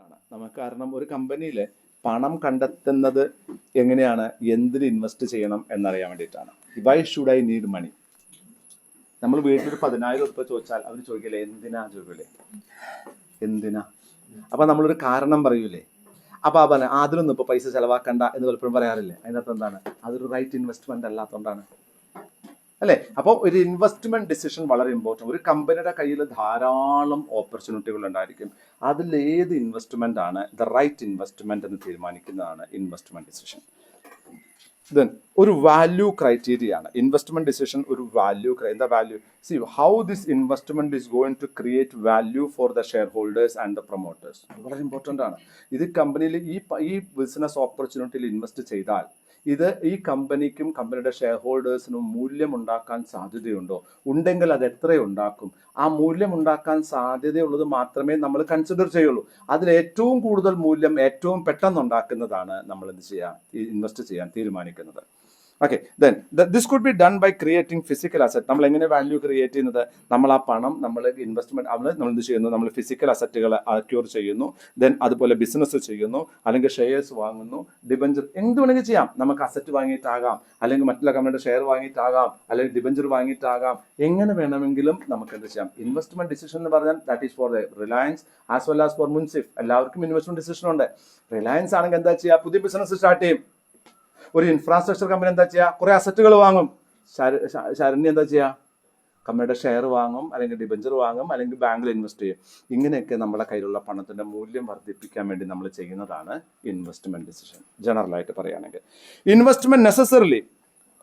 ആണ് നമുക്ക്. കാരണം ഒരു കമ്പനിയിൽ പണം കണ്ടെത്തുന്നത് എങ്ങനെയാണ്, എന്തിന് ഇൻവെസ്റ്റ് ചെയ്യണം എന്നറിയാൻ വേണ്ടിയിട്ടാണ്. Why should I need money? നമ്മൾ വീട്ടിലൊരു 10,000 രൂപ ചോദിച്ചാൽ അവർ ചോദിക്കില്ലേ എന്തിനാ, ചോദിക്കില്ലേ എന്തിനാ. അപ്പൊ നമ്മളൊരു കാരണം പറയൂലേ. അപ്പൊ ആ പറഞ്ഞ അതിലൊന്നും ഇപ്പൊ പൈസ ചെലവാക്കണ്ട എന്ന് പലപ്പോഴും പറയാറില്ലേ. അതിനകത്ത് എന്താണ്, അതൊരു റൈറ്റ് ഇൻവെസ്റ്റ്മെന്റ് അല്ലാത്തതുകൊണ്ടാണ് അല്ലേ. അപ്പോൾ ഒരു ഇൻവെസ്റ്റ്മെന്റ് ഡിസിഷൻ വളരെ ഇമ്പോർട്ടൻറ്റ്. ഒരു കമ്പനിയുടെ കയ്യിൽ ധാരാളം ഓപ്പർച്യൂണിറ്റികൾ ഉണ്ടായിരിക്കും. അതിൽ ഏത് ഇൻവെസ്റ്റ്മെന്റ് ആണ് ദ റൈറ്റ് ഇൻവെസ്റ്റ്മെന്റ് എന്ന് തീരുമാനിക്കുന്നതാണ് ഇൻവെസ്റ്റ്മെന്റ് ഡിസിഷൻ. ദെൻ ഒരു വാല്യൂ ക്രൈറ്റീരിയ ആണ് ഇൻവെസ്റ്റ്മെന്റ് ഡിസിഷൻ. ഒരു വാല്യൂ എന്താ value? See how this investment is going to create value for the shareholders and the promoters. വളരെ ഇമ്പോർട്ടൻ്റ് ആണ്. ഇത് കമ്പനിയിൽ ഈ ബിസിനസ് ഓപ്പർച്യൂണിറ്റിയിൽ ഇൻവെസ്റ്റ് ചെയ്താൽ ഇത് ഈ കമ്പനിക്കും കമ്പനിയുടെ ഷെയർ ഹോൾഡേഴ്സിനും മൂല്യം ഉണ്ടാക്കാൻ സാധ്യതയുണ്ടോ? ഉണ്ടെങ്കിൽ അത് എത്രയുണ്ടാക്കും? ആ മൂല്യം ഉണ്ടാക്കാൻ സാധ്യതയുള്ളത് മാത്രമേ നമ്മൾ കൺസിഡർ ചെയ്യുള്ളൂ. അതിൽ ഏറ്റവും കൂടുതൽ മൂല്യം ഏറ്റവും പെട്ടെന്ന് ഉണ്ടാക്കുന്നതാണ് നമ്മൾ എന്ത് ചെയ്യാൻ, ഇൻവെസ്റ്റ് ചെയ്യാൻ തീരുമാനിക്കുന്നത്. Okay, then this could be done by creating physical asset. നമ്മൾ എങ്ങനെ വാല്യൂ ക്രിയേറ്റ് ചെയ്യുന്നത്? നമ്മൾ ആ പണം നമ്മൾ ഇൻവെസ്റ്റ്മെന്റ് നമ്മൾ എന്ത് ചെയ്യുന്നു, നമ്മൾ ഫിസിക്കൽ അസറ്റുകൾ അക്യൂർ ചെയ്യുന്നു, ദെൻ അതുപോലെ ബിസിനസ് ചെയ്യുന്നു, അല്ലെങ്കിൽ ഷെയർസ് വാങ്ങുന്നു, ഡിബഞ്ചർ എന്ത് വേണമെങ്കിൽ ചെയ്യാം. നമുക്ക് അസറ്റ് വാങ്ങിയിട്ടാകാം, അല്ലെങ്കിൽ മറ്റുള്ള കമ്പനിയുടെ ഷെയർ വാങ്ങിയിട്ടാകാം, അല്ലെങ്കിൽ ഡിബഞ്ചർ വാങ്ങിയിട്ടാകാം. എങ്ങനെ വേണമെങ്കിലും നമുക്ക് എന്ത് ചെയ്യാം. ഇൻവെസ്റ്റ്മെന്റ് ഡിസിഷൻ എന്ന് പറഞ്ഞാൽ that is for the Reliance as well as for Munsif. എല്ലാവർക്കും ഇൻവെസ്റ്റ്മെന്റ് ഡിസിഷൻ ഉണ്ട്. റിലയൻസ് ആണെങ്കിൽ എന്താ ചെയ്യുക, പുതിയ ബിസിനസ് സ്റ്റാർട്ട് ചെയ്യും. ഒരു ഇൻഫ്രാസ്ട്രക്ചർ കമ്പനി എന്താ ചെയ്യുക, കുറെ അസറ്റുകൾ വാങ്ങും. ശരണ്യ എന്താ ചെയ്യുക, കമ്പനിയുടെ ഷെയർ വാങ്ങും, അല്ലെങ്കിൽ ഡിബഞ്ചർ വാങ്ങും, അല്ലെങ്കിൽ ബാങ്കിൽ ഇൻവെസ്റ്റ് ചെയ്യും. ഇങ്ങനെയൊക്കെ നമ്മുടെ കയ്യിലുള്ള പണത്തിന്റെ മൂല്യം വർദ്ധിപ്പിക്കാൻ വേണ്ടി നമ്മൾ ചെയ്യുന്നതാണ് ഇൻവെസ്റ്റ്മെന്റ് ഡിസിഷൻ. ജനറൽ ആയിട്ട് പറയുകയാണെങ്കിൽ ഇൻവെസ്റ്റ്മെന്റ് നെസസറിലി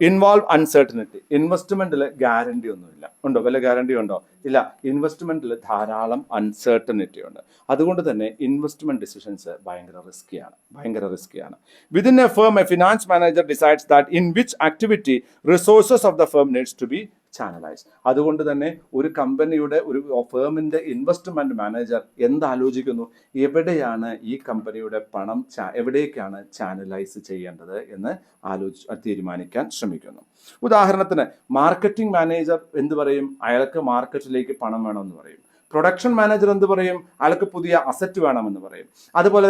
ഇൻവോൾവ് അൺസർട്ടനിറ്റി. ഇൻവെസ്റ്റ്മെന്റിൽ ഗ്യാരണ്ടി ഒന്നുമില്ല. ഉണ്ടോ? വല്ല ഗ്യാരണ്ടി ഉണ്ടോ? ഇല്ല. ഇൻവെസ്റ്റ്മെന്റിൽ ധാരാളം അൺസർട്ടനിറ്റി ഉണ്ട്. അതുകൊണ്ട് തന്നെ ഇൻവെസ്റ്റ്മെന്റ് ഡിസിഷൻസ് ഭയങ്കര റിസ്കിയാണ്. Within a firm a finance manager decides that in which activity resources of the firm needs to be channelise. അതുകൊണ്ട് തന്നെ ഒരു കമ്പനിയുടെ ഒരു ഫേമിന്റെ ഇൻവെസ്റ്റ്മെന്റ് മാനേജർ എന്താലോചിക്കുന്നു, എവിടെയാണ് ഈ കമ്പനിയുടെ പണം എവിടേക്കാണ് ചാനലൈസ് ചെയ്യേണ്ടത് എന്ന് തീരുമാനിക്കാൻ ശ്രമിക്കുന്നു. ഉദാഹരണത്തിന് മാർക്കറ്റിംഗ് മാനേജർ എന്ത് പറയും, അയാൾക്ക് മാർക്കറ്റിലേക്ക് പണം വേണമെന്ന് പറയും. പ്രൊഡക്ഷൻ മാനേജർ എന്ത് പറയും, അയാൾക്ക് പുതിയ അസറ്റ് വേണമെന്ന് പറയും. അതുപോലെ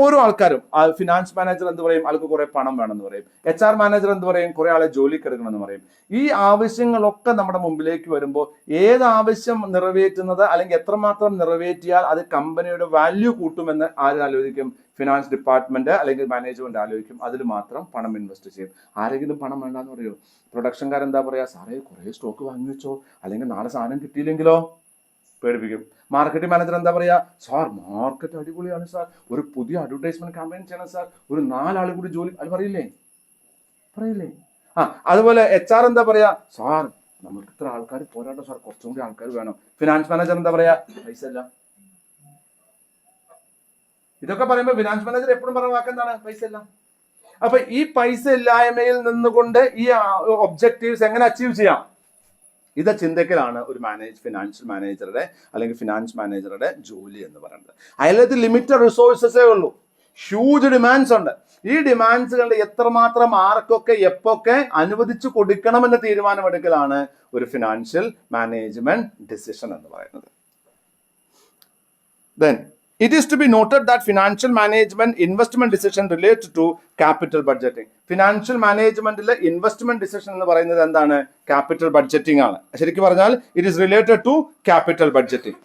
ഓരോ ആൾക്കാരും, ഫിനാൻസ് മാനേജർ എന്ത് പറയും, അയാൾക്ക് കുറെ പണം വേണമെന്ന് പറയും. HR മാനേജർ എന്ത് പറയും, കുറെ ആളെ ജോലിക്ക് എടുക്കണമെന്ന് പറയും. ഈ ആവശ്യങ്ങളൊക്കെ നമ്മുടെ മുമ്പിലേക്ക് വരുമ്പോൾ ഏത് ആവശ്യം നിറവേറ്റുന്നത്, അല്ലെങ്കിൽ എത്രമാത്രം നിറവേറ്റിയാൽ അത് കമ്പനിയുടെ വാല്യൂ കൂട്ടുമെന്ന് ആലോചിക്കും? ഫിനാൻസ് ഡിപ്പാർട്ട്മെന്റ് അല്ലെങ്കിൽ മാനേജ്മെന്റ് ആലോചിക്കും. അതിൽ മാത്രം പണം ഇൻവെസ്റ്റ് ചെയ്യും. ആരെങ്കിലും പണം വേണ്ടാന്ന് പറയോ? പ്രൊഡക്ഷൻകാരെന്താ പറയാ, സാറേ കുറെ സ്റ്റോക്ക് വാങ്ങി വെച്ചോ, അല്ലെങ്കിൽ നാളെ സാധനം കിട്ടിയില്ലെങ്കിലോ? പേടിപ്പിക്കും. മാർക്കറ്റിംഗ് മാനേജർ എന്താ പറയാ, സാർ മാർക്കറ്റ് അടിപൊളിയാണ് സാർ, ഒരു പുതിയ അഡ്വർടൈസ്മെന്റ് ക്യാമ്പയിൻ ചെയ്യണം സാർ, ഒരു 4 ആൾ കൂടി ജോലി, അത് പറയില്ലേ? അതുപോലെ HR എന്താ പറയാ, സാർ നമുക്ക് ഇത്ര ആൾക്കാർ പോരാട്ടോ സാർ, കുറച്ചും കൂടി ആൾക്കാർ വേണം. ഫിനാൻസ് മാനേജർ എന്താ പറയാ, പൈസ ഇല്ല. ഇതൊക്കെ പറയുമ്പോൾ ഫിനാൻസ് മാനേജർ എപ്പോഴും പറയുന്ന വാക്ക് എന്താണ്, പൈസ ഇല്ല. അപ്പൊ ഈ പൈസ ഇല്ലായ്മയിൽ നിന്നുകൊണ്ട് ഈ ഒബ്ജക്റ്റീവ്സ് എങ്ങനെ അച്ചീവ് ചെയ്യാം? ഇത് ചിന്തക്കലാണ് ഒരു ഫിനാൻഷ്യൽ മാനേജറുടെ അല്ലെങ്കിൽ ഫിനാൻസ് മാനേജറുടെ ജോലി എന്ന് പറയുന്നത്. അതിലത് ലിമിറ്റഡ് റിസോഴ്സസേ ഉള്ളൂ, ഹ്യൂജ് ഡിമാൻഡ്സ് ഉണ്ട്. ഈ ഡിമാൻഡ്സുകളുടെ എത്രമാത്രം ആർക്കൊക്കെ എപ്പൊക്കെ അനുവദിച്ചു കൊടുക്കണമെന്ന് തീരുമാനമെടുക്കലാണ് ഒരു ഫിനാൻഷ്യൽ മാനേജ്മെന്റ് ഡിസിഷൻ എന്ന് പറയുന്നത്. Then it is to be noted that financial management investment decision related to capital budgeting. Financial മാനേജ്മെന്റിലെ ഇൻവെസ്റ്റ്മെന്റ് ഡിസിഷൻ എന്ന് പറയുന്നത് എന്താണ്? ക്യാപിറ്റൽ ബഡ്ജറ്റിംഗ് ആണ്. ശരിക്കും പറഞ്ഞാൽ it is related to capital budgeting.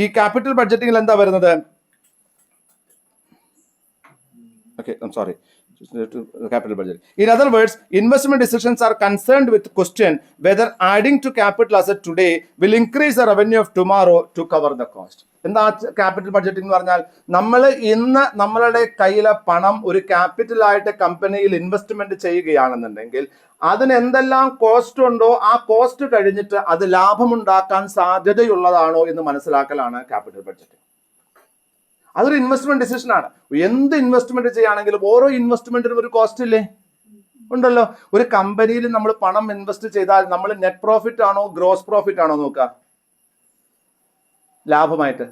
ഈ ക്യാപിറ്റൽ ബഡ്ജറ്റിംഗിൽ എന്താ വരുന്നത്? Capital budget. In other words, investment decisions are concerned with question whether adding to capital asset today will increase the revenue of tomorrow to cover the cost. എന്താ capital budgeting എന്ന് പറഞ്ഞാൽ? നമ്മൾ ഇന്ന് നമ്മളുടെ കയ്യിലെ പണം ഒരു ക്യാപിറ്റലായിട്ട് കമ്പനിയിൽ ഇൻവെസ്റ്റ്മെന്റ് ചെയ്യുകയാണെന്നുണ്ടെങ്കിൽ അതിന് എന്തെല്ലാം കോസ്റ്റ് ഉണ്ടോ ആ കോസ്റ്റ് കഴിഞ്ഞിട്ട് അത് ലാഭമുണ്ടാക്കാൻ സാധ്യതയുള്ളതാണോ എന്ന് മനസ്സിലാക്കലാണ് ക്യാപിറ്റൽ ബഡ്ജറ്റിംഗ്. അതൊരു ഇൻവെസ്റ്റ്മെന്റ് ഡിസിഷൻ ആണ്. എന്ത് ഇൻവെസ്റ്റ്മെന്റ് ചെയ്യുകയാണെങ്കിലും ഓരോ ഇൻവെസ്റ്റ്മെന്റിനും ഒരു കോസ്റ്റ് ഇല്ലേ? ഉണ്ടല്ലോ. ഒരു കമ്പനിയിൽ നമ്മൾ പണം ഇൻവെസ്റ്റ് ചെയ്താൽ നമ്മൾ നെറ്റ് പ്രോഫിറ്റ് ആണോ ഗ്രോസ് പ്രോഫിറ്റ് ആണോ നോക്കുക? ലാഭമായിട്ട്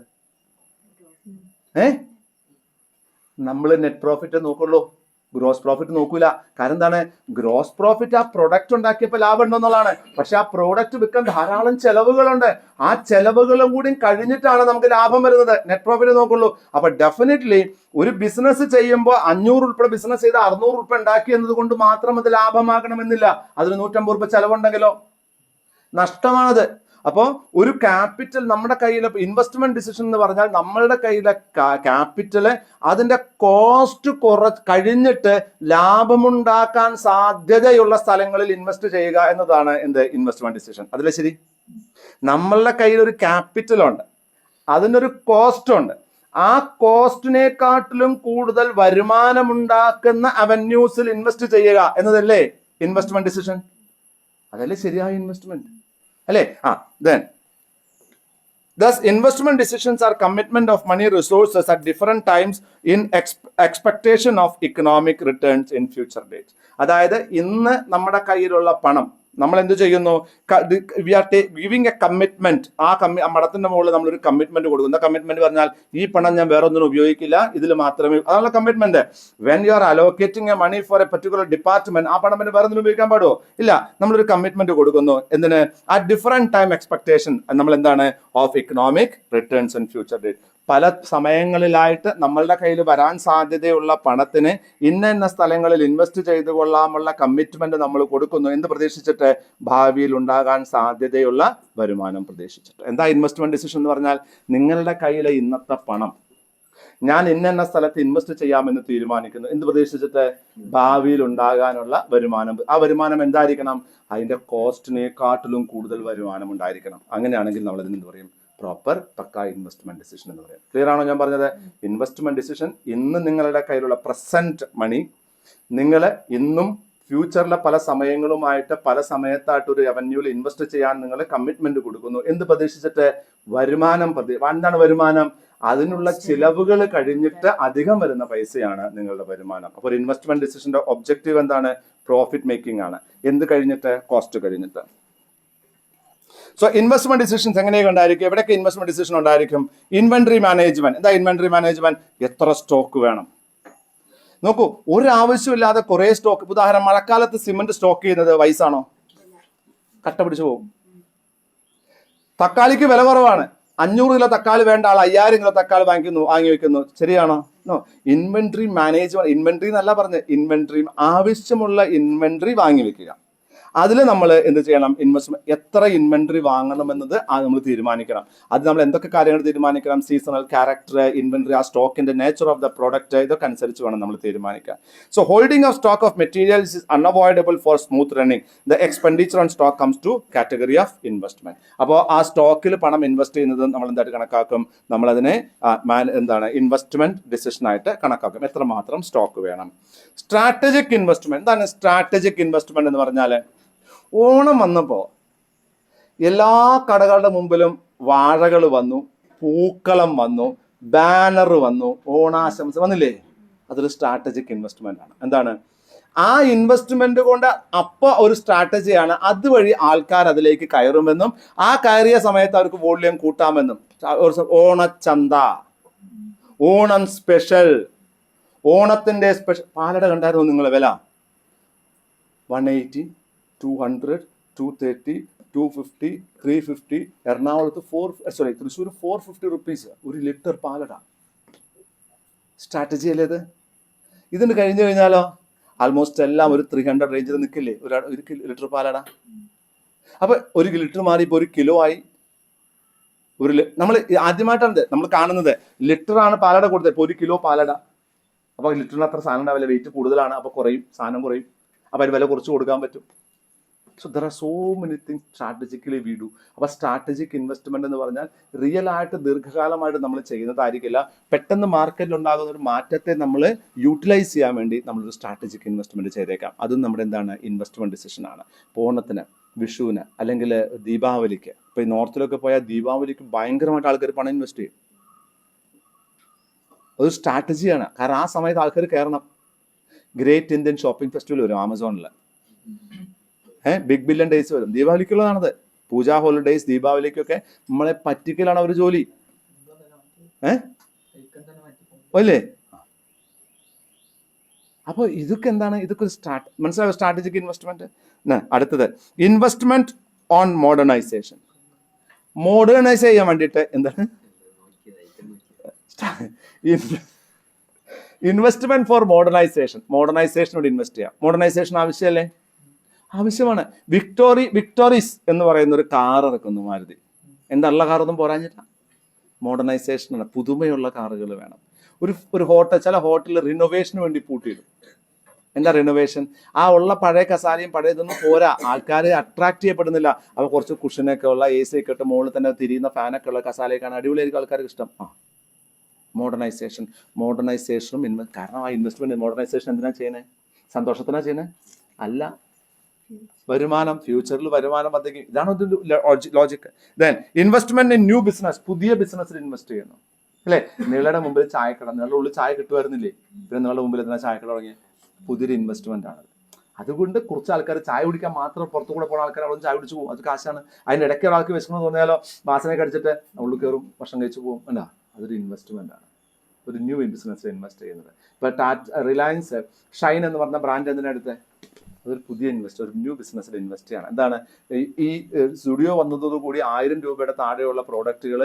നമ്മൾ നെറ്റ് പ്രോഫിറ്റ് നോക്കുള്ളൂ. ഗ്രോസ് പ്രോഫിറ്റ് നോക്കൂല. കാരണം എന്താണ്? ഗ്രോസ് പ്രോഫിറ്റ് ആ പ്രൊഡക്റ്റ് ഉണ്ടാക്കിയപ്പോൾ ലാഭം ഉണ്ടെന്നുള്ളതാണ്. പക്ഷെ ആ പ്രോഡക്റ്റ് വിൽക്കാൻ ധാരാളം ചെലവുകളുണ്ട്. ആ ചെലവുകളും കൂടി കഴിഞ്ഞിട്ടാണ് നമുക്ക് ലാഭം വരുന്നത്. നെറ്റ് പ്രോഫിറ്റ് നോക്കുള്ളൂ. അപ്പൊ ഡെഫിനറ്റ്ലി ഒരു ബിസിനസ് ചെയ്യുമ്പോൾ 500 ഉൾപ്പെടെ ബിസിനസ് ചെയ്ത് 600 ഉൾപ്പെടെ ഉണ്ടാക്കി എന്നത് കൊണ്ട് മാത്രം അത് ലാഭമാകണമെന്നില്ല. അതിന് 150 രൂപ ചെലവുണ്ടെങ്കിലോ നഷ്ടമാണത്. അപ്പോൾ ഒരു ക്യാപിറ്റൽ നമ്മുടെ കയ്യിൽ, ഇൻവെസ്റ്റ്മെന്റ് ഡിസിഷൻ എന്ന് പറഞ്ഞാൽ നമ്മളുടെ കയ്യിലെ ക്യാപിറ്റല് അതിന്റെ കോസ്റ്റ് കഴിഞ്ഞിട്ട് ലാഭമുണ്ടാക്കാൻ സാധ്യതയുള്ള സ്ഥലങ്ങളിൽ ഇൻവെസ്റ്റ് ചെയ്യുക എന്നതാണ് എന്ത്? Investment decision. അതിലെ ശരി. നമ്മളുടെ കയ്യിൽ ഒരു ക്യാപിറ്റൽ ഉണ്ട്, അതിനൊരു കോസ്റ്റ് ഉണ്ട്. ആ കോസ്റ്റിനെക്കാട്ടിലും കൂടുതൽ വരുമാനമുണ്ടാക്കുന്ന അവന്യൂസിൽ ഇൻവെസ്റ്റ് ചെയ്യുക എന്നതല്ലേ ഇൻവെസ്റ്റ്മെന്റ് ഡിസിഷൻ? അതല്ലേ ശരിയായ ഇൻവെസ്റ്റ്മെന്റ് അല്ലേ? Then thus investment decisions are commitment of money resources at different times in expectation of economic returns in future dates. അതായത് ഇന്ന് നമ്മുടെ കയ്യിലുള്ള പണം നമ്മൾ എന്ത് ചെയ്യുന്നു? We are giving a commitment. ആ മഠത്തിന്റെ മുകളിൽ നമ്മളൊരു കമ്മിറ്റ്മെന്റ് കൊടുക്കുന്ന കമ്മിറ്റ്മെന്റ് പറഞ്ഞാൽ ഈ പണം ഞാൻ വേറെ ഒന്നിനും ഉപയോഗിക്കില്ല, ഇതിൽ മാത്രമേ, അതാണ് commitment. When you are allocating a money for a particular department, ആ പണം വേറെ ഒന്നിനും ഉപയോഗിക്കാൻ പാടുമോ? ഇല്ല. നമ്മളൊരു കമ്മിറ്റ്മെന്റ് കൊടുക്കുന്നു. എന്തിന്? ആ ഡിഫറെന്റ് ടൈം എക്സ്പെക്ടേഷൻ നമ്മൾ എന്താണ്? Of economic returns in future date. പല സമയങ്ങളിലായിട്ട് നമ്മളുടെ കയ്യിൽ വരാൻ സാധ്യതയുള്ള പണത്തിന് ഇന്ന സ്ഥലങ്ങളിൽ ഇൻവെസ്റ്റ് ചെയ്തു കൊള്ളാമുള്ള കമ്മിറ്റ്മെന്റ് നമ്മൾ കൊടുക്കുന്നു. എന്ത് പ്രതീക്ഷിച്ചിട്ട്? ഭാവിയിൽ ഉണ്ടാകാൻ സാധ്യതയുള്ള വരുമാനം പ്രതീക്ഷിച്ചിട്ട്. എന്താ ഇൻവെസ്റ്റ്മെന്റ് ഡിസിഷൻ എന്ന് പറഞ്ഞാൽ? നിങ്ങളുടെ കയ്യിലെ ഇന്നത്തെ പണം ഞാൻ ഇന്ന സ്ഥലത്ത് ഇൻവെസ്റ്റ് ചെയ്യാമെന്ന് തീരുമാനിക്കുന്നു. എന്ത് പ്രതീക്ഷിച്ചിട്ട്? ഭാവിയിൽ ഉണ്ടാകാനുള്ള വരുമാനം. ആ വരുമാനം എന്തായിരിക്കണം? അതിന്റെ കോസ്റ്റിനെക്കാട്ടിലും കൂടുതൽ വരുമാനം ഉണ്ടായിരിക്കണം. അങ്ങനെയാണെങ്കിൽ നമ്മൾ ഇതിന് എന്ത് പറയും? പ്രോപ്പർ പക്ക ഇൻവെസ്റ്റ്മെന്റ് ഡിസിഷൻ എന്ന് പറയും. ക്ലിയർ ആണോ ഞാൻ പറഞ്ഞത്? ഇൻവെസ്റ്റ്മെന്റ് ഡിസിഷൻ ഇന്ന് നിങ്ങളുടെ കയ്യിലുള്ള പ്രസന്റ് മണി നിങ്ങൾ ഇന്നും ഫ്യൂച്ചറിലെ പല സമയങ്ങളുമായിട്ട് പല സമയത്തായിട്ട് ഒരു റവന്യൂവിൽ ഇൻവെസ്റ്റ് ചെയ്യാൻ നിങ്ങൾ കമ്മിറ്റ്മെന്റ് കൊടുക്കുന്നു. എന്ത് പ്രതീക്ഷിച്ചിട്ട്? വരുമാനം. എന്താണ് വരുമാനം? അതിനുള്ള ചിലവുകൾ കഴിഞ്ഞിട്ട് അധികം വരുന്ന പൈസയാണ് നിങ്ങളുടെ വരുമാനം. അപ്പോൾ ഒരു ഇൻവെസ്റ്റ്മെന്റ് ഡിസിഷന്റെ ഒബ്ജക്റ്റീവ് എന്താണ്? പ്രോഫിറ്റ് മേക്കിംഗ് ആണ്. എന്ത് കഴിഞ്ഞിട്ട്? കോസ്റ്റ് കഴിഞ്ഞിട്ട്. സോ ഇൻവെസ്റ്റ്മെന്റ് ഡിസിഷൻസ് എങ്ങനെയൊക്കെ ഉണ്ടായിരിക്കും? എവിടെയൊക്കെ ഇൻവെസ്റ്റ്മെന്റ് ഡിസിഷൻ ഉണ്ടായിരിക്കും? Inventory management. എന്താ ഇൻവെന്ററി മാനേജ്മെന്റ്? എത്ര സ്റ്റോക്ക് വേണം? നോക്കൂ, ഒരു ആവശ്യമില്ലാതെ കുറെ സ്റ്റോക്ക്. ഉദാഹരണം, മഴക്കാലത്ത് സിമന്റ് സ്റ്റോക്ക് ചെയ്യുന്നത് വയസ്സാണോ? കട്ട പിടിച്ചു പോകും. തക്കാളിക്ക് വില കുറവാണ്, 500 കിലോ തക്കാളി വേണ്ട ആൾ 5000 കിലോ തക്കാളി വാങ്ങി വെക്കുന്നു. ശരിയാണോ? നോ. Inventory management. ഇൻവെന്ററി എന്നല്ല പറഞ്ഞത്, ഇൻവെന്ററി ആവശ്യമുള്ള ഇൻവെന്ററി വാങ്ങി വെക്കുക. അതിൽ നമ്മൾ എന്ത് ചെയ്യണം? ഇൻവെസ്റ്റ്മെന്റ് എത്ര ഇൻവെന്ററി വാങ്ങണമെന്നത് നമ്മൾ തീരുമാനിക്കണം. അത് നമ്മൾ എന്തൊക്കെ കാര്യങ്ങൾ തീരുമാനിക്കണം? സീസണൽ ക്യാരക്ടർ, ഇൻവെന്ററി, ആ സ്റ്റോക്കിന്റെ നേച്ചർ ഓഫ് ദ പ്രോഡക്റ്റ്, ഇതൊക്കെ അനുസരിച്ച് വേണം നമ്മൾ തീരുമാനിക്കാൻ. So holding of stock of materials is unavoidable for smooth running. The expenditure on stock comes to category of investment. അപ്പോൾ ആ സ്റ്റോക്കിൽ പണം ഇൻവെസ്റ്റ് ചെയ്യുന്നത് നമ്മൾ എന്തായിട്ട് കണക്കാക്കും? നമ്മളതിനെ ഇൻവെസ്റ്റ്മെന്റ് ഡിസിഷൻ ആയിട്ട് കണക്കാക്കും. എത്രമാത്രം സ്റ്റോക്ക് വേണം? Strategic investment. എന്താണ് സ്ട്രാറ്റജിക് ഇൻവെസ്റ്റ്മെന്റ് എന്ന് പറഞ്ഞാൽ? ഓണം വന്നപ്പോൾ എല്ലാ കടകളുടെ മുമ്പിലും വാഴകൾ വന്നു, പൂക്കളം വന്നു, ബാനർ വന്നു, ഓണാശംസ വന്നില്ലേ? അതൊരു സ്ട്രാറ്റജിക് ഇൻവെസ്റ്റ്മെന്റ് ആണ്. എന്താണ്? ആ ഇൻവെസ്റ്റ്മെന്റ് കൊണ്ട് അപ്പോൾ ഒരു സ്ട്രാറ്റജിയാണ്. അതുവഴി ആൾക്കാർ അതിലേക്ക് കയറുമെന്നും ആ കയറിയ സമയത്ത് അവർക്ക് വോള്യം കൂട്ടാമെന്നും. ഓണച്ചന്ത, ഓണം സ്പെഷ്യൽ, ഓണത്തിന്റെ സ്പെഷ്യൽ. പാലട കണ്ടായിരുന്നു നിങ്ങൾ വില? 180, 200, 230, 250, 350. എറണാകുളത്ത് തൃശ്ശൂർ 450 റുപ്പീസ് 1 ലിറ്റർ പാലട. സ്ട്രാറ്റജി അല്ലേ ഇത്? ഇതിന് കഴിഞ്ഞു കഴിഞ്ഞാലോ ആൾമോസ്റ്റ് എല്ലാം ഒരു 300 റേഞ്ചിൽ നിൽക്കില്ലേ ഒരു ലിറ്റർ പാലട? അപ്പൊ 1 ലിറ്റർ മാറി ഇപ്പോൾ 1 കിലോ ആയി. നമ്മൾ ആദ്യമായിട്ടാണ് നമ്മൾ കാണുന്നത്. ലിറ്റർ ആണ് പാലട കൊടുത്തത്. ഇപ്പോൾ 1 കിലോ പാലട. അപ്പൊ ലിറ്ററിന് അത്ര സാധനം ഉണ്ടാവില്ല, വെയിറ്റ് കൂടുതലാണ്. അപ്പൊ കുറയും, സാധനം കുറയും. അപ്പൊ അതിന് വില കുറച്ച് കൊടുക്കാൻ പറ്റും. So there are so many things strategically we do. അപ്പോൾ സ്ട്രാറ്റജിക് ഇൻവെസ്റ്റ്മെന്റ് എന്ന് പറഞ്ഞാൽ റിയൽ ആയിട്ട് ദീർഘകാലമായിട്ട് നമ്മൾ ചെയ്യുന്നതായിരിക്കില്ല. പെട്ടെന്ന് മാർക്കറ്റിൽ ഉണ്ടാകുന്ന ഒരു മാറ്റത്തെ നമ്മൾ യൂട്ടിലൈസ് ചെയ്യാൻ വേണ്ടി നമ്മളൊരു സ്ട്രാറ്റജിക് ഇൻവെസ്റ്റ്മെന്റ് ചെയ്തേക്കാം. അതും നമ്മുടെ ഇൻവെസ്റ്റ്മെന്റ് ഡിസിഷൻ ആണ്. ഓണത്തിന്, വിഷുവിന്, അല്ലെങ്കിൽ ദീപാവലിക്ക്. ഇപ്പോൾ ഈ നോർത്തിലൊക്കെ പോയാൽ ദീപാവലിക്ക് ഭയങ്കരമായിട്ട് ആൾക്കാർ പണം ഇൻവെസ്റ്റ് ചെയ്യും. ഒരു സ്ട്രാറ്റജിയാണ്. കാരണം ആ സമയത്ത് ആൾക്കാർ കയറണം. ഗ്രേറ്റ് ഇന്ത്യൻ ഷോപ്പിംഗ് ഫെസ്റ്റിവൽ വരും ആമസോണിൽ. ബിഗ് ബില്യൺ ഡേയ്സ് വരും. ദീപാവലിക്കുള്ളതാണത്. പൂജാ ഹോളിഡേയ്സ്, ദീപാവലിക്കൊക്കെ നമ്മളെ പറ്റിക്കലാണ് ഒരു ജോലി. അല്ലേ? അപ്പോൾ ഇതൊക്കെ എന്താണ്? ഇതൊക്കെ ഒരു മനസ്സിലായോ സ്ട്രാറ്റജിക് ഇൻവെസ്റ്റ്മെന്റ്. അടുത്തത് ഇൻവെസ്റ്റ്മെന്റ് ഓൺ മോഡേണൈസേഷൻ. മോഡേണൈസ് ചെയ്യാൻ വേണ്ടിയിട്ട് എന്താണ് ഇൻവെസ്റ്റ്മെന്റ് ഫോർ മോഡേണൈസേഷൻ. മോഡേണൈസേഷനോട് ഇൻവെസ്റ്റ് ചെയ്യാം. മോഡേണൈസേഷൻ ആവശ്യമല്ലേ? ആവശ്യമാണ്. വിക്ടോറിസ് എന്ന് പറയുന്ന ഒരു കാർ ഇറക്കുന്നു മാരുതി. ഉള്ള കാറൊന്നും പോരാഞ്ഞിട്ടാ, മോഡേണൈസേഷനാണ്. പുതുമയുള്ള കാറുകൾ വേണം. ഒരു ഹോട്ടൽ, ചില ഹോട്ടലിൽ റിനോവേഷന് വേണ്ടി പൂട്ടിയിടും. എന്താ റിനോവേഷൻ? ആ ഉള്ള പഴയ കസാലയും പഴയ ഇതൊന്നും പോരാ, ആൾക്കാരെ അട്രാക്ട് ചെയ്യപ്പെടുന്നില്ല. അപ്പോൾ കുറച്ച് കുഷനൊക്കെ ഉള്ള AC ഒക്കെ ഇട്ട് മുകളിൽ തന്നെ തിരിയുന്ന ഫാനൊക്കെ ഉള്ള കസാലയൊക്കെയാണ് അടിപൊളിയായിരിക്കും ആൾക്കാർക്ക് ഇഷ്ടം. മോഡേണൈസേഷനും കാരണം ആ ഇൻവെസ്റ്റ്മെന്റ് മോഡേണൈസേഷൻ എന്തിനാ ചെയ്യുന്നത്? സന്തോഷത്തിനാ ചെയ്യുന്നത്? അല്ല, വരുമാനം, ഫ്യൂച്ചറിൽ വരുമാനം വർദ്ധിക്കും. ഇതാണ് ഒരു logic. Then investment in new business. പുതിയ ബിസിനസ്സിൽ ഇൻവെസ്റ്റ് ചെയ്യുന്നു അല്ലേ? നിങ്ങളുടെ മുമ്പിൽ ചായക്കട, നിങ്ങളുടെ ഉള്ളിൽ ചായ കിട്ടുമായിരുന്നില്ലേ? പിന്നെ നിങ്ങളുടെ മുമ്പിൽ എന്തിനാ ചായക്കട തുടങ്ങിയ? പുതിയൊരു ഇൻവെസ്റ്റ്മെന്റ് ആണ്. അതുകൊണ്ട് കുറച്ച് ആൾക്കാർ ചായ കുടിക്കാൻ മാത്രം പുറത്തു കൂടെ പോകുന്ന ആൾക്കാർ അവിടെ ചായ കുടിച്ചു പോകും. അത് കാശാണ്. അതിൻ്റെ ഇടയ്ക്ക് ഒരാൾക്ക് വിശക്കണം തോന്നിയാലോ വാസനയൊക്കെ അടിച്ചിട്ട് ഉള്ളിൽ കയറും, ഭക്ഷണം കഴിച്ചു പോകും. അല്ല, അതൊരു ഇൻവെസ്റ്റ്മെന്റ് ആണ്. ഒരു ന്യൂ ബിസിനസ്സിൽ ഇൻവെസ്റ്റ് ചെയ്യുന്നത്. ഇപ്പൊ റിലയൻസ് ഷൈൻ എന്ന് പറഞ്ഞ ബ്രാൻഡ് എന്തിനടുത്ത്? അതൊരു പുതിയ ഒരു ന്യൂ ബിസിനസ്സിൽ ഇൻവെസ്റ്റ് ചെയ്യണം. എന്താണ് ഈ സ്റ്റുഡിയോ വന്നതോടുകൂടി 1000 രൂപയുടെ താഴെയുള്ള പ്രോഡക്റ്റുകൾ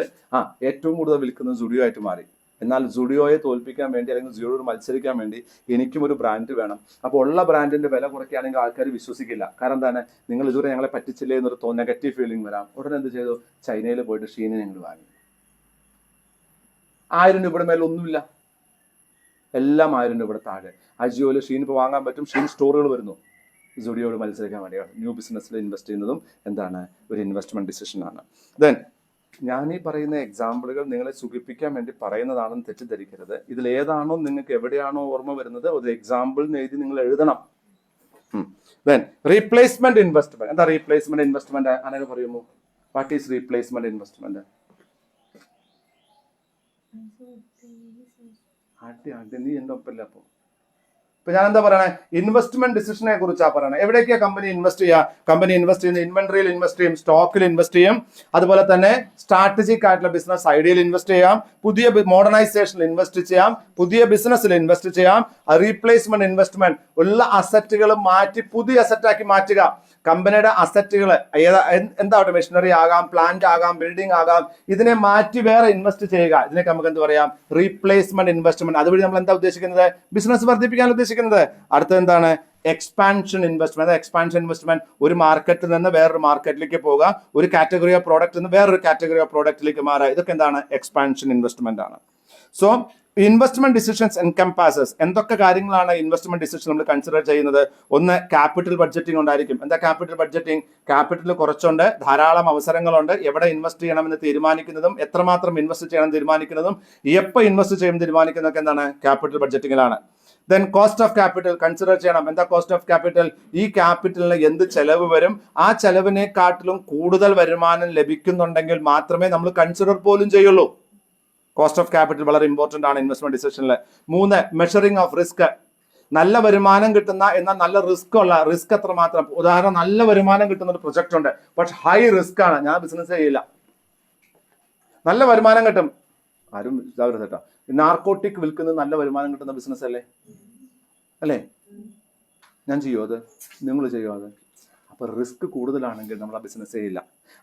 ഏറ്റവും കൂടുതൽ വിൽക്കുന്നത് സ്റ്റുഡിയോ ആയിട്ട് മാറി. എന്നാൽ സ്റ്റുഡിയോയെ തോൽപ്പിക്കാൻ വേണ്ടി അല്ലെങ്കിൽ സ്റ്റുഡിയോയോട് മത്സരിക്കാൻ വേണ്ടി എനിക്കും ഒരു ബ്രാൻഡ് വേണം. അപ്പോൾ ഉള്ള ബ്രാൻഡിന്റെ വില കുറയ്ക്കുകയാണെങ്കിൽ ആൾക്കാർ വിശ്വസിക്കില്ല. കാരണം എന്താണ്? നിങ്ങൾ ഇതുവരെ ഞങ്ങളെ പറ്റിച്ചില്ലേ എന്നൊരു നെഗറ്റീവ് ഫീലിംഗ് വരാം. ഉടനെ എന്ത് ചെയ്തു? ചൈനയിൽ പോയിട്ട് ഷീനെ ഞങ്ങൾ വാങ്ങി. 1000 രൂപയുടെ മേലെ ഒന്നുമില്ല, എല്ലാം 1000 രൂപയുടെ താഴെ. അജിയോയിൽ ഷീൻ ഇപ്പോൾ വാങ്ങാൻ പറ്റും. ഷീൻ സ്റ്റോറുകൾ വരുന്നു. സ്റ്റുഡിയോയോട് മത്സരിക്കാൻ വേണ്ടിയാണ്. ന്യൂ ബിസിനസ്സിൽ ഇൻവെസ്റ്റ് ചെയ്യുന്നതും എന്താണ്? ഒരു ഇൻവെസ്റ്റ്മെന്റ് ഡിസിഷനാണ്. ദെൻ ഞാൻ ഈ പറയുന്ന എക്സാമ്പിളുകൾ നിങ്ങളെ സുഖിപ്പിക്കാൻ വേണ്ടി പറയുന്നതാണെന്ന് തെറ്റിദ്ധരിക്കരുത്. ഇതിൽ ഏതാണോ നിങ്ങൾക്ക് എവിടെയാണോ ഓർമ്മ വരുന്നത് ഒരു എക്സാമ്പിൾ എഴുതി നിങ്ങൾ എഴുതണം. Then replacement investment. എന്താ റീപ്ലേസ്മെന്റ് ഇൻവെസ്റ്റ്മെന്റ്? അങ്ങനെ പറയുമോ? What is replacement investment? നീ എന്റെ ഒപ്പല്ല. ഇപ്പൊ ഞാൻ എന്താ പറയണേ? ഇൻവെസ്റ്റ്മെന്റ് ഡിസിഷനെ കുറിച്ചാണ് പറയണേ. എവിടേക്കാ കമ്പനി ഇൻവെസ്റ്റ് ചെയ്യുക? കമ്പനി ഇൻവെസ്റ്റ് ചെയ്യുന്ന ഇൻവെന്ററിയിൽ ഇൻവെസ്റ്റ് ചെയ്യും, സ്റ്റോക്കിൽ ഇൻവെസ്റ്റ് ചെയ്യും, അതുപോലെ തന്നെ സ്ട്രാറ്റജിക് ആയിട്ടുള്ള ബിസിനസ് ഐഡിയയിൽ ഇൻവെസ്റ്റ് ചെയ്യാം, പുതിയ മോഡേണൈസേഷനിൽ ഇൻവെസ്റ്റ് ചെയ്യാം, പുതിയ ബിസിനസ്സിൽ ഇൻവെസ്റ്റ് ചെയ്യാം. റീപ്ലേസ്മെന്റ് ഇൻവെസ്റ്റ്മെന്റ് ഉള്ള അസറ്റുകൾ മാറ്റി പുതിയ അസറ്റാക്കി മാറ്റുക. കമ്പനിയുടെ അസറ്റുകൾ എന്താവട്ടെ, മെഷീനറി ആകാം, പ്ലാന്റ് ആകാം, ബിൽഡിംഗ് ആകാം, ഇതിനെ മാറ്റി വേറെ ഇൻവെസ്റ്റ് ചെയ്യുക. ഇതിനൊക്കെ നമുക്ക് എന്ത് പറയാം? Replacement investment. അതുവഴി നമ്മൾ എന്താ ഉദ്ദേശിക്കുന്നത്? ബിസിനസ് വർദ്ധിപ്പിക്കാൻ ഉദ്ദേശിക്കുന്നത്. അടുത്തത് എന്താണ്? Expansion investment. എക്സ്പാൻഷൻ ഇൻവെസ്റ്റ്മെന്റ് ഒരു മാർക്കറ്റിൽ നിന്ന് വേറൊരു മാർക്കറ്റിലേക്ക് പോകുക, ഒരു കാറ്റഗറി ഓഫ് പ്രോഡക്റ്റ് നിന്ന് വേറൊരു കാറ്റഗറി ഓഫ് പ്രോഡക്റ്റിലേക്ക് മാറുക. ഇതൊക്കെ എന്താണ്? എക്സ്പാൻഷൻ ഇൻവെസ്റ്റ്മെന്റ് ആണ്. So investment decisions encompasses. എന്തൊക്കെ കാര്യങ്ങളാണ് ഇൻവെസ്റ്റ്മെന്റ് ഡിസിഷൻ നമ്മൾ കൺസിഡർ ചെയ്യുന്നത്? ഒന്ന്, ക്യാപിറ്റൽ ബഡ്ജറ്റിംഗ് ഉണ്ടായിരിക്കും. എന്താ ക്യാപിറ്റൽ ബഡ്ജറ്റിംഗ്? ക്യാപിറ്റൽ കുറച്ചുണ്ട്, ധാരാളം അവസരങ്ങളുണ്ട്, എവിടെ ഇൻവെസ്റ്റ് ചെയ്യണമെന്ന് തീരുമാനിക്കുന്നതും എത്രമാത്രം ഇൻവെസ്റ്റ് ചെയ്യണം തീരുമാനിക്കുന്നതും എപ്പോൾ ഇൻവെസ്റ്റ് ചെയ്യും തീരുമാനിക്കുന്നതൊക്കെ എന്താണ്? ക്യാപിറ്റൽ ബഡ്ജറ്റിംഗിലാണ്. Then cost of capital consider ചെയ്യണം. എന്താ കോസ്റ്റ് ഓഫ് ക്യാപിറ്റൽ? ഈ ക്യാപിറ്റലിന് എന്ത് ചെലവ് വരും, ആ ചെലവിനെക്കാട്ടിലും കൂടുതൽ വരുമാനം ലഭിക്കുന്നുണ്ടെങ്കിൽ മാത്രമേ നമ്മൾ കൺസിഡർ പോലും ചെയ്യുള്ളൂ. കോസ്റ്റ് ഓഫ് ക്യാപിറ്റൽ വളരെ ഇമ്പോർട്ടന്റ് ആണ് ഇൻവെസ്റ്റ്മെന്റ് ഡിസിഷനിൽ. 3, measuring of risk. നല്ല വരുമാനം കിട്ടുന്ന എന്നാൽ നല്ല റിസ്ക് ഉള്ള റിസ്ക് എത്രമാത്രം. ഉദാഹരണം, നല്ല വരുമാനം കിട്ടുന്ന ഒരു പ്രൊജക്ട് ഉണ്ട്, പക്ഷെ ഹൈ റിസ്ക് ആണ്, ഞാൻ ബിസിനസ് ചെയ്യില്ല. നല്ല വരുമാനം കിട്ടും, ആരും ഇതാവരുത് കേട്ടോ. നാർക്കോട്ടിക് വിൽക്കുന്നത് നല്ല വരുമാനം കിട്ടുന്ന ബിസിനസ് അല്ലേ? ഞാൻ ചെയ്യുമോ അത്? നിങ്ങൾ ചെയ്യുമോ അത്? അപ്പോൾ റിസ്ക് കൂടുതലാണെങ്കിൽ നമ്മൾ ആ ബിസിനസ് ചെയ്യില്ല.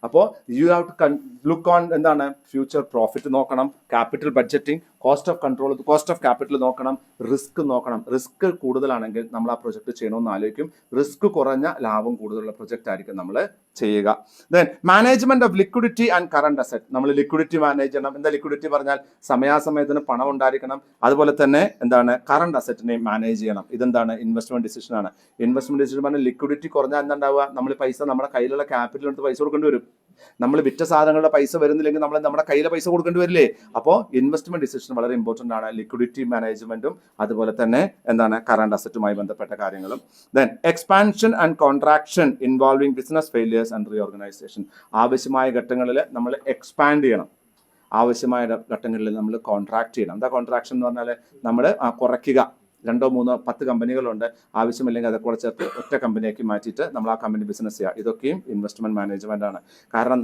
അപ്പോൾ you have to look on എന്താണ്? ഫ്യൂച്ചർ പ്രോഫിറ്റ് നോക്കണം, capital budgeting, cost of control, cost of capital നോക്കണം, റിസ്ക് നോക്കണം. റിസ്ക് കൂടുതലാണെങ്കിൽ നമ്മൾ ആ പ്രൊജക്ട് ചെയ്യണമെന്ന് ആലോചിക്കും. റിസ്ക് കുറഞ്ഞ ലാഭം കൂടുതലുള്ള പ്രൊജക്റ്റ് ആയിരിക്കും നമ്മൾ ചെയ്യുക. Then management of liquidity and current asset. നമ്മൾ ലിക്വിഡിറ്റി മാനേജ് ചെയ്യണം. എന്താ ലിക്വിഡിറ്റി പറഞ്ഞാൽ? സമയാസമയത്തിന് പണം ഉണ്ടായിരിക്കണം. അതുപോലെ തന്നെ എന്താണ്? കറണ്ട് അസറ്റിനെ മാനേജ് ചെയ്യണം. ഇതെന്താണ്? ഇൻവെസ്റ്റ്മെന്റ് ഡിസിഷൻ ആണ്. ഇൻവെസ്റ്റ്മെന്റ് ഡിസിഷൻ പറഞ്ഞാൽ ലിക്വിഡിറ്റി കുറഞ്ഞാൽ എന്താ ഉണ്ടാവുക? നമ്മൾ പൈസ നമ്മുടെ കയ്യിലുള്ള ക്യാപിറ്റൽ എടുത്ത് പൈസ കൊടുക്കേണ്ടി വരും. നമ്മൾ വിറ്റ സാധനങ്ങളുടെ പൈസ വരുന്നില്ലെങ്കിൽ നമ്മൾ നമ്മുടെ കയ്യിലെ പൈസ കൊടുക്കേണ്ടി വരില്ലേ? അപ്പോൾ ഇൻവെസ്റ്റ്മെന്റ് ഡിസിഷൻ വളരെ ഇമ്പോർട്ടന്റ് ആണ്. ലിക്വിഡിറ്റി മാനേജ്മെന്റും അതുപോലെ തന്നെ എന്താണ്? കറണ്ട് അസറ്റുമായി ബന്ധപ്പെട്ട കാര്യങ്ങളും. Then expansion and contraction involving business failures and reorganisation. ആവശ്യമായ ഘട്ടങ്ങളിൽ നമ്മൾ എക്സ്പാൻഡ് ചെയ്യണം, ആവശ്യമായ ഘട്ടങ്ങളിൽ നമ്മൾ കോൺട്രാക്ട് ചെയ്യണം. എന്താ കോൺട്രാക്ഷൻ എന്ന് പറഞ്ഞാൽ? നമ്മൾ കുറയ്ക്കുക. 2 3 10 കമ്പനികളുണ്ട്, ആവശ്യമില്ലെങ്കിൽ അതൊക്കെ കൂടെ ചേർത്ത് ഒറ്റ കമ്പനിയാക്കി മാറ്റിയിട്ട് നമ്മൾ ആ കമ്പനി ബിസിനസ് ചെയ്യുക. ഇതൊക്കെയും ഇൻവെസ്റ്റ്മെന്റ് മാനേജ്മെന്റ് ആണ്. കാരണം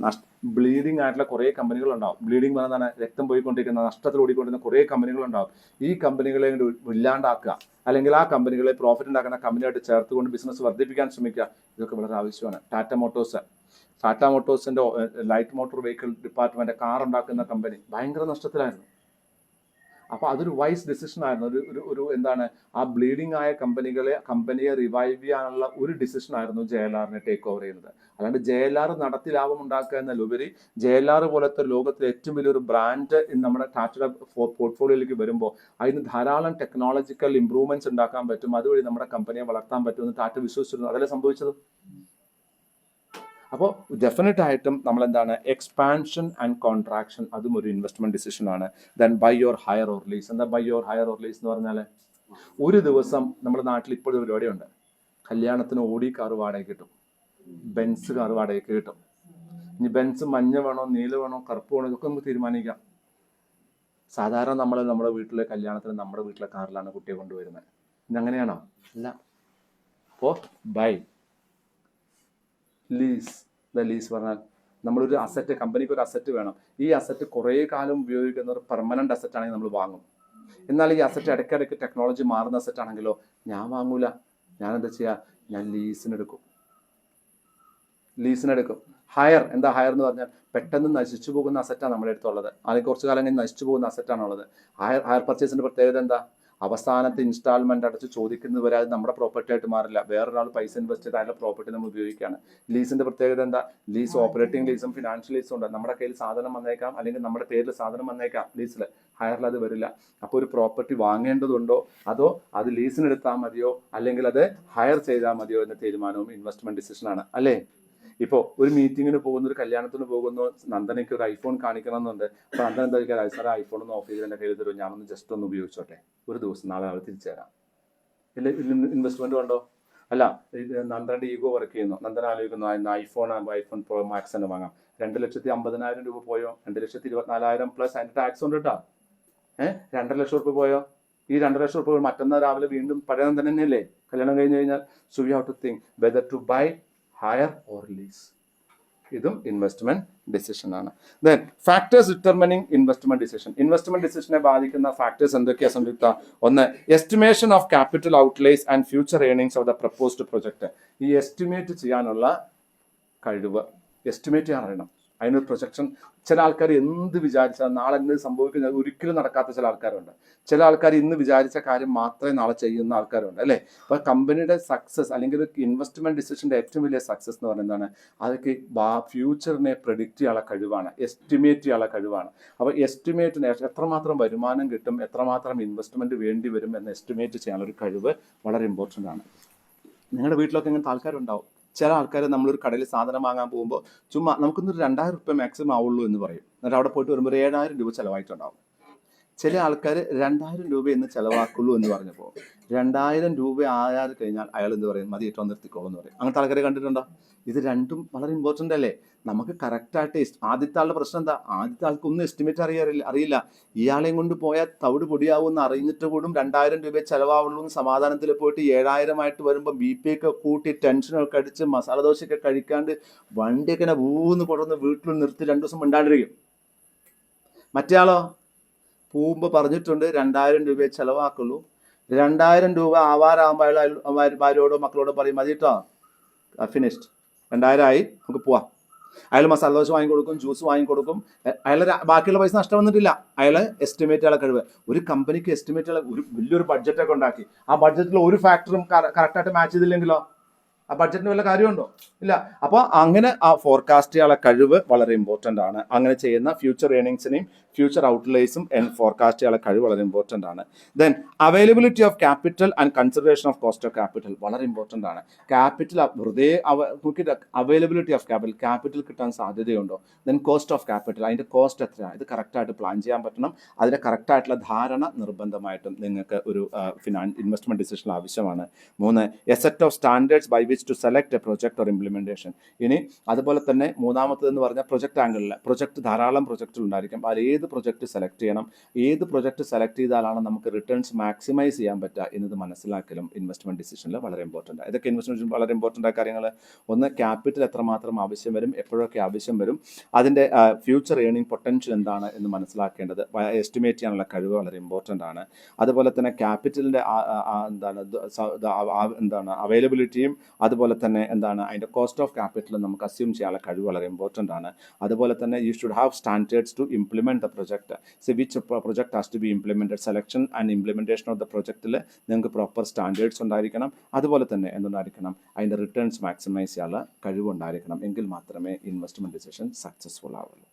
ബ്ലീഡിംഗ് ആയിട്ടുള്ള കുറേ കമ്പനികളുണ്ടാവും. ബ്ലീഡിംഗ് പറഞ്ഞാൽ രക്തം പോയിക്കൊണ്ടിരിക്കുന്ന, നഷ്ടത്തിൽ ഓടിക്കൊണ്ടിരുന്ന കുറേ കമ്പനികളുണ്ടാവും. ഈ കമ്പനികളെ ഇല്ലാണ്ടാക്കുക, അല്ലെങ്കിൽ ആ കമ്പനികളെ പ്രോഫിറ്റ് ഉണ്ടാക്കുന്ന കമ്പനിയായിട്ട് ചേർത്തുകൊണ്ട് ബിസിനസ് വർദ്ധിപ്പിക്കാൻ ശ്രമിക്കുക. ഇതൊക്കെ വളരെ ആവശ്യമാണ്. ടാറ്റ മോട്ടോഴ്സിന്റെ light motor vehicle department, car ഉണ്ടാക്കുന്ന കമ്പനി ഭയങ്കര നഷ്ടത്തിലായിരുന്നു. അപ്പോൾ അതൊരു വൈസ് ഡിസിഷൻ ആയിരുന്നു. ഒരു എന്താണ്, ആ ബ്ലീഡിംഗ് ആയ കമ്പനിയെ റിവൈവ് ചെയ്യാനുള്ള ഒരു ഡിസിഷൻ ആയിരുന്നു JLRനെ ടേക്ക് ഓവർ ചെയ്യുന്നത്. അല്ലാണ്ട് JLR നടത്തി ലാഭം ഉണ്ടാക്കുക എന്നതിലുപരി JLR പോലത്തെ ലോകത്തിലെ ഏറ്റവും വലിയൊരു ബ്രാൻഡ് നമ്മുടെ ടാറ്റയുടെ പോർട്ട്ഫോളിയോയിലേക്ക് വരുമ്പോൾ അതിന് ധാരാളം ടെക്നോളജിക്കൽ ഇംപ്രൂവ്മെന്റ്സ് ഉണ്ടാക്കാൻ പറ്റും, അതുവഴി നമ്മുടെ കമ്പനിയെ വളർത്താൻ പറ്റുമെന്ന് ടാറ്റ വിശ്വസിച്ചിരുന്നു. അതല്ലേ സംഭവിച്ചത്? അപ്പോൾ ഡെഫിനറ്റ് ആയിട്ടും നമ്മളെന്താണ്, എക്സ്പാൻഷൻ ആൻഡ് കോൺട്രാക്ഷൻ, അതും ഒരു ഇൻവെസ്റ്റ്മെന്റ് ഡിസിഷൻ ആണ്. Then buy or hire or lease. എന്താ buy or hire or lease എന്ന് പറഞ്ഞാൽ, ഒരു ദിവസം നമ്മുടെ നാട്ടിൽ ഇപ്പോഴും പരിപാടിയുണ്ട്, കല്യാണത്തിന് ഓടി കാർ വാടകയ്ക്ക് കിട്ടും, ബെൻസ് കാർ വാടകയ്ക്ക് കിട്ടും. ഇനി ബെൻസ് മഞ്ഞ വേണോ, നീല വേണോ, കറുപ്പ് വേണോ, ഇതൊക്കെ നമുക്ക് തീരുമാനിക്കാം. സാധാരണ നമ്മൾ നമ്മുടെ വീട്ടിലെ കല്യാണത്തിന് നമ്മുടെ വീട്ടിലെ കാറിലാണ് കുട്ടിയെ കൊണ്ടുവരുന്നത്. ഇന്നങ്ങനെയാണോ? അല്ല. അപ്പോൾ ബൈ ലീസ്. ലീസ് പറഞ്ഞാൽ നമ്മളൊരു അസറ്റ്, കമ്പനിക്ക് ഒരു അസറ്റ് വേണം. ഈ അസറ്റ് കുറേ കാലം ഉപയോഗിക്കുന്ന ഒരു പെർമനന്റ് അസറ്റ് ആണെങ്കിൽ നമ്മൾ വാങ്ങും. എന്നാൽ ഈ അസറ്റ് ഇടയ്ക്കിടയ്ക്ക് ടെക്നോളജി മാറുന്ന അസറ്റ് ആണെങ്കിലോ ഞാൻ വാങ്ങൂല. ഞാൻ എന്താ ചെയ്യുക? ഞാൻ ലീസിനെടുക്കും. ഹയർ. എന്താ ഹയർ എന്ന് പറഞ്ഞാൽ, പെട്ടെന്ന് നശിച്ചു പോകുന്ന അസറ്റാണ് നമ്മുടെ അടുത്തുള്ളത്, അല്ലെങ്കിൽ കുറച്ച് കാലം കഴിഞ്ഞ് നശിച്ചു പോകുന്ന അസറ്റാണുള്ളത്. ഹയർ പർച്ചേസിന്റെ പ്രത്യേകത എന്താ? അവസാനത്തെ ഇൻസ്റ്റാൾമെന്റ് അടച്ച് ചോദിക്കുന്നത് വരെ അത് നമ്മുടെ പ്രോപ്പർട്ടി ആയിട്ട് മാറില്ല. വേറൊരാൾ പൈസ ഇൻവെസ്റ്റ് ചെയ്ത് അതിന്റെ പ്രോപ്പർട്ടി നമ്മൾ ഉപയോഗിക്കുകയാണ്. ലീസിന്റെ പ്രത്യേകത എന്താ? ലീസ് ഓപ്പറേറ്റിംഗ് ലീസും ഫിനാൻഷ്യൽ ലീസും ഉണ്ട്. നമ്മുടെ കയ്യിൽ സാധനം വന്നേക്കാം, അല്ലെങ്കിൽ നമ്മുടെ പേരിൽ സാധനം വന്നേക്കാം ലീസിൽ. ഹയറിൽ അത് വരില്ല. അപ്പോൾ ഒരു പ്രോപ്പർട്ടി വാങ്ങേണ്ടതുണ്ടോ, അതോ അത് ലീസിനെടുത്താൽ മതിയോ, അല്ലെങ്കിൽ അത് ഹയർ ചെയ്താൽ മതിയോ എന്ന തീരുമാനവും ഇൻവെസ്റ്റ്മെന്റ് ഡിസിഷനാണ്, അല്ലേ? ഇപ്പോൾ ഒരു മീറ്റിങ്ങിന് പോകുന്നു, ഒരു കല്യാണത്തിന് പോകുന്നു, നന്ദനയ്ക്ക് ഒരു ഐഫോൺ കാണിക്കണം എന്നുണ്ട്. അപ്പോൾ നന്ദന എന്താ ചോദിക്കുക? സാറേ ഐഫോൺ ഒന്ന് ഓഫ് ചെയ്ത് എൻ്റെ കയ്യിൽ തരുമോ, ഞാനൊന്ന് ജസ്റ്റ് ഒന്ന് ഉപയോഗിച്ചോട്ടെ ഒരു ദിവസം, നാളെ നാളെ തിരിച്ചു തരാം. ഇല്ല, ഇൻവെസ്റ്റ്മെന്റ് ഉണ്ടോ? അല്ല, നന്ദനയുടെ ഈഗോ വർക്ക് ചെയ്യുന്നു. നന്ദന ആലോചിക്കുന്നു, ഐഫോൺ പ്രോ മാക്സ് തന്നെ വാങ്ങാം. 2,50,000 രൂപ പോയോ? 2,24,000 പ്ലസ് അതിന്റെ ടാക്സ് ഉണ്ട് കേട്ടോ. 2,00,000 രൂപ പോയോ? ഈ 2,00,000 രൂപ മറ്റന്നാൾ രാവിലെ വീണ്ടും പഴയ നന്ദന തന്നെയല്ലേ കല്യാണം കഴിഞ്ഞ് കഴിഞ്ഞാൽ. So you have to think whether to buy hire or lease. ഇതും ഇൻവെസ്റ്റ്മെന്റ് ഡിസിഷൻ ആണ്. Then factors determining investment decision. Investment ഡിസിഷനെ ബാധിക്കുന്ന ഫാക്ടേഴ്സ് എന്തൊക്കെയാ സംയുക്ത? ഒന്ന്, estimation of capital outlays and future earnings of the proposed project. ഈ estimate ചെയ്യാനുള്ള കഴിവ്, എസ്റ്റിമേറ്റ് ചെയ്യാൻ അറിയണം. അതിനൊരു പ്രൊജക്ഷൻ. ചില ആൾക്കാർ എന്ത് വിചാരിച്ചാൽ നാളെ എന്ത് സംഭവിക്കുന്നത് ഒരിക്കലും നടക്കാത്ത ചില ആൾക്കാരുണ്ട്. ചില ആൾക്കാർ ഇന്ന് വിചാരിച്ച കാര്യം മാത്രമേ നാളെ ചെയ്യുന്ന ആൾക്കാരുണ്ട്, അല്ലേ? അപ്പോൾ കമ്പനിയുടെ സക്സസ് അല്ലെങ്കിൽ ഇൻവെസ്റ്റ്മെന്റ് ഡിസിഷന്റെ ഏറ്റവും വലിയ സക്സസ് എന്ന് പറയുന്നതാണ് അതൊക്കെ ഫ്യൂച്ചറിനെ പ്രെഡിക്റ്റ് ചെയ്യാനുള്ള കഴിവാണ്, എസ്റ്റിമേറ്റ് ചെയ്യാനുള്ള കഴിവാണ്. അപ്പോൾ എസ്റ്റിമേറ്റിന് എത്രമാത്രം വരുമാനം കിട്ടും, എത്രമാത്രം ഇൻവെസ്റ്റ്മെന്റ് വേണ്ടി വരും എന്ന് എസ്റ്റിമേറ്റ് ചെയ്യാനുള്ള ഒരു കഴിവ് വളരെ ഇമ്പോർട്ടൻ്റ് ആണ്. നിങ്ങളുടെ വീട്ടിലൊക്കെ ഇങ്ങനത്തെ ആൾക്കാരുണ്ടാവും. ചില ആൾക്കാർ നമ്മളൊരു കടയിൽ സാധനം വാങ്ങാൻ പോകുമ്പോൾ ചുമ്മാ നമുക്കൊന്നൊരു 2,000 രൂപ മാക്സിമം ആവുള്ളൂ എന്ന് പറയും. എന്നിട്ട് അവിടെ പോയിട്ട് വരുമ്പോൾ 7,000 രൂപ ചിലവായിട്ടുണ്ടാവും. ചില ആൾക്കാർ 2,000 രൂപ എന്ന് ചിലവാക്കുള്ളൂ എന്ന് പറഞ്ഞപ്പോൾ 2,000 രൂപ ആയാൽ കഴിഞ്ഞാൽ അയാൾ എന്ത് പറയും? മതി, ഏറ്റവും നിർത്തിക്കോളൂ എന്ന് പറയും. അങ്ങനത്തെ ആൾക്കാരെ കണ്ടിട്ടുണ്ടോ? ഇത് രണ്ടും വളരെ ഇമ്പോർട്ടൻ്റ് അല്ലേ? നമുക്ക് കറക്റ്റായിട്ട് ആദ്യത്തെ ആളുടെ പ്രശ്നം എന്താ? ആദ്യത്തെ ആൾക്ക് ഒന്നും എസ്റ്റിമേറ്റ് അറിയില്ല. ഇയാളെയും കൊണ്ട് പോയാൽ തവിട് പൊടിയാവുമെന്ന് അറിഞ്ഞിട്ട് കൂടും 2,000 രൂപ ചിലവാവുള്ളൂ എന്ന് സമാധാനത്തിൽ പോയിട്ട് 7,000 ആയിട്ട് വരുമ്പോൾ BP ഒക്കെ കൂട്ടി ടെൻഷനൊക്കെ അടിച്ച് മസാല ദോശയൊക്കെ കഴിക്കാണ്ട് വണ്ടിയൊക്കെ ഊന്ന് കൊടുന്ന് വീട്ടിൽ നിർത്തി 2 ദിവസം മിണ്ടാണ്ടിരിക്കും. മറ്റേ ആളോ പോകുമ്പോൾ പറഞ്ഞിട്ടുണ്ട് 2,000 രൂപയെ ചിലവാക്കുള്ളൂ. 2,000 രൂപ ആവാറാകുമ്പോൾ അയാൾ ഭാര്യയോടോ മക്കളോടോ പറയും, മതി കേട്ടോ, ഫിനിഷ്ഡ്, 2,000 ആയി, നമുക്ക് പോവാം. അയാൾ മസാല ദോശ വാങ്ങിക്കൊടുക്കും, ജ്യൂസ് വാങ്ങിക്കൊടുക്കും. അയാൾ ബാക്കിയുള്ള പൈസ നഷ്ടം വന്നിട്ടില്ല. അയാൾ എസ്റ്റിമേറ്റ് ചെയ്യാനുള്ള കഴിവ്. ഒരു കമ്പനിക്ക് എസ്റ്റിമേറ്റ് ചെയ്യാൻ ഒരു വലിയൊരു ബഡ്ജറ്റൊക്കെ ഉണ്ടാക്കി ആ ബഡ്ജറ്റിൽ ഒരു ഫാക്ടറും കറക്റ്റായിട്ട് മാച്ച് ചെയ്തില്ലെങ്കിലോ ആ ബഡ്ജറ്റിന് വല്ല കാര്യമുണ്ടോ? ഇല്ല. അപ്പോൾ അങ്ങനെ ആ ഫോർകാസ്റ്റ് ചെയ്യാനുള്ള കഴിവ് വളരെ ഇമ്പോർട്ടൻ്റ് ആണ്. അങ്ങനെ ചെയ്യുന്ന ഫ്യൂച്ചർ ഏർണിങ്സിനെയും ഫ്യൂച്ചർ ഔട്ട്ലേസും ഫോർകാസ്റ്റ് ചെയ്യാനുള്ള കഴിവ് വളരെ ഇമ്പോർട്ടൻ്റ് ആണ്. Then availability of capital and consideration of cost of capital വളരെ ഇമ്പോർട്ടൻ്റ് ആണ്. ക്യാപിറ്റൽ വെറുതെ നോക്കിയിട്ട് അവൈലബിലിറ്റി ഓഫ് ക്യാപിറ്റൽ കിട്ടാൻ സാധ്യതയുണ്ടോ? ദെൻ കോസ്റ്റ് ഓഫ് ക്യാപിറ്റൽ, അതിൻ്റെ കോസ്റ്റ് എത്രയാണ്, ഇത് കറക്റ്റായിട്ട് പ്ലാൻ ചെയ്യാൻ പറ്റണം. അതിൻ്റെ കറക്റ്റായിട്ടുള്ള ധാരണ നിർബന്ധമായിട്ടും നിങ്ങൾക്ക് ഒരു ഇൻവെസ്റ്റ്മെൻറ്റ് ഡിസിഷൻ ആവശ്യമാണ്. 3, a set of standards by which to select a project or implementation. ഇനി അതുപോലെ തന്നെ മൂന്നാമത്തേതെന്ന് പറഞ്ഞാൽ പ്രൊജക്ട് ആംഗിളിൽ ധാരാളം പ്രൊജക്റ്റുകൾ ഉണ്ടായിരിക്കും. അതിൽ ഏത് ഏത് പ്രൊജക്റ്റ് സെലക്ട് ചെയ്യണം, ഏത് പ്രൊജക്റ്റ് സെലക്ട് ചെയ്താലാണ് നമുക്ക് റിട്ടേൺസ് മാക്സിമൈസ് ചെയ്യാൻ പറ്റുക എന്നത് മനസ്സിലാക്കലും ഇൻവെസ്റ്റ്മെൻറ്റ് ഡിസിഷനിൽ വളരെ ഇമ്പോർട്ടൻ്റ് ആണ്. ഇതൊക്കെ ഇൻവെസ്റ്റ്മെൻറ്റ് വളരെ ഇമ്പോർട്ടൻ്റ് ആയ കാര്യങ്ങൾ. ഒന്ന്, ക്യാപിറ്റൽ എത്രമാത്രം ആവശ്യം വരും, എപ്പോഴൊക്കെ ആവശ്യം വരും, അതിൻ്റെ ഫ്യൂച്ചർ ഏണിംഗ് പൊട്ടൻഷ്യൽ എന്താണ് എന്ന് മനസ്സിലാക്കേണ്ടത്, എസ്റ്റിമേറ്റ് ചെയ്യാനുള്ള കഴിവ് വളരെ ഇമ്പോർട്ടൻ്റ് ആണ്. അതുപോലെ തന്നെ ക്യാപിറ്റലിൻ്റെ എന്താണ് അവൈലബിലിറ്റിയും അതുപോലെ തന്നെ എന്താണ് അതിൻ്റെ കോസ്റ്റ് ഓഫ് ക്യാപിറ്റലും നമുക്ക് അസ്യൂം ചെയ്യാനുള്ള കഴിവ് വളരെ ഇമ്പോർട്ടൻ്റ് ആണ്. അതുപോലെ തന്നെ you should have standards to implement the project. So which project has to be implemented, selection and implementation of the പ്രൊജക്റ്റിൽ നിങ്ങൾക്ക് പ്രോപ്പർ സ്റ്റാൻഡേർഡ്സ് ഉണ്ടായിരിക്കണം. അതുപോലെ തന്നെ എന്തുണ്ടായിരിക്കണം, അതിൻ്റെ റിട്ടേൺസ് മാക്സിമൈസ് ചെയ്യാനുള്ള കഴിവുണ്ടായിരിക്കണം. എങ്കിൽ മാത്രമേ ഇൻവെസ്റ്റ്മെൻറ്റ് ഡിസിഷൻ സക്സസ്ഫുൾ ആവുള്ളൂ.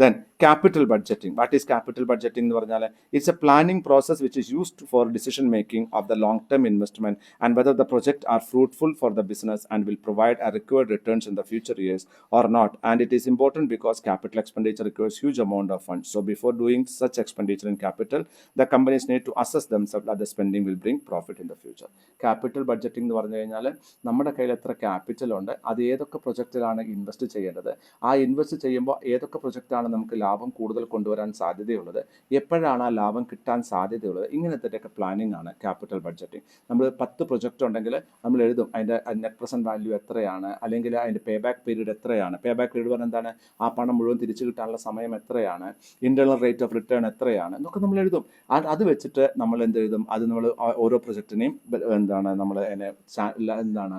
Then capital budgeting. What is capital budgeting എന്ന് പറഞ്ഞാൽ it's a planning process which is used for decision making of the long term investment and whether the project are fruitful for the business and will provide a required returns in the future years or not. And it is important because capital expenditure requires huge amount of funds. So before doing such expenditure in capital, the companies need to assess themselves that the spending will bring profit in the future. Capital budgeting എന്ന് പറഞ്ഞു കഴിഞ്ഞാൽ നമ്മുടെ കയ്യിൽ എത്ര capital ഉണ്ട്, അത് ഏതൊക്കെ പ്രൊജക്റ്റിലാണ് invest ചെയ്യേണ്ടത്, ആ ഇൻവെസ്റ്റ് ചെയ്യുമ്പോൾ ഏതൊക്കെ പ്രൊജക്റ്റാണ് നമുക്ക് ലാഭം കൂടുതൽ കൊണ്ടുവരാൻ സാധ്യതയുള്ളത്, എപ്പോഴാണ് ആ ലാഭം കിട്ടാൻ സാധ്യതയുള്ളത്, ഇങ്ങനത്തെയൊക്കെ പ്ലാനിങ് ആണ് ക്യാപിറ്റൽ ബഡ്ജറ്റിംഗ്. നമ്മൾ 10 പ്രൊജക്റ്റ് ഉണ്ടെങ്കിൽ നമ്മൾ എഴുതും അതിൻ്റെ നെറ്റ് പ്രസൻറ്റ് വാല്യൂ എത്രയാണ്, അല്ലെങ്കിൽ അതിൻ്റെ പേ ബാക്ക് പീരീഡ് എത്രയാണ്. പേ ബാക്ക് പീരീഡ് പറഞ്ഞാൽ എന്താണ്, ആ പണം മുഴുവൻ തിരിച്ചു കിട്ടാനുള്ള സമയം എത്രയാണ്, ഇൻറ്റേർണൽ റേറ്റ് ഓഫ് റിട്ടേൺ എത്രയാണ് എന്നൊക്കെ നമ്മൾ എഴുതും. അത് വെച്ചിട്ട് നമ്മൾ എന്ത് എഴുതും, അത് നമ്മൾ ഓരോ പ്രൊജക്റ്റിനെയും എന്താണ് നമ്മൾ എന്താണ്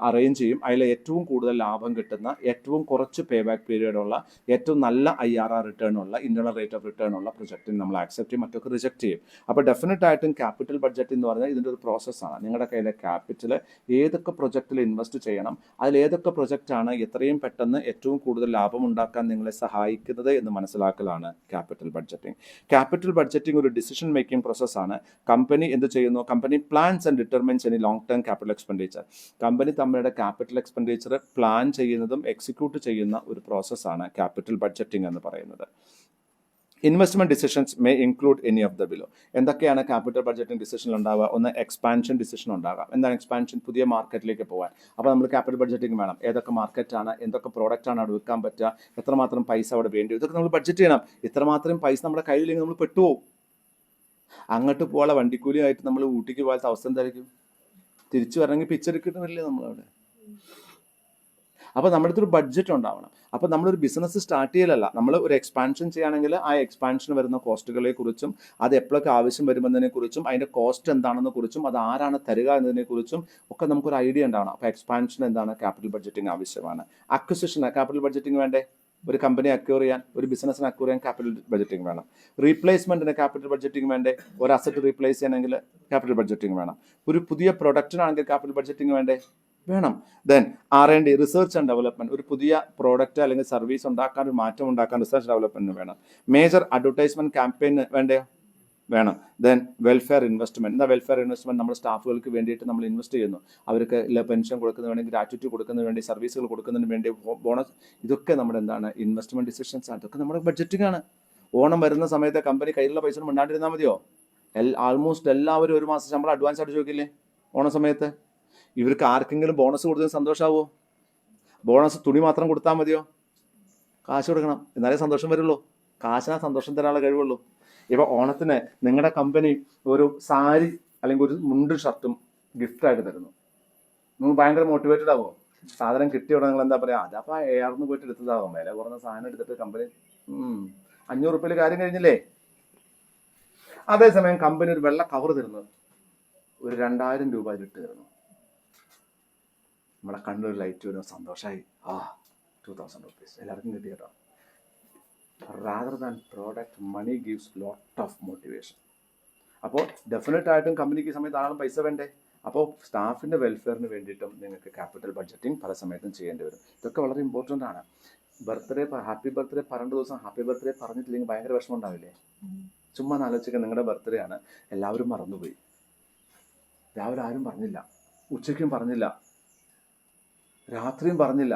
അറേഞ്ച് ചെയ്യും. അതിൽ ഏറ്റവും കൂടുതൽ ലാഭം കിട്ടുന്ന, ഏറ്റവും കുറച്ച് പേ ബാക്ക് പീരീഡുള്ള, ഏറ്റവും നല്ല IRR റിട്ടേൺ ഉള്ള, ഇൻറ്റേർണൽ റേറ്റ് ഓഫ് റിട്ടേൺ ഉള്ള പ്രൊജക്റ്റിന് നമ്മൾ ആക്സെപ്റ്റ് ചെയ്യും, മറ്റൊക്കെ റിജക്റ്റ് ചെയ്യും. അപ്പോൾ ഡെഫിനറ്റ് ആയിട്ടും ക്യാപിറ്റൽ ബഡ്ജറ്റ് എന്ന് പറഞ്ഞാൽ ഇതിൻ്റെ ഒരു പ്രോസസ്സാണ്. നിങ്ങളുടെ കയ്യിലെ ക്യാപിറ്റൽ ഏതൊക്കെ പ്രൊജക്റ്റിൽ ഇൻവെസ്റ്റ് ചെയ്യണം, അതിലേതൊക്കെ പ്രൊജക്റ്റാണ് എത്രയും പെട്ടെന്ന് ഏറ്റവും കൂടുതൽ ലാഭം ഉണ്ടാക്കാൻ നിങ്ങളെ സഹായിക്കുന്നത് എന്ന് മനസ്സിലാക്കലാണ് ക്യാപിറ്റൽ ബഡ്ജറ്റിംഗ്. ക്യാപിറ്റൽ ബഡ്ജറ്റിംഗ് ഒരു ഡിസിഷൻ മേക്കിംഗ് പ്രോസസ്സാണ്. കമ്പനി എന്ത് ചെയ്യുന്നു, company plans and determines any long term capital expenditure. Company തമ്മിലുള്ള ക്യാപിറ്റൽ എക്സ്പെൻഡിച്ചർ പ്ലാൻ ചെയ്യുന്നതും എക്സിക്യൂട്ട് ചെയ്യുന്ന ഒരു പ്രോസസ്സാണ് ക്യാപിറ്റൽ ബഡ്ജറ്റിംഗ് എന്ന് പറയുന്നത്. Investment decisions may include any of the below. എന്തൊക്കെയാണ് ക്യാപിറ്റൽ ബഡ്ജറ്റിംഗ് ഡിസിഷനിൽ ഉണ്ടാവുക? ഒന്ന്, എക്സ്പാൻഷൻ ഡിസിഷൻ ഉണ്ടാകാം. എന്താണ് എക്സ്പാൻഷൻ? പുതിയ മാർക്കറ്റിലേക്ക് പോകാൻ. അപ്പോൾ നമ്മൾ ക്യാപിറ്റൽ ബഡ്ജറ്റിംഗ് വേണം. ഏതൊക്കെ മാർക്കറ്റാണ്, എന്തൊക്കെ പ്രോഡക്റ്റാണ് അവിടെ വിൽക്കാൻ പറ്റുക, എത്രമാത്രം പൈസ അവിടെ വേണ്ടി വരും, ഇതൊക്കെ നമ്മൾ ബഡ്ജറ്റ് ചെയ്യണം. ഇത്രമാത്രം പൈസ നമ്മുടെ കയ്യിലില്ലെങ്കിൽ നമ്മൾ പെട്ടുപോകും. അങ്ങോട്ട് പോകാനുള്ള വണ്ടിക്കൂലിയായിട്ട് നമ്മൾ ഊട്ടിക്ക് പോകാത്ത അവസ്ഥ എന്തായിരിക്കും? തിരിച്ചു വരണമെങ്കിൽ പിച്ചെടുക്കണമല്ലേ നമ്മളവിടെ. അപ്പോൾ നമ്മുടെ അടുത്തൊരു ബഡ്ജറ്റ് ഉണ്ടാവണം. അപ്പോൾ നമ്മളൊരു ബിസിനസ് സ്റ്റാർട്ട് ചെയ്യലല്ല, നമ്മൾ ഒരു എക്സ്പാൻഷൻ ചെയ്യുകയാണെങ്കിൽ ആ എക്സ്പാൻഷന് വരുന്ന കോസ്റ്റുകളെ കുറിച്ചും, അത് എപ്പോഴൊക്കെ ആവശ്യം വരുമെന്നതിനെ കുറിച്ചും, അതിൻ്റെ കോസ്റ്റ് എന്താണെന്ന് കുറിച്ചും, അത് ആരാണ് തരിക എന്നതിനെ കുറിച്ചും ഒക്കെ നമുക്കൊരു ഐഡിയ ഉണ്ടാവണം. അപ്പോൾ എക്സ്പാൻഷൻ എന്താണ്, ക്യാപിറ്റൽ ബഡ്ജറ്റിംഗ് ആവശ്യമാണ്. അക്വിസിഷൻ ക്യാപിറ്റൽ ബഡ്ജറ്റിംഗ് വേണ്ടേ? ഒരു കമ്പനി അക്വയർ ചെയ്യാൻ, ഒരു ബിസിനസ്സിന് അക്വയർ ചെയ്യാൻ ക്യാപിറ്റൽ ബഡ്ജറ്റിംഗ് വേണം. റീപ്ലേസ്മെൻറ്റിന് ക്യാപിറ്റൽ ബഡ്ജറ്റിംഗ് വേണ്ടേ? ഒരു അസറ്റ് റീപ്ലേസ് ചെയ്യണമെങ്കിൽ ക്യാപിറ്റൽ ബഡ്ജറ്റിംഗ് വേണം. ഒരു പുതിയ പ്രൊഡക്റ്റിനാണെങ്കിൽ ക്യാപിറ്റൽ ബഡ്ജറ്റിംഗ് വേണ്ടേ? വേണം. Then R&D, research and development. ഒരു പുതിയ പ്രോഡക്റ്റ് അല്ലെങ്കിൽ സർവീസ് ഉണ്ടാക്കാൻ, ഒരു മാറ്റം ഉണ്ടാക്കാൻ റിസർച്ച് ഡെവലപ്മെൻറ്റിന് വേണം. മേജർ അഡ്വർടൈസ്മെൻറ്റ് ക്യാമ്പയിന് വേണ്ടേ? വേണം. Then welfare investment. എന്താ വെൽഫെയർ ഇൻവെസ്റ്റ്മെൻറ്റ്? നമ്മുടെ സ്റ്റാഫുകൾക്ക് വേണ്ടിയിട്ട് നമ്മൾ ഇൻവെസ്റ്റ് ചെയ്യുന്നു. അവർക്ക് പെൻഷൻ കൊടുക്കുന്നതിന് വേണ്ടി, ഗ്രാറ്റുവിറ്റി കൊടുക്കുന്നതിന് വേണ്ടി, സർവീസുകൾ കൊടുക്കുന്നതിന് വേണ്ടി, ബോണസ്, ഇതൊക്കെ നമ്മുടെ എന്താണ്, ഇൻവെസ്റ്റ്മെൻറ്റ് ഡിസിഷൻസ് ആണ്. ഇതൊക്കെ നമ്മുടെ ബഡ്ജറ്റിംഗ് ആണ്. ഓണം വരുന്ന സമയത്ത് കമ്പനി കയ്യിലുള്ള പൈസ മിണ്ടാണ്ടിരുന്നാൽ മതിയോ? ആൾമോസ്റ്റ് എല്ലാവരും ഒരു മാസം ശമ്പളം അഡ്വാൻസ് ആയിട്ട് ചോദിക്കില്ലേ ഓണ സമയത്ത്? ഇവർക്ക് ആർക്കെങ്കിലും ബോണസ് കൊടുത്തതിന് സന്തോഷമാവോ? ബോണസ് തുണി മാത്രം കൊടുത്താൽ മതിയോ? കാശ് കൊടുക്കണം, എന്നാലേ സന്തോഷം വരുള്ളൂ. കാശിനാ സന്തോഷം തരാനുള്ള കഴിവുള്ളൂ. ഇപ്പോൾ ഓണത്തിന് നിങ്ങളുടെ കമ്പനി ഒരു സാരി അല്ലെങ്കിൽ ഒരു മുണ്ടും ഷർട്ടും ഗിഫ്റ്റായിട്ട് തരുന്നു, നിങ്ങൾ ഭയങ്കര മോട്ടിവേറ്റഡ് ആവുമോ? സാധനം കിട്ടിയോടെ നിങ്ങൾ എന്താ പറയുക, അതപ്പോൾ AR പോയിട്ട് എടുത്തതാവും, വില കുറഞ്ഞ സാധനം എടുത്തിട്ട് കമ്പനി 500 രൂപയിൽ കാര്യം കഴിഞ്ഞില്ലേ? അതേസമയം കമ്പനി ഒരു വെള്ള കവർ തരുന്നു, ഒരു 2000 രൂപ ഇട്ട് തരുന്നു. നമ്മുടെ കണ്ണൊരു ലൈറ്റ് വരുന്ന സന്തോഷമായി, 2000 rupees എല്ലാവർക്കും കിട്ടി കേട്ടോ. Rather than product, money gives lot of motivation. അപ്പോൾ ഡെഫിനറ്റ് ആയിട്ടും കമ്പനിക്ക് സമയത്ത് ധാരാളം പൈസ വേണ്ടേ? അപ്പോൾ സ്റ്റാഫിൻ്റെ വെൽഫെയറിന് വേണ്ടിയിട്ടും നിങ്ങൾക്ക് ക്യാപിറ്റൽ ബഡ്ജറ്റിംഗ് പല സമയത്തും ചെയ്യേണ്ടി വരും. ഇതൊക്കെ വളരെ ഇമ്പോർട്ടൻ്റ് ആണ്. ബർത്ത്ഡേ, ഹാപ്പി ബർത്ത്ഡേ പറയേണ്ട ദിവസം ഹാപ്പി ബർത്ത്ഡേ പറഞ്ഞിട്ടില്ലെങ്കിൽ ഭയങ്കര വിഷമം ഉണ്ടാവില്ലേ? ചുമ്മാ ആലോചിക്കുക, നിങ്ങളുടെ ബർത്ത്ഡേ ആണ്, എല്ലാവരും മറന്നുപോയി, രാവിലെ ആരും പറഞ്ഞില്ല, ഉച്ചയ്ക്കും പറഞ്ഞില്ല, രാത്രിയും പറഞ്ഞില്ല.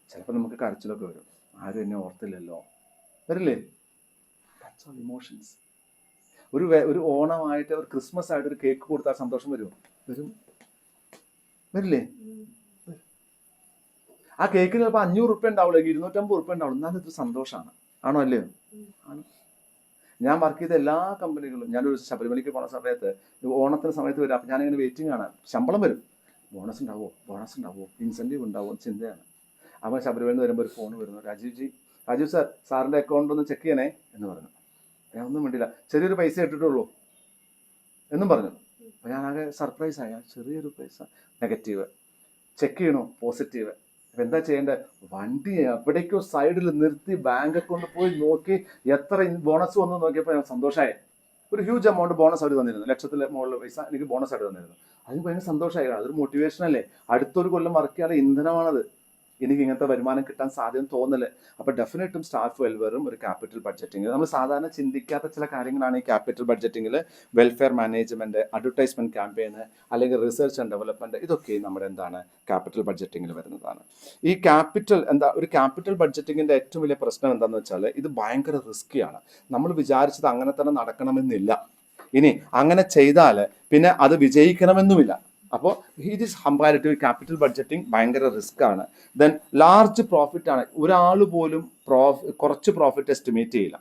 ചിലപ്പോൾ നമുക്ക് കരച്ചിലൊക്കെ വരും, ആരും എന്നെ ഓർത്തില്ലല്ലോ, വരില്ലേ? That's all emotions. ഒരു ഓണമായിട്ട്, ഒരു ക്രിസ്മസ് ആയിട്ട് ഒരു കേക്ക് കൊടുത്താൽ സന്തോഷം വരുമോ? വരില്ലേ? ആ കേക്കിന് ചിലപ്പോൾ 500 രൂപ ഉണ്ടാവുള്ളൂ, 250 രൂപ ഉണ്ടാവുള്ളൂ, എന്നാലും ഇതൊരു സന്തോഷമാണ്. ആണോ അല്ലയോ? ആണ്. ഞാൻ വർക്ക് ചെയ്ത എല്ലാ കമ്പനികളും, ഞാനൊരു ശബരിമലയ്ക്ക് പോണ സമയത്ത് ഓണത്തിന് സമയത്ത് വരും. അപ്പം ഞാനിങ്ങനെ വെയിറ്റിംഗ് ആണ്. ശമ്പളം വരും, ബോണസ് ഉണ്ടാവോ, ഇൻസെൻറ്റീവ് ഉണ്ടാവോ ചിന്തയാണ്. അപ്പോൾ ശബരിമലയിൽ നിന്ന് വരുമ്പോൾ ഒരു ഫോൺ വരുന്നു, രാജീവ് സാർ, സാറിൻ്റെ അക്കൗണ്ട് ഒന്ന് ചെക്ക് ചെയ്യണേ എന്ന് പറഞ്ഞു. ഞാൻ ഒന്നും വേണ്ടില്ല, ചെറിയൊരു പൈസ ഇട്ടിട്ടുള്ളൂ എന്നും പറഞ്ഞു. അപ്പോൾ ഞാനാകെ സർപ്രൈസായി. ചെറിയൊരു പൈസ, നെഗറ്റീവ്. ചെക്ക് ചെയ്യണോ, പോസിറ്റീവ്. അപ്പം എന്താ ചെയ്യേണ്ടത്? വണ്ടി എവിടേക്കോ സൈഡിൽ നിർത്തി ബാങ്ക് അക്കൗണ്ട് പോയി നോക്കി എത്ര ബോണസ് വന്നു നോക്കിയപ്പോൾ ഞാൻ സന്തോഷമായി. ഒരു ഹ്യൂജ് എമൗണ്ട് ബോണസ് ആയിട്ട് തന്നിരുന്നു, ലക്ഷത്തിൽ മുകളിൽ പൈസ എനിക്ക് ബോണസ് ആയിട്ട് തന്നിരുന്നു. അതിന് ഭയങ്കര സന്തോഷമായി. അതൊരു മോട്ടിവേഷൻ അല്ലേ? അടുത്തൊരു കൊല്ലം വർക്ക് ചെയ്യാനുള്ള ഇന്ധനമാണത്. എനിക്ക് ഇങ്ങനത്തെ വരുമാനം കിട്ടാൻ സാധ്യത തോന്നില്ല. അപ്പോൾ ഡെഫിനറ്റും സ്റ്റാഫ് വെൽഫെയറും ഒരു ക്യാപിറ്റൽ ബഡ്ജറ്റിംഗ്, നമ്മൾ സാധാരണ ചിന്തിക്കാത്ത ചില കാര്യങ്ങളാണ് ഈ ക്യാപിറ്റൽ ബഡ്ജറ്റിംഗിൽ. വെൽഫെയർ മാനേജ്മെൻറ്റ്, അഡ്വർടൈസ്മെൻറ്റ് ക്യാമ്പയിന്, അല്ലെങ്കിൽ റിസർച്ച് ആൻഡ് ഡെവലപ്മെൻറ്റ്, ഇതൊക്കെ നമ്മുടെ എന്താണ് ക്യാപിറ്റൽ ബഡ്ജറ്റിംഗിൽ വരുന്നതാണ്. ഈ ഒരു ക്യാപിറ്റൽ ബഡ്ജറ്റിങ്ങിൻ്റെ ഏറ്റവും വലിയ പ്രശ്നം എന്താണെന്ന് വെച്ചാൽ ഇത് ഭയങ്കര റിസ്ക്കിയാണ്. നമ്മൾ വിചാരിച്ചത് അങ്ങനെ തന്നെ നടക്കണമെന്നില്ല. ഇനി അങ്ങനെ ചെയ്താൽ പിന്നെ അത് വിജയിക്കണമെന്നുമില്ല. അപ്പോൾ ഇത് ഈസ് കമ്പാരിറ്റീവ് ക്യാപിറ്റൽ ബഡ്ജറ്റിംഗ് ഭയങ്കര റിസ്ക് ആണ്. ദെൻ ലാർജ് പ്രോഫിറ്റ് ആണ്. ഒരാൾ പോലും കുറച്ച് പ്രോഫിറ്റ് എസ്റ്റിമേറ്റ് ചെയ്യില്ല.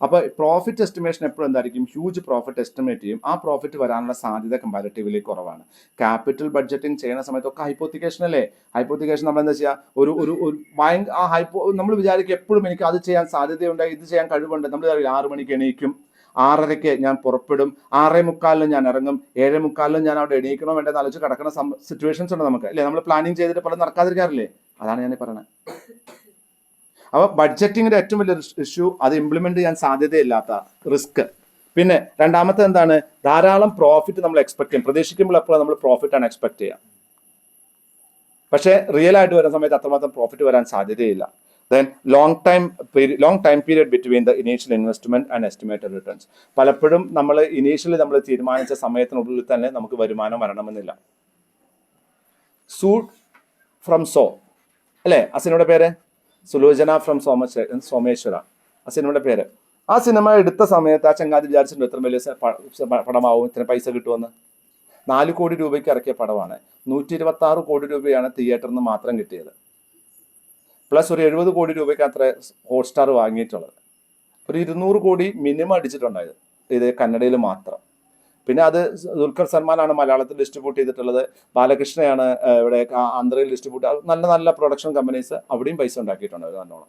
അപ്പോൾ പ്രോഫിറ്റ് എസ്റ്റിമേഷൻ എപ്പോഴും എന്തായിരിക്കും? ഹ്യൂജ് പ്രോഫിറ്റ് എസ്റ്റിമേറ്റ് ചെയ്യും. ആ പ്രോഫിറ്റ് വരാനുള്ള സാധ്യത കമ്പാരിറ്റീവ്ലി കുറവാണ്. ക്യാപിറ്റൽ ബഡ്ജറ്റിംഗ് ചെയ്യുന്ന സമയത്തൊക്കെ ഹൈപ്പോത്തിക്കേഷൻ അല്ലേ? ഹൈപ്പോത്തിക്കേഷൻ നമ്മൾ എന്താ ചെയ്യുക? നമ്മൾ വിചാരിക്കും എപ്പോഴും എനിക്ക് അത് ചെയ്യാൻ സാധ്യതയുണ്ട്, ഇത് ചെയ്യാൻ കഴിവുണ്ട്. നമ്മൾ 6 മണിക്ക് എണീക്കും, 6:30 ഞാൻ പുറപ്പെടും, 6:45 ഞാൻ ഇറങ്ങും, 7:45 ഞാൻ അവിടെ എണീക്കണോ വേണ്ടെന്ന് ആലോചിച്ച് കിടക്കുന്ന സിറ്റുവേഷൻസ് ഉണ്ട് നമുക്ക്, അല്ലേ? നമ്മൾ പ്ലാനിങ് ചെയ്തിട്ട് പലതും നടക്കാതിരിക്കാറില്ലേ? അതാണ് ഞാൻ പറയുന്നത്. അപ്പോൾ ബഡ്ജറ്റിങ്ങിന്റെ ഏറ്റവും വലിയ ഇഷ്യൂ അത് ഇംപ്ലിമെന്റ് ചെയ്യാൻ സാധ്യതയില്ലാത്ത റിസ്ക്. പിന്നെ രണ്ടാമത്തെ എന്താണ്? ധാരാളം പ്രോഫിറ്റ് നമ്മൾ എക്സ്പെക്ട് ചെയ്യും. പ്രതീക്ഷിക്കുമ്പോൾ എപ്പോഴും നമ്മൾ പ്രോഫിറ്റ് ആണ് എക്സ്പെക്ട് ചെയ്യുക. പക്ഷേ റിയൽ ആയിട്ട് വരുന്ന സമയത്ത് അത്രമാത്രം പ്രോഫിറ്റ് വരാൻ സാധ്യതയില്ല. Then long time period between the initial investment and estimated returns. പലപ്പോഴും നമ്മൾ ഇനീഷ്യലി നമ്മൾ തീരുമാനിച്ച സമയത്തിനുള്ളിൽ തന്നെ നമുക്ക് വരുമാനം വരണമെന്നില്ല. സൂട്ട് ഫ്രം സോ, അല്ലേ ആ സിനിമയുടെ പേര്? സുലോചന ഫ്രം സോമേശ്വര, ആ സിനിമയുടെ പേര്. ആ സിനിമ എടുത്ത സമയത്ത് ആ ചങ്ങാതി വിചാരിച്ചിട്ടുണ്ട് ഇത്ര വലിയ പടമാവും, ഇത്ര പൈസ കിട്ടുമെന്ന്. 4 കോടി രൂപയ്ക്ക് ഇറക്കിയ പടമാണ്. 126 കോടി രൂപയാണ് തിയേറ്ററിൽ നിന്ന് മാത്രം കിട്ടിയത്. പ്ലസ് ഒരു 70 കോടി രൂപയ്ക്ക് അത്ര ഹോട്ട്സ്റ്റാർ വാങ്ങിയിട്ടുള്ളത്. ഒരു 200 കോടി മിനിമം അടിച്ചിട്ടുണ്ടായത് ഇത് കന്നഡയിൽ മാത്രം. പിന്നെ അത് ദുൽഖർ സൽമാനാണ് മലയാളത്തിൽ ഡിസ്ട്രിബ്യൂട്ട് ചെയ്തിട്ടുള്ളത്, ബാലകൃഷ്ണയാണ് ഇവിടെ ആന്ധ്രയിൽ ഡിസ്ട്രിബ്യൂട്ട്. നല്ല നല്ല പ്രൊഡക്ഷൻ കമ്പനീസ് അവിടെയും പൈസ ഉണ്ടാക്കിയിട്ടുണ്ട് നല്ലോണം.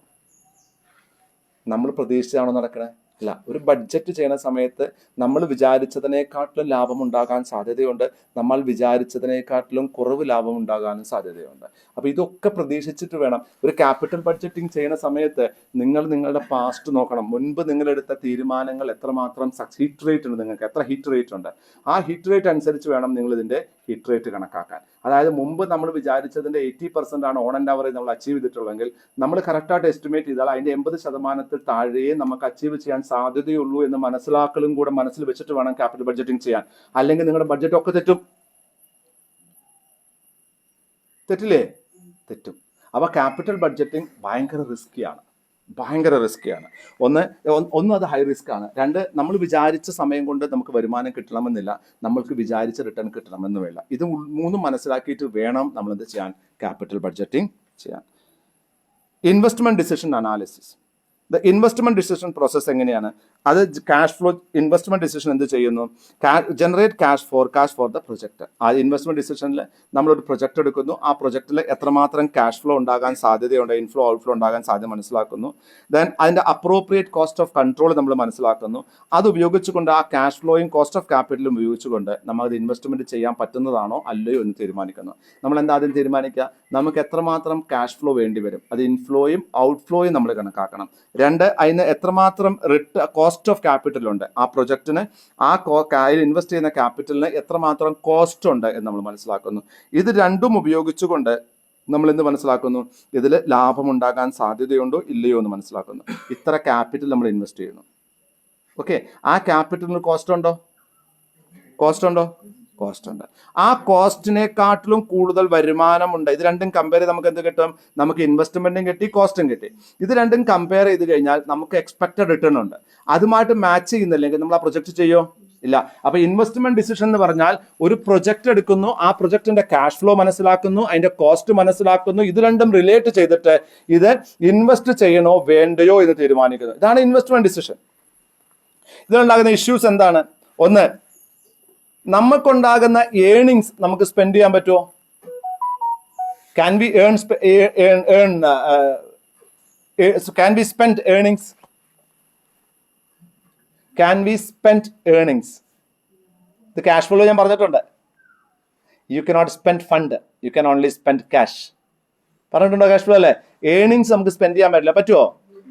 നമ്മൾ പ്രതീക്ഷിച്ചാണോ നടക്കണേ? അല്ല. ഒരു ബഡ്ജറ്റ് ചെയ്യുന്ന സമയത്ത് നമ്മൾ വിചാരിച്ചതിനേക്കാട്ടിലും ലാഭം ഉണ്ടാകാൻ സാധ്യതയുണ്ട്, നമ്മൾ വിചാരിച്ചതിനേക്കാട്ടിലും കുറവ് ലാഭം ഉണ്ടാകാനും സാധ്യതയുണ്ട്. അപ്പോൾ ഇതൊക്കെ പ്രതീക്ഷിച്ചിട്ട് വേണം ഒരു ക്യാപിറ്റൽ ബഡ്ജറ്റിംഗ് ചെയ്യുന്ന സമയത്ത് നിങ്ങളുടെ പാസ്റ്റ് നോക്കണം. മുൻപ് നിങ്ങളെടുത്ത തീരുമാനങ്ങൾ എത്രമാത്രം ഹിറ്റ് റേറ്റ് ഉണ്ട്, നിങ്ങൾക്ക് എത്ര ഹിറ്റ് റേറ്റ് ഉണ്ട്, ആ ഹിറ്റ് റേറ്റ് അനുസരിച്ച് വേണം നിങ്ങൾ ഇതിൻ്റെ ഹിറ്റ് റേറ്റ് കണക്കാക്കാൻ. അതായത് മുമ്പ് നമ്മൾ വിചാരിച്ചതിൻ്റെ 80% ആണ് ഓൺ ആൻഡ് അവറേജ് നമ്മൾ അച്ചീവ് ചെയ്തിട്ടുള്ളെങ്കിൽ നമ്മൾ കറക്റ്റായിട്ട് എസ്റ്റിമേറ്റ് ചെയ്താൽ അതിൻ്റെ 80% താഴെയേ നമുക്ക് അച്ചീവ് ചെയ്യാൻ സാധ്യതയുള്ളൂ എന്ന് മനസ്സിലാക്കലും കൂടെ മനസ്സിൽ വെച്ചിട്ട് വേണം ക്യാപിറ്റൽ ബഡ്ജറ്റിംഗ് ചെയ്യാൻ. അല്ലെങ്കിൽ നിങ്ങളുടെ ബഡ്ജറ്റ് ഒക്കെ തെറ്റില്ലേ? തെറ്റും. അപ്പോൾ ക്യാപിറ്റൽ ബഡ്ജറ്റിംഗ് ഭയങ്കര റിസ്ക്കിയാണ്. ഒന്ന് അത് ഹൈ റിസ്ക് ആണ്. 2 നമ്മൾ വിചാരിച്ച സമയം കൊണ്ട് നമുക്ക് വരുമാനം കിട്ടണമെന്നില്ല, നമ്മൾക്ക് വിചാരിച്ച റിട്ടേൺ കിട്ടണമെന്നുമില്ല. ഇത് 3 മനസ്സിലാക്കിയിട്ട് വേണം നമ്മൾ എന്ത് ചെയ്യാൻ? ക്യാപിറ്റൽ ബഡ്ജറ്റിംഗ് ചെയ്യാൻ. Investment decision analysis. Investment decision process എങ്ങനെയാണ്? അത് ക്യാഷ് ഫ്ലോ ഇൻവെസ്റ്റ്മെന്റ് ഡിസിഷൻ എന്ത് ചെയ്യുന്നു? Generate cash for the project. ആ ഇൻവെസ്റ്റ്മെന്റ് ഡിസിഷനിൽ നമ്മളൊരു പ്രൊജക്ട് എടുക്കുന്നു, ആ പ്രൊജക്റ്റിൽ എത്രമാത്രം ക്യാഷ് ഫ്ലോ ഉണ്ടാകാൻ സാധ്യതയുണ്ട്, ഇൻഫ്ലോ ഔട്ട്ഫ്ലോ ഉണ്ടാകാൻ സാധ്യത മനസ്സിലാക്കുന്നു. ദെൻ അതിൻ്റെ അപ്രോപ്രിയേറ്റ് കോസ്റ്റ് ഓഫ് കൺട്രോൾ നമ്മൾ മനസ്സിലാക്കുന്നു. അത് ഉപയോഗിച്ചുകൊണ്ട് ആ ക്യാഷ് ഫ്ലോയും കോസ്റ്റ് ഓഫ് ക്യാപിറ്റലും ഉപയോഗിച്ചുകൊണ്ട് നമ്മൾ അത് ഇൻവെസ്റ്റ്മെന്റ് ചെയ്യാൻ പറ്റുന്നതാണോ അല്ലയോ എന്ന് തീരുമാനിക്കുന്നു. നമ്മൾ എന്താ ആദ്യം തീരുമാനിക്കുക? നമുക്ക് എത്രമാത്രം ക്യാഷ് ഫ്ലോ വേണ്ടി വരും, അത് ഇൻഫ്ലോയും ഔട്ട്ഫ്ലോയും നമ്മൾ കണക്കാക്കണം. 2 അതിന് എത്രമാത്രം കോസ്റ്റ് ഓഫ് ക്യാപിറ്റൽ ഉണ്ട്, ആ പ്രൊജക്റ്റിന് അതിൽ ഇൻവെസ്റ്റ് ചെയ്യുന്ന ക്യാപിറ്റലിന് എത്രമാത്രം കോസ്റ്റ് ഉണ്ട് എന്ന് നമ്മൾ മനസ്സിലാക്കുന്നു. ഇത് രണ്ടും ഉപയോഗിച്ചുകൊണ്ട് നമ്മൾ എന്ത് മനസ്സിലാക്കുന്നു? ഇതിൽ ലാഭമുണ്ടാകാൻ സാധ്യതയുണ്ടോ ഇല്ലയോ എന്ന് മനസ്സിലാക്കുന്നു. ഇത്ര ക്യാപിറ്റൽ നമ്മൾ ഇൻവെസ്റ്റ് ചെയ്യുന്നു. ഓക്കെ, ആ ക്യാപിറ്റലിന് കോസ്റ്റ് ഉണ്ടോ? കോസ്റ്റ് ഉണ്ട്. ആ കോസ്റ്റിനെക്കാട്ടിലും കൂടുതൽ വരുമാനമുണ്ട്. ഇത് രണ്ടും കമ്പയർ ചെയ്ത് നമുക്ക് എന്ത് കിട്ടും? നമുക്ക് ഇൻവെസ്റ്റ്മെന്റും കിട്ടി, കോസ്റ്റും കിട്ടി. ഇത് രണ്ടും കമ്പയർ ചെയ്ത് കഴിഞ്ഞാൽ നമുക്ക് എക്സ്പെക്റ്റഡ് റിട്ടേൺ ഉണ്ട്. അതുമായിട്ട് മാച്ച് ചെയ്യുന്നില്ലെങ്കിൽ നമ്മൾ ആ പ്രൊജക്റ്റ് ചെയ്യോ? ഇല്ല. അപ്പൊ ഇൻവെസ്റ്റ്മെന്റ് ഡിസിഷൻ എന്ന് പറഞ്ഞാൽ ഒരു പ്രൊജക്ട് എടുക്കുന്നു, ആ പ്രൊജക്ടിന്റെ ക്യാഷ് ഫ്ലോ മനസ്സിലാക്കുന്നു, അതിന്റെ കോസ്റ്റ് മനസ്സിലാക്കുന്നു, ഇത് രണ്ടും റിലേറ്റ് ചെയ്തിട്ട് ഇത് ഇൻവെസ്റ്റ് ചെയ്യണോ വേണ്ടയോ എന്ന് തീരുമാനിക്കുന്നു. ഇതാണ് ഇൻവെസ്റ്റ്മെന്റ് ഡിസിഷൻ. ഇതിലുണ്ടാകുന്ന ഇഷ്യൂസ് എന്താണ്? ഒന്ന്, നമുക്കുണ്ടാകുന്ന ഏണിങ്സ് നമുക്ക് സ്പെൻഡ് ചെയ്യാൻ പറ്റുമോ? Can we can we spend earnings? Can we spend earnings? The cash flow ഞാൻ പറഞ്ഞിട്ടുണ്ട്. You cannot spend fund. You can only spend cash. പറഞ്ഞിട്ടുണ്ടോ cash flow അല്ലേ? ഏണിങ്സ് നമുക്ക് സ്പെൻഡ് ചെയ്യാൻ പറ്റില്ല. പറ്റുമോ?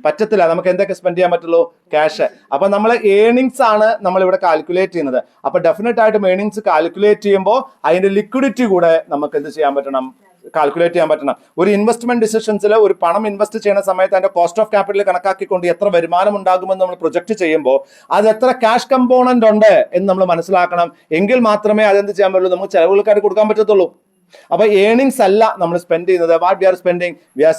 പറ്റത്തില്ല. നമുക്ക് എന്തൊക്കെ സ്പെൻഡ് ചെയ്യാൻ പറ്റുള്ളൂ? ക്യാഷ്. അപ്പൊ നമ്മൾ ഏണിങ്സ് ആണ് നമ്മൾ ഇവിടെ കാൽക്കുലേറ്റ് ചെയ്യുന്നത്. അപ്പൊ ഡെഫിനറ്റ് ആയിട്ടും ഏണിങ്സ് കാൽക്കുലേറ്റ് ചെയ്യുമ്പോൾ അതിന്റെ ലിക്വിഡിറ്റി കൂടെ നമുക്ക് എന്ത് ചെയ്യാൻ പറ്റണം? കാൽക്കുലേറ്റ് ചെയ്യാൻ പറ്റണം. ഒരു ഇൻവെസ്റ്റ്മെന്റ് ഡിസിഷൻസിൽ ഒരു പണം ഇൻവെസ്റ്റ് ചെയ്യുന്ന സമയത്ത് അതിന്റെ കോസ്റ്റ് ഓഫ് ക്യാപിറ്റൽ കണക്കാക്കിക്കൊണ്ട് എത്ര വരുമാനം ഉണ്ടാകുമെന്ന് നമ്മൾ പ്രൊജക്ട് ചെയ്യുമ്പോൾ അത് എത്ര ക്യാഷ് കമ്പോണന്റ് ഉണ്ട് എന്ന് നമ്മൾ മനസ്സിലാക്കണം. എങ്കിൽ മാത്രമേ അതെന്ത് ചെയ്യാൻ പറ്റുള്ളൂ? നമുക്ക് ചെലവുകൾക്കായിട്ട് കൊടുക്കാൻ പറ്റത്തുള്ളൂ. അപ്പൊ ഏണിങ്സ് അല്ല നമ്മൾ സ്പെൻഡ് ചെയ്യുന്നത്. What we R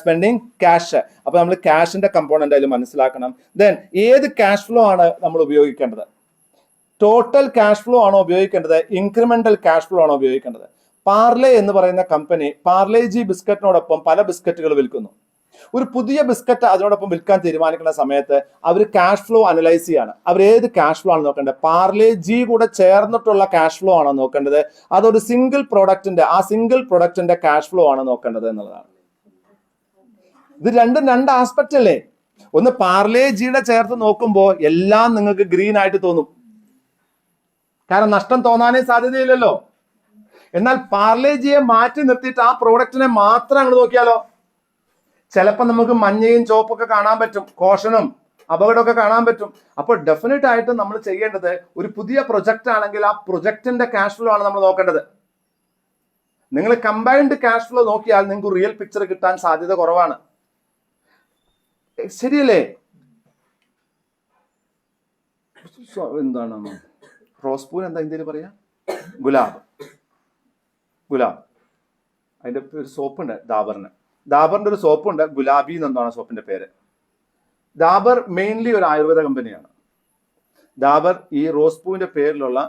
spending cash. അപ്പൊ നമ്മൾ ക്യാഷിന്റെ കമ്പോണന്റ് അതിൽ മനസ്സിലാക്കണം. ദെൻ ഏത് ക്യാഷ് ഫ്ലോ ആണ് നമ്മൾ ഉപയോഗിക്കേണ്ടത്? ടോട്ടൽ ക്യാഷ് ഫ്ലോ ആണോ ഉപയോഗിക്കേണ്ടത്? ഇൻക്രിമെന്റൽ ക്യാഷ് ഫ്ലോ ആണോ ഉപയോഗിക്കേണ്ടത്? പാർലെ എന്ന് പറയുന്ന കമ്പനി പാർലെ ജി ബിസ്ക്കറ്റിനോടൊപ്പം പല ബിസ്ക്കറ്റുകൾ വിൽക്കുന്നു. ഒരു പുതിയ ബിസ്ക്കറ്റ് അതിനോടൊപ്പം വിൽക്കാൻ തീരുമാനിക്കുന്ന സമയത്ത് അവർ ക്യാഷ് ഫ്ലോ അനലൈസ് ചെയ്യാണ്. അവർ ഏത് ക്യാഷ് ഫ്ലോ ആണ് നോക്കേണ്ടത്? പാർലെ ജി കൂടെ ചേർന്നിട്ടുള്ള ക്യാഷ് ഫ്ലോ ആണോ നോക്കേണ്ടത്? അതൊരു സിംഗിൾ പ്രൊഡക്റ്റിന്റെ ക്യാഷ് ഫ്ലോ ആണ് നോക്കേണ്ടത് എന്നുള്ളതാണ്. ഇത് രണ്ട് ആസ്പെക്ട് അല്ലേ? ഒന്ന് പാർലെ ജിയുടെ ചേർത്ത് നോക്കുമ്പോൾ എല്ലാം നിങ്ങൾക്ക് ഗ്രീൻ ആയിട്ട് തോന്നും, കാരണം നഷ്ടം തോന്നാനേ സാധ്യതയില്ലല്ലോ. എന്നാൽ പാർലെ ജിയെ മാറ്റി നിർത്തിയിട്ട് ആ പ്രോഡക്റ്റിനെ മാത്രം അങ്ങോട്ട് നോക്കിയാലോ, ചിലപ്പോൾ നമുക്ക് മഞ്ഞയും ചുവപ്പൊക്കെ കാണാൻ പറ്റും, കോഷനും അപകടമൊക്കെ കാണാൻ പറ്റും. അപ്പോൾ ഡെഫിനറ്റ് ആയിട്ട് നമ്മൾ ചെയ്യേണ്ടത്, ഒരു പുതിയ പ്രൊജക്റ്റ് ആണെങ്കിൽ ആ പ്രൊജക്റ്റിന്റെ ക്യാഷ് ഫ്ലോ ആണ് നമ്മൾ നോക്കേണ്ടത്. നിങ്ങൾ കമ്പൈൻഡ് ക്യാഷ് ഫ്ലോ നോക്കിയാൽ നിങ്ങൾക്ക് റിയൽ പിക്ചർ കിട്ടാൻ സാധ്യത കുറവാണ്. ശരിയല്ലേ? എന്താണ് റോസ് പൂവിന് എന്താ ഇന്ത്യയിൽ പറയാ? ഗുലാബ്. അതിന്റെ ഒരു സോപ്പുണ്ട് ഡാബറിന്റെ ഒരു സോപ്പുണ്ട്, ഗുലാബി എന്നെന്താണ് സോപ്പിന്റെ പേര്. ഡാബർ മെയിൻലി ഒരു ആയുർവേദ കമ്പനിയാണ്. ഡാബർ ഈ റോസ് പൂവിന്റെ പേരിലുള്ള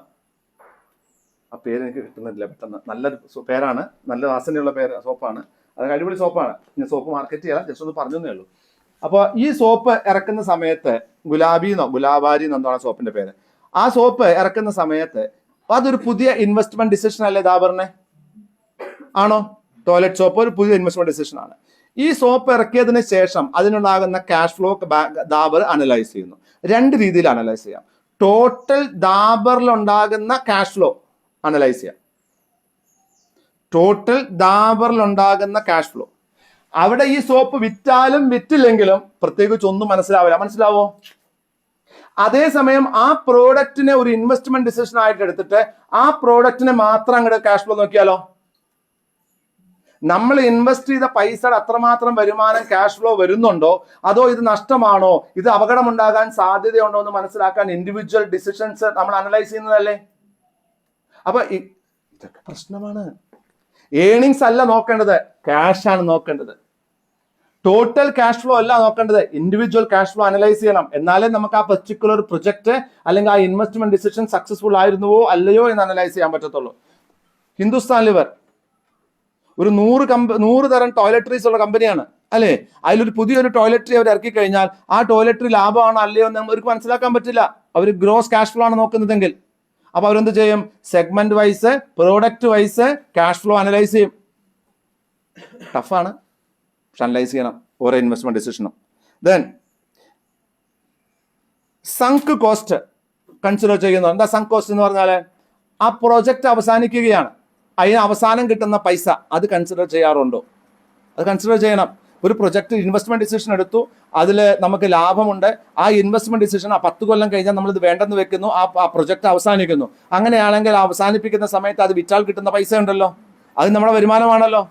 ആ പേര് എനിക്ക് കിട്ടുന്നില്ല പെട്ടെന്ന്. നല്ലൊരു പേരാണ്, നല്ല വാസനയുള്ള സോപ്പാണ്. അത് അടിപൊളി സോപ്പാണ്. ഞാൻ സോപ്പ് മാർക്കറ്റ് ചെയ്യാം, ജസ്റ്റ് ഒന്ന് പറഞ്ഞേ ഉള്ളൂ. അപ്പോൾ ഈ സോപ്പ് ഇറക്കുന്ന സമയത്ത് ഗുലാബാരി എന്നാണ് സോപ്പിന്റെ പേര്. ആ സോപ്പ് ഇറക്കുന്ന സമയത്ത് അതൊരു പുതിയ ഇൻവെസ്റ്റ്മെന്റ് ഡിസിഷൻ അല്ലേ ഡാബറിനെ? ആണോ? ടോയ്ലറ്റ് സോപ്പ് ഒരു പുതിയ ഇൻവെസ്റ്റ്മെന്റ് ഡിസിഷൻ ആണ്. ഈ സോപ്പ് ഇറക്കിയതിന് ശേഷം അതിനുണ്ടാകുന്ന ക്യാഷ് ഫ്ലോ ഡാബർ അനലൈസ് ചെയ്യുന്നു. രണ്ട് രീതിയിൽ അനലൈസ് ചെയ്യാം. ടോട്ടൽ ഡാബറിലുണ്ടാകുന്ന ക്യാഷ് ഫ്ലോ അനലൈസ് ചെയ്യാം. ക്യാഷ് ഫ്ലോ അവിടെ ഈ സോപ്പ് വിറ്റാലും വിറ്റില്ലെങ്കിലും പ്രത്യേകിച്ച് ഒന്നും മനസ്സിലാവില്ല. മനസ്സിലാവോ? അതേസമയം ആ പ്രോഡക്റ്റിനെ ഒരു ഇൻവെസ്റ്റ്മെന്റ് ഡിസിഷൻ ആയിട്ട് എടുത്തിട്ട് ആ പ്രോഡക്റ്റിനെ മാത്രം അങ്ങോട്ട് ക്യാഷ് ഫ്ലോ നോക്കിയാലോ, നമ്മൾ ഇൻവെസ്റ്റ് ചെയ്ത പൈസയുടെ അത്രമാത്രം വരുമാനം ക്യാഷ് ഫ്ലോ വരുന്നുണ്ടോ, അതോ ഇത് നഷ്ടമാണോ, ഇത് അപകടമുണ്ടാകാൻ സാധ്യതയുണ്ടോ എന്ന് മനസ്സിലാക്കാൻ ഇൻഡിവിജ്വൽ ഡിസിഷൻസ് നമ്മൾ അനലൈസ് ചെയ്യുന്നതല്ലേ. അപ്പൊ ഇതൊക്കെ പ്രശ്നമാണ്. ഏണിങ്സ് അല്ല നോക്കേണ്ടത്, ക്യാഷ് ആണ് നോക്കേണ്ടത്. ടോട്ടൽ ക്യാഷ് ഫ്ലോ അല്ല നോക്കേണ്ടത്, ഇൻഡിവിജ്വൽ ക്യാഷ് ഫ്ലോ അനലൈസ് ചെയ്യണം. എന്നാലേ നമുക്ക് ആ പെർട്ടിക്കുലർ പ്രൊജക്ട് അല്ലെങ്കിൽ ആ ഇൻവെസ്റ്റ്മെന്റ് ഡിസിഷൻ സക്സസ്ഫുൾ ആയിരുന്നുവോ അല്ലയോ എന്ന് അനലൈസ് ചെയ്യാൻ പറ്റത്തുള്ളൂ. ഹിന്ദുസ്ഥാൻ ലിവർ ഒരു 100 തരം ടോയ്ലറ്ററീസ് ഉള്ള കമ്പനിയാണ് അല്ലേ? അതിലൊരു പുതിയൊരു ടോയ്ലറ്ററി അവർ ഇറക്കി കഴിഞ്ഞാൽ ആ ടോയ്ലറ്ററി ലാഭമാണോ അല്ലയോ എന്ന് അവർക്ക് മനസ്സിലാക്കാൻ പറ്റില്ല. അവർ ഗ്രോസ് ക്യാഷ് ഫ്ലോ ആണ് നോക്കുന്നതെങ്കിൽ. അപ്പൊ അവരെന്ത് ചെയ്യും? Segment wise, product wise cash flow analyse ചെയ്യും. ടഫാണ്, പക്ഷെ അനലൈസ് ചെയ്യണം ഓരോ ഇൻവെസ്റ്റ്മെന്റ് ഡിസിഷനും. ദെൻ സങ്ക് കോസ്റ്റ് കൺസിഡർ ചെയ്യുന്നു. എന്താ സങ്ക് കോസ്റ്റ് എന്ന് പറഞ്ഞാൽ? ആ പ്രോജക്റ്റ് അവസാനിക്കുകയാണ്, അതിന് അവസാനം കിട്ടുന്ന പൈസ അത് കൺസിഡർ ചെയ്യാറുണ്ടോ? അത് കൺസിഡർ ചെയ്യണം. ഒരു പ്രൊജക്ട് ഇൻവെസ്റ്റ്മെന്റ് ഡിസിഷൻ എടുത്തു, അതിൽ നമുക്ക് ലാഭമുണ്ട്. ആ ഇൻവെസ്റ്റ്മെന്റ് ഡിസിഷൻ 10 കൊല്ലം കഴിഞ്ഞാൽ നമ്മളിത് വേണ്ടെന്ന് വെക്കുന്നു, ആ പ്രൊജക്ട് അവസാനിക്കുന്നു. അങ്ങനെയാണെങ്കിൽ അവസാനിപ്പിക്കുന്ന സമയത്ത് അത് വിറ്റാൽ കിട്ടുന്ന പൈസ ഉണ്ടല്ലോ, അത് നമ്മുടെ വരുമാനമാണല്ലോ.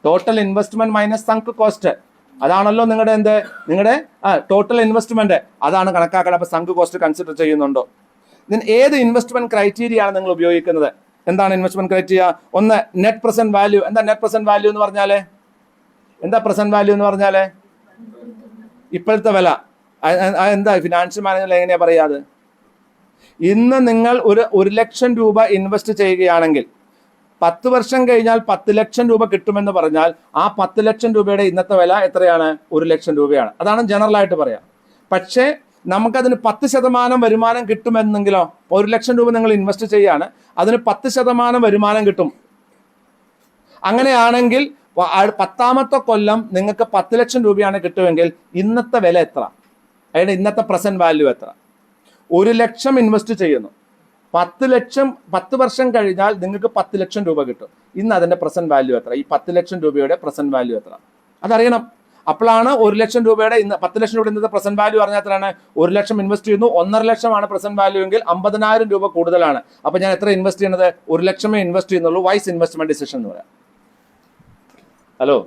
Total investment minus sunk cost, അതാണല്ലോ നിങ്ങളുടെ ടോട്ടൽ ഇൻവെസ്റ്റ്മെന്റ്, അതാണ് കണക്കാക്കണം. അപ്പൊ സങ്ക് കോസ്റ്റ് കൺസിഡർ ചെയ്യുന്നുണ്ടോ? ഏത് ഇൻവെസ്റ്റ്മെന്റ് ക്രൈറ്റീരിയ ആണ് നിങ്ങൾ ഉപയോഗിക്കുന്നത്? എന്താണ് ഇൻവെസ്റ്റ്മെന്റ് ക്രൈറ്റീരിയ? ഒന്ന്, നെറ്റ് പ്രസന്റ് വാല്യൂ. എന്താ നെറ്റ് പ്രസന്റ് വാല്യൂ എന്ന് പറഞ്ഞാല്? ഇപ്പോഴത്തെ വില. എന്താ ഫിനാൻഷ്യൽ മാനേജ്മെന്റ് എങ്ങനെയാ പറയാത്? ഇന്ന് നിങ്ങൾ ഒരു ലക്ഷം രൂപ ഇൻവെസ്റ്റ് ചെയ്യുകയാണെങ്കിൽ 10 വർഷം കഴിഞ്ഞാൽ 10 ലക്ഷം രൂപ കിട്ടുമെന്ന് പറഞ്ഞാൽ ആ 10 ലക്ഷം രൂപയുടെ ഇന്നത്തെ വില എത്രയാണ്? 1 ലക്ഷം രൂപയാണ്. അതാണ് ജനറൽ ആയിട്ട് പറയാം. പക്ഷേ നമുക്കതിന് 10% വരുമാനം കിട്ടുമെന്നെങ്കിലോ, 1 ലക്ഷം രൂപ നിങ്ങൾ ഇൻവെസ്റ്റ് ചെയ്യാണ്, അതിന് 10% വരുമാനം കിട്ടും. അങ്ങനെയാണെങ്കിൽ 10ാമത്തെ കൊല്ലം നിങ്ങൾക്ക് 10 ലക്ഷം രൂപയാണ് കിട്ടുമെങ്കിൽ ഇന്നത്തെ വില എത്ര? അതായത് ഇന്നത്തെ പ്രസന്റ് വാല്യൂ എത്ര? 1 ലക്ഷം ഇൻവെസ്റ്റ് ചെയ്യുന്നു, 10 ലക്ഷം 10 വർഷം കഴിഞ്ഞാൽ നിങ്ങൾക്ക് 10 ലക്ഷം രൂപ കിട്ടും. ഇന്ന് അതിന്റെ പ്രസന്റ് വാല്യൂ എത്ര? ഈ 10 ലക്ഷം രൂപയുടെ പ്രസന്റ് വാല്യൂ എത്ര? അതറിയണം. അപ്പോഴാണ് 1 ലക്ഷം രൂപയുടെ 10 ലക്ഷം രൂപയുടെ ഇന്നത്തെ പ്രസന്റ് വാല്യൂ പറഞ്ഞാൽ എത്രയാണ്? 1 ലക്ഷം ഇൻവെസ്റ്റ് ചെയ്യുന്നു, 1.5 ലക്ഷമാണ് പ്രസന്റ് വാല്യൂ എങ്കിൽ 50,000 രൂപ കൂടുതലാണ്. അപ്പൊ ഞാൻ എത്ര ഇൻവെസ്റ്റ് ചെയ്യുന്നത്? 1 ലക്ഷമേ ഇൻവെസ്റ്റ് ചെയ്യുന്നുള്ളൂ. വൈസ് ഇൻവെസ്റ്റ്മെന്റ് ഡിസിഷൻ എന്ന് പറയാം. ഹലോ,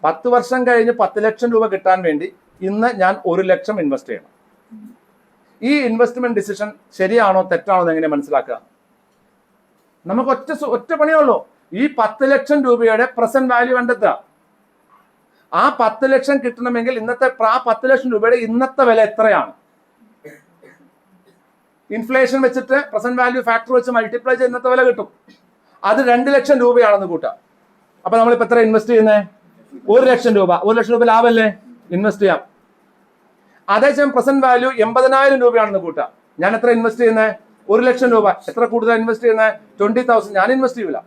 10 വർഷം കഴിഞ്ഞ് 10 ലക്ഷം രൂപ കിട്ടാൻ വേണ്ടി ഇന്ന് ഞാൻ 1 ലക്ഷം ഇൻവെസ്റ്റ് ചെയ്യണം. ഈ ഇൻവെസ്റ്റ്മെന്റ് ഡിസിഷൻ ശരിയാണോ തെറ്റാണോ എന്ന് എങ്ങനെ മനസ്സിലാക്കുക? നമുക്ക് ഒറ്റ പണിയുള്ളൂ. ഈ 10 ലക്ഷം രൂപയുടെ പ്രസന്റ് വാല്യൂ കണ്ടെത്തുക. ആ 10 ലക്ഷം കിട്ടണമെങ്കിൽ ഇന്നത്തെ ആ 10 ലക്ഷം രൂപയുടെ ഇന്നത്തെ വില എത്രയാണ്? ഇൻഫ്ലേഷൻ വെച്ചിട്ട് പ്രസന്റ് വാല്യൂ ഫാക്ടർ വെച്ച് മൾട്ടിപ്ലൈ ചെയ്ത് ഇന്നത്തെ വില കിട്ടും. അത് 2 ലക്ഷം രൂപയാണെന്ന് കൂട്ടാം. അപ്പൊ നമ്മളിപ്പോ എത്ര ഇൻവെസ്റ്റ് ചെയ്യുന്നത്? 1 ലക്ഷം രൂപ. 1 ലക്ഷം രൂപ ലാഭമല്ലേ? ഇൻവെസ്റ്റ് ചെയ്യാം. അതേസമയം പ്രസന്റ് വാല്യൂ 80,000 രൂപയാണെന്ന് കൂട്ടാം. ഞാൻ എത്ര ഇൻവെസ്റ്റ് ചെയ്യുന്നത്? 1 ലക്ഷം രൂപ. എത്ര കൂടുതൽ ഇൻവെസ്റ്റ് ചെയ്യുന്നത്? 20,000. ഞാൻ ഇൻവെസ്റ്റ് ചെയ്യൂല.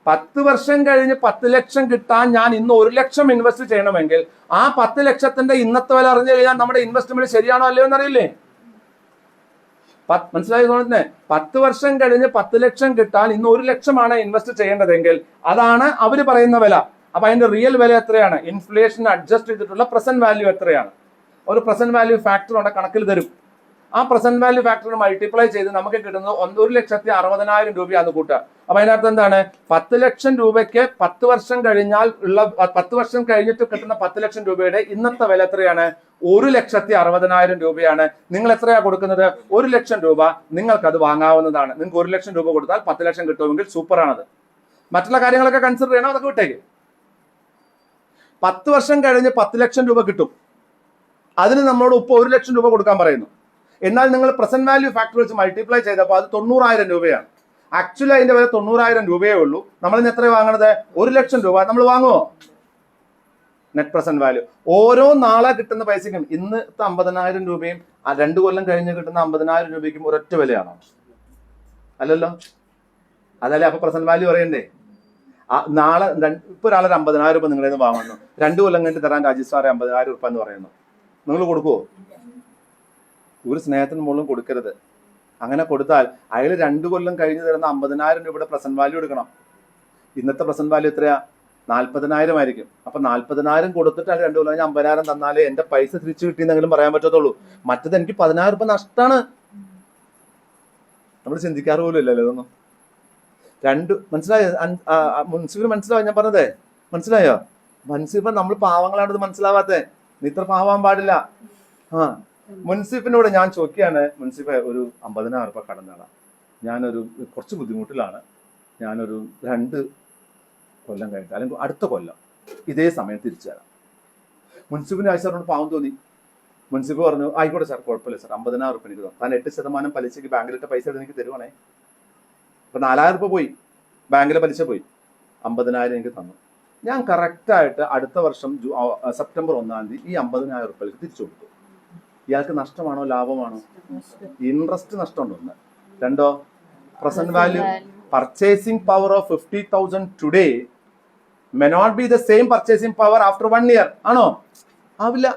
10 വർഷം കഴിഞ്ഞ് 10 ലക്ഷം കിട്ടാൻ ഞാൻ ഇന്ന് 1 ലക്ഷം ഇൻവെസ്റ്റ് ചെയ്യണമെങ്കിൽ ആ 10 ലക്ഷത്തിന്റെ ഇന്നത്തെ വില അറിഞ്ഞു കഴിഞ്ഞാൽ നമ്മുടെ ഇൻവെസ്റ്റ്മെന്റ് ശരിയാണോ അല്ലയോ എന്നറിയില്ലേ? മനസ്സിലായി തോന്നുന്നേ? 10 വർഷം കഴിഞ്ഞ് 10 ലക്ഷം കിട്ടാൻ ഇന്ന് 1 ലക്ഷമാണ് ഇൻവെസ്റ്റ് ചെയ്യേണ്ടതെങ്കിൽ അതാണ് അവര് പറയുന്ന വില. അപ്പൊ അതിന്റെ റിയൽ വില എത്രയാണ്? ഇൻഫ്ലേഷൻ അഡ്ജസ്റ്റ് ചെയ്തിട്ടുള്ള പ്രസന്റ് വാല്യൂ എത്രയാണ്? ഒരു പ്രസന്റ് വാല്യൂ ഫാക്ടർ ഉണ്ട്, കണക്കിൽ തരും. ആ പ്രസന്റ് വാല്യൂ ഫാക്ടർ മൾട്ടിപ്ലൈ ചെയ്ത് നമുക്ക് കിട്ടുന്നത് 1,60,60,000 രൂപയാന്ന് കൂട്ടുക. അപ്പൊ അതിനകത്ത് എന്താണ്? 10 ലക്ഷം രൂപയ്ക്ക് 10 വർഷം കഴിഞ്ഞാൽ 10 വർഷം കഴിഞ്ഞിട്ട് കിട്ടുന്ന 10 ലക്ഷം രൂപയുടെ ഇന്നത്തെ വില എത്രയാണ്? 1,60,60,000 രൂപയാണ്. നിങ്ങൾ എത്രയാ കൊടുക്കുന്നത്? 1 ലക്ഷം രൂപ. നിങ്ങൾക്ക് അത് വാങ്ങാവുന്നതാണ്. നിങ്ങൾക്ക് 1 ലക്ഷം രൂപ കൊടുത്താൽ 10 ലക്ഷം കിട്ടുമെങ്കിൽ സൂപ്പറാണത്. മറ്റുള്ള കാര്യങ്ങളൊക്കെ കൺസിഡർ ചെയ്യണം, അതൊക്കെ വിട്ടേക്ക്. 10 വർഷം കഴിഞ്ഞ് 10 ലക്ഷം രൂപ കിട്ടും. അതിന് നമ്മളോട് ഇപ്പോൾ 1 ലക്ഷം രൂപ കൊടുക്കാൻ പറയുന്നു. എന്നാൽ നിങ്ങൾ പ്രസന്റ് വാല്യൂ ഫാക്ടർ വെച്ച് മൾട്ടിപ്ലൈ ചെയ്തപ്പോൾ അത് 90,000 രൂപയാണ്. ആക്ച്വലി അതിന്റെ വില 90,000 രൂപയേ ഉള്ളൂ. നമ്മളിന്ന് എത്ര വാങ്ങണത്? 1 ലക്ഷം രൂപ. നമ്മൾ വാങ്ങുമോ? നെറ്റ് പ്രസന്റ് വാല്യൂ ഓരോ നാളെ കിട്ടുന്ന പൈസയ്ക്കും ഇന്നത്തെ 50,000 രൂപയും 2 കൊല്ലം കഴിഞ്ഞ് കിട്ടുന്ന 50,000 രൂപയ്ക്കും ഒരൊറ്റ വിലയാണോ? അല്ലല്ലോ. അതല്ലേ അപ്പൊ പ്രസന്റ് വാല്യൂ പറയണ്ടേ? നാളെ ഇപ്പൊ ഒരാളൊരു 50,000 രൂപ നിങ്ങളിൽ നിന്ന് വാങ്ങുന്നു, 2 കൊല്ലം കഴിഞ്ഞിട്ട് തരാൻ രാജസ്ഥാനെ 50,000 രൂപ എന്ന് പറയുന്നു. നിങ്ങൾ കൊടുക്കുവോ? ഒരു സ്നേഹത്തിന് മുകളിലും കൊടുക്കരുത്. അങ്ങനെ കൊടുത്താൽ അയാൾ 2 കൊല്ലം കഴിഞ്ഞ് തരുന്ന 50,000 രൂപയുടെ പ്രസന്റ് വാല്യൂ എടുക്കണം. ഇന്നത്തെ പ്രസന്റ് വാല്യൂ എത്രയാ? 40,000 ആയിരിക്കും. അപ്പൊ 40,000 കൊടുത്തിട്ട് അയാൾ 2 കൊല്ലം കഴിഞ്ഞ് 50,000 തന്നാലേ എന്റെ പൈസ തിരിച്ചു കിട്ടിയെന്നെങ്കിലും പറയാൻ പറ്റത്തുള്ളൂ. മറ്റത് എനിക്ക് 10,000 രൂപ നഷ്ടമാണ്. നമ്മൾ ചിന്തിക്കാറ് പോലും ഇല്ലല്ലോ ഇതൊന്നും. മനസ്സിലായോ? മുൻസിഫിന് മനസ്സിലായോ ഞാൻ പറഞ്ഞതേ? മനസ്സിലായോ? മുൻസിഫ് നമ്മൾ പാവങ്ങളാണ് ഇത് മനസ്സിലാവാത്തേ. നീ ഇത്ര പാവാൻ പാടില്ല. മുൻസിഫിനോട് ഞാൻ ചോദിക്കുകയാണ്, മുൻസിഫ് ഒരു 50,000 രൂപ കടം നേടാം, ഞാനൊരു കുറച്ച് ബുദ്ധിമുട്ടിലാണ്, ഞാനൊരു 2 കൊല്ലം കഴിഞ്ഞിട്ട് അല്ലെങ്കിൽ അടുത്ത കൊല്ലം ഇതേ സമയം തിരിച്ചു തരാം. മുൻസിഫിന് ആയിസാറിനോട് പാവം തോന്നി. മുൻസിഫ് പറഞ്ഞു, ആയിക്കോട്ടെ സാർ, കുഴപ്പമില്ല സാർ, 50,000 രൂപ എനിക്ക് തന്നു. താൻ 8% പലിശയ്ക്ക് ബാങ്കിലിട്ട പൈസ എനിക്ക് തരുവാണേ. ഇപ്പൊ 4,000 രൂപ പോയി, ബാങ്കിലെ പലിശ പോയി, 50,000 എനിക്ക് തന്നു. ഞാൻ കറക്റ്റായിട്ട് അടുത്ത വർഷം സെപ്റ്റംബർ 1-ാം തീയതി ഈ 50,000 രൂപയ്ക്ക് തിരിച്ചു കൊടുത്തു. ഇയാൾക്ക് നഷ്ടമാണോ ലാഭമാണോ? ഇൻട്രസ്റ്റ് നഷ്ടമുണ്ടോ? 2, present value. Purchasing power of 50,000 today may not be the same purchasing power after 1 year. ആണോ? ആവില്ല.